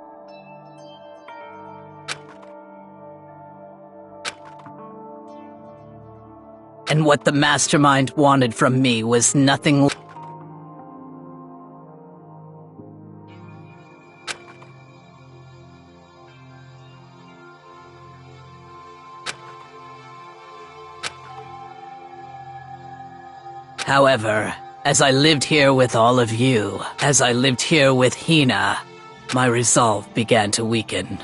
And what the mastermind wanted from me was nothing. However, as I lived here with all of you, as I lived here with Hina, my resolve began to weaken.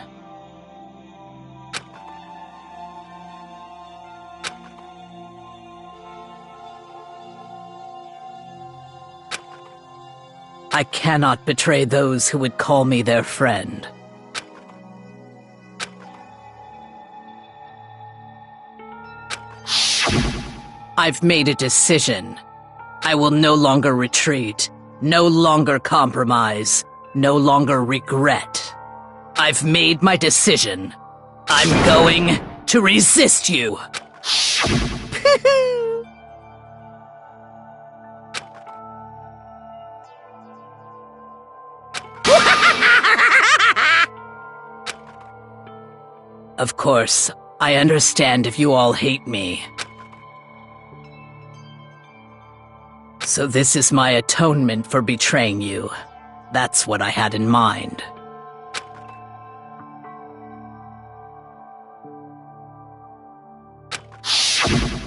I cannot betray those who would call me their friend. I've made a decision. I will no longer retreat, no longer compromise, no longer regret. I've made my decision. I'm going to resist you. Of course, I understand if you all hate me. So this is my atonement for betraying you. That's what I had in mind.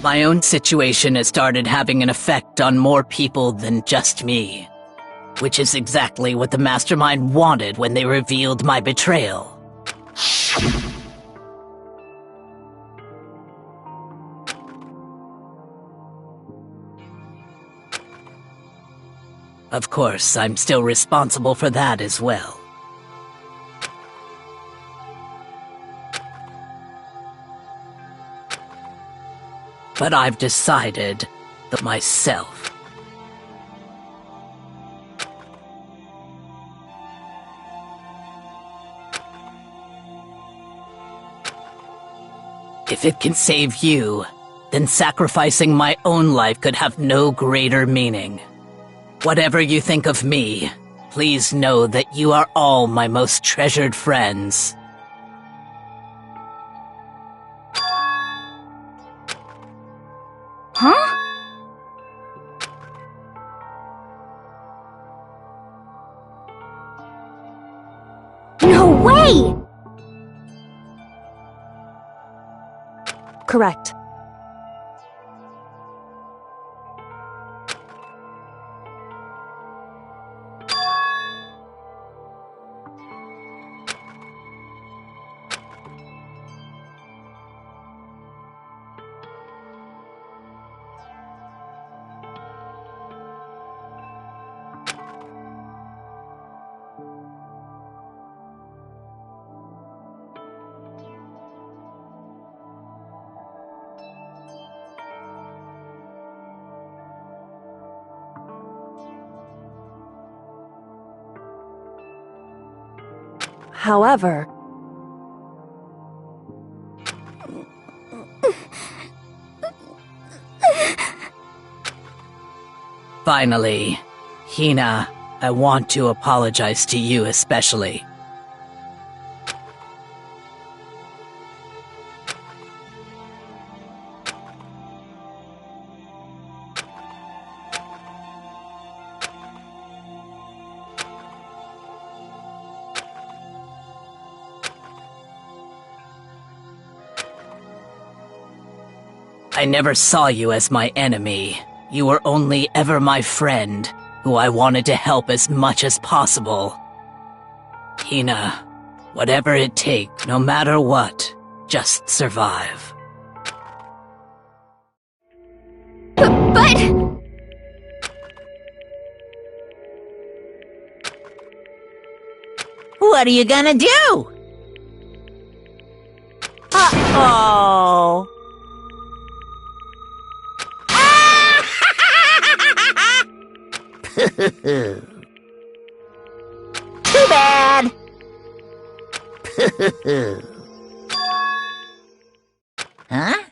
My own situation has started having an effect on more people than just me, which is exactly what the mastermind wanted when they revealed my betrayal. Of course, I'm still responsible for that as well. But I've decided that myself. If it can save you, then sacrificing my own life could have no greater meaning. Whatever you think of me, please know that you are all my most treasured friends. Huh? No way! Correct. However, finally, Hina, I want to apologize to you especially. I never saw you as my enemy. You were only ever my friend, who I wanted to help as much as possible. Hina, whatever it takes, no matter what, just survive. But... What are you gonna do? Uh-oh. Too bad. Huh?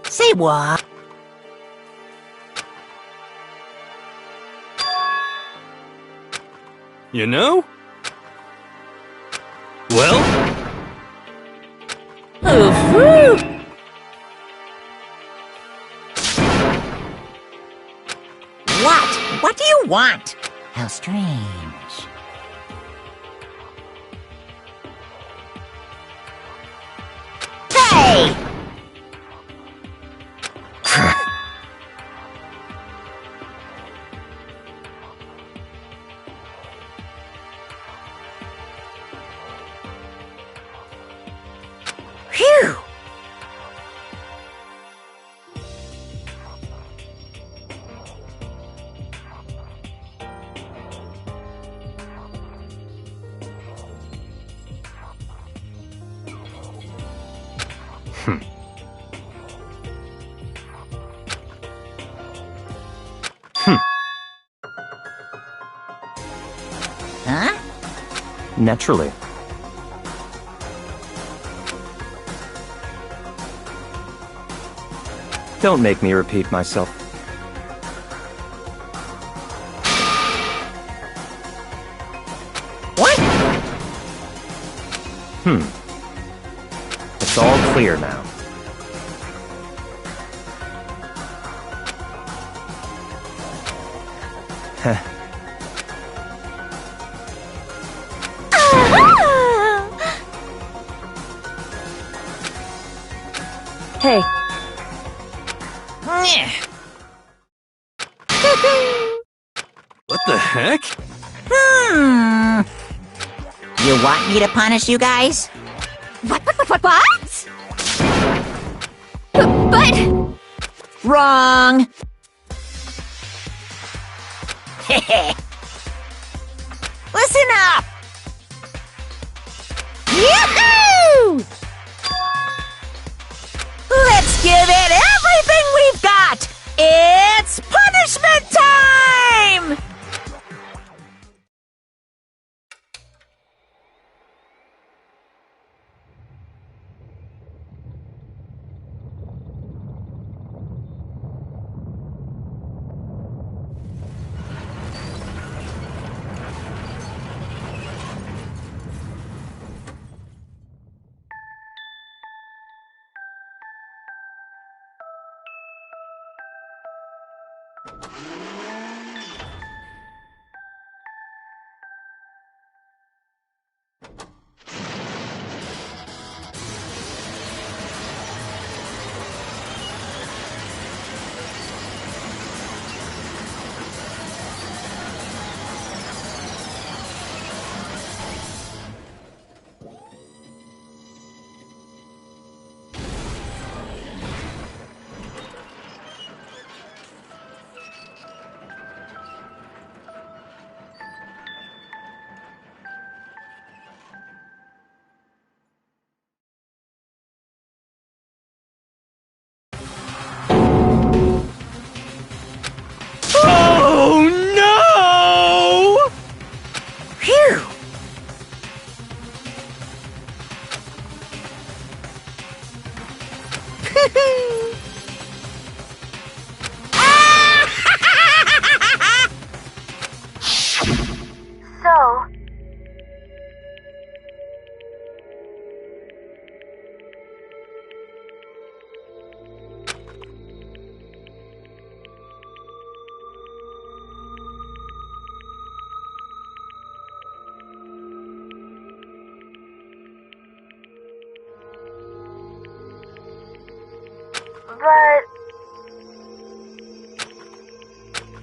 Say what? You know? Well? Oof. What do you want? How strange. Hey! Phew! Huh? Naturally. Don't make me repeat myself. What? It's all clear now. Heh. hey, What the heck? You want me to punish you guys? What? But... Wrong! Listen up! Yoo-hoo! Let's give it everything we've got! It's punishment time!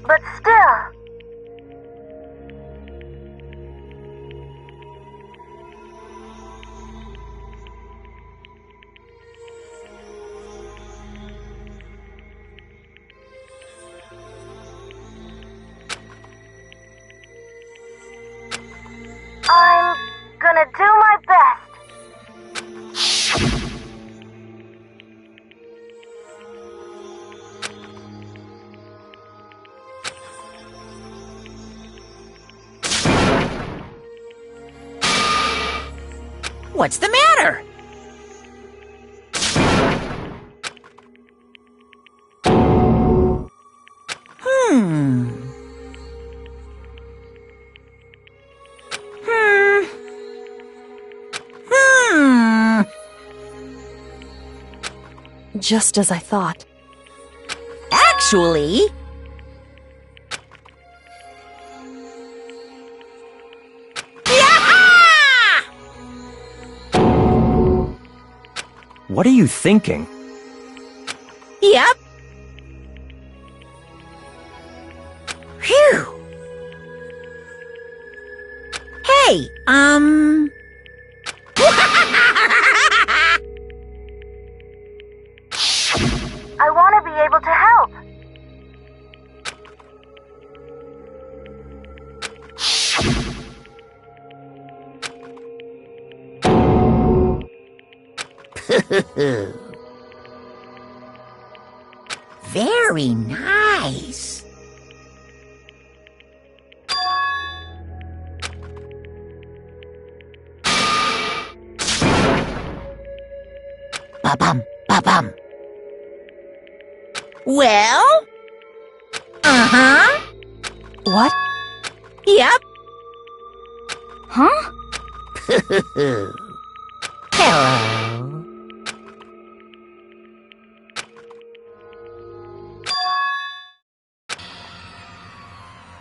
But still. I'm gonna do my best. What's the matter? Hmm. Just as I thought. Actually... What are you thinking? Yep. Phew. Hey, I want to be able to help. Very nice. Ba-bum, ba-bum. Well? Uh-huh. What? Yep. Huh? Hello.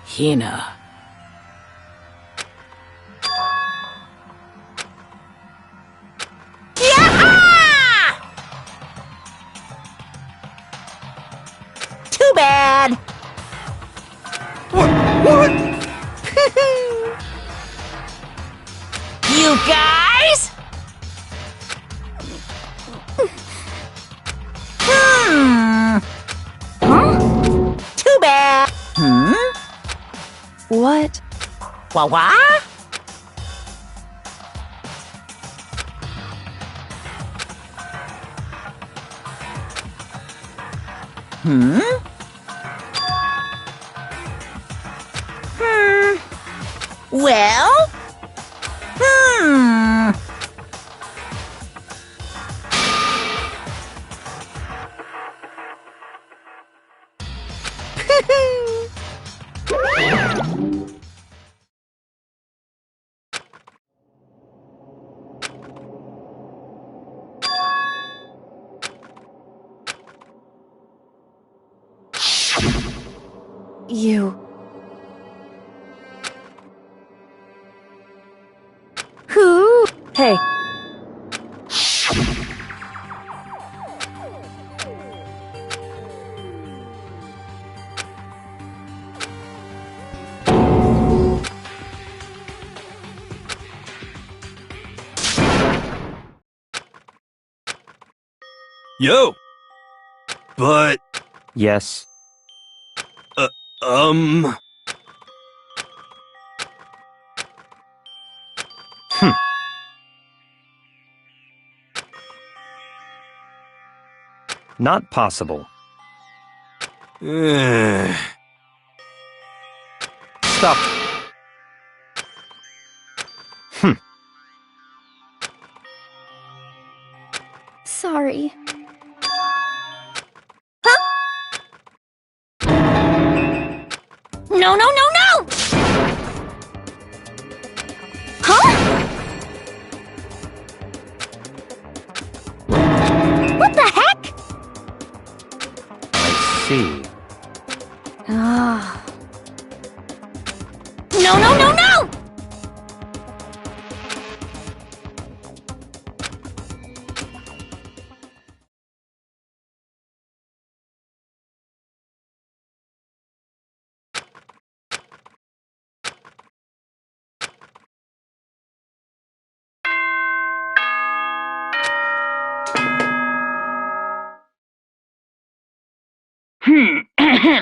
Hina. Too bad. What? You guys? Too bad. What? Wah-wah? Well? You... Who? Hey, Yo. But, Yes. um... Not possible. Stop. Sorry. No, no, no, no! Huh? What the heck? I see. Ah. No, no, no, no!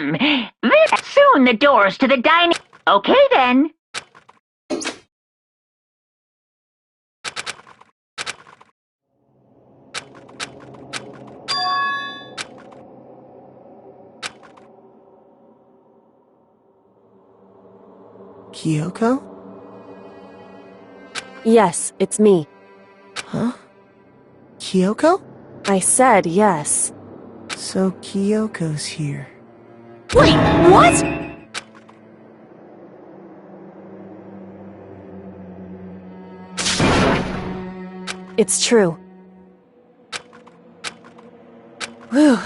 Soon the doors to the dining... Okay, then. Kyoko? Yes, it's me. Huh? Kyoko? I said yes. So Kyoko's here. Wait, what? It's true. Whew.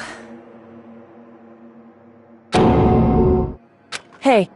Hey.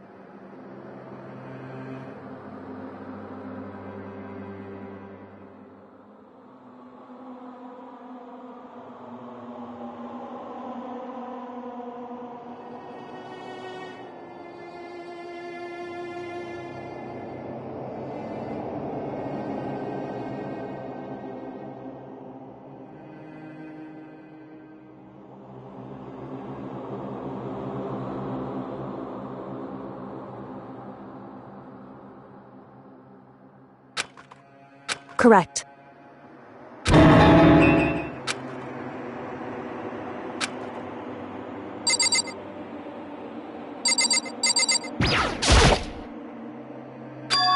Correct.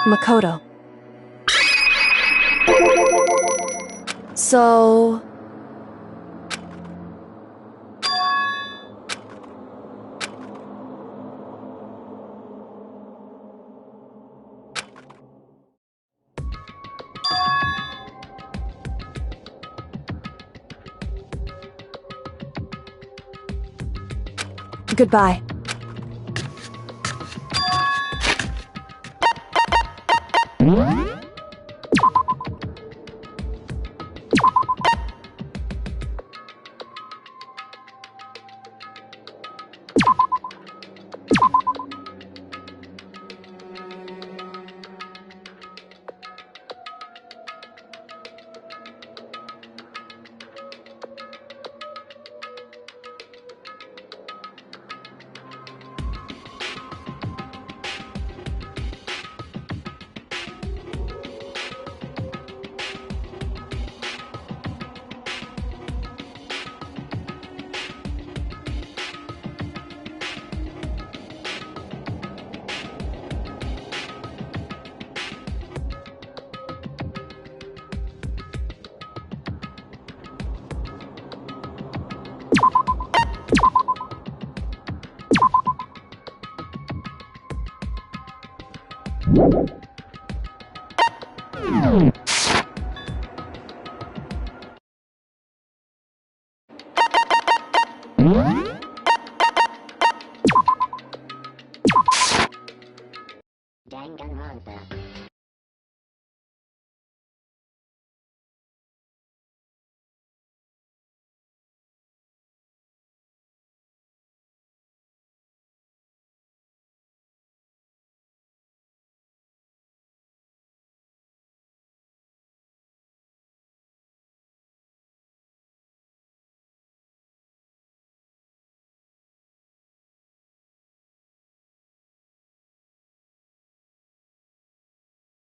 Makoto. So... Goodbye.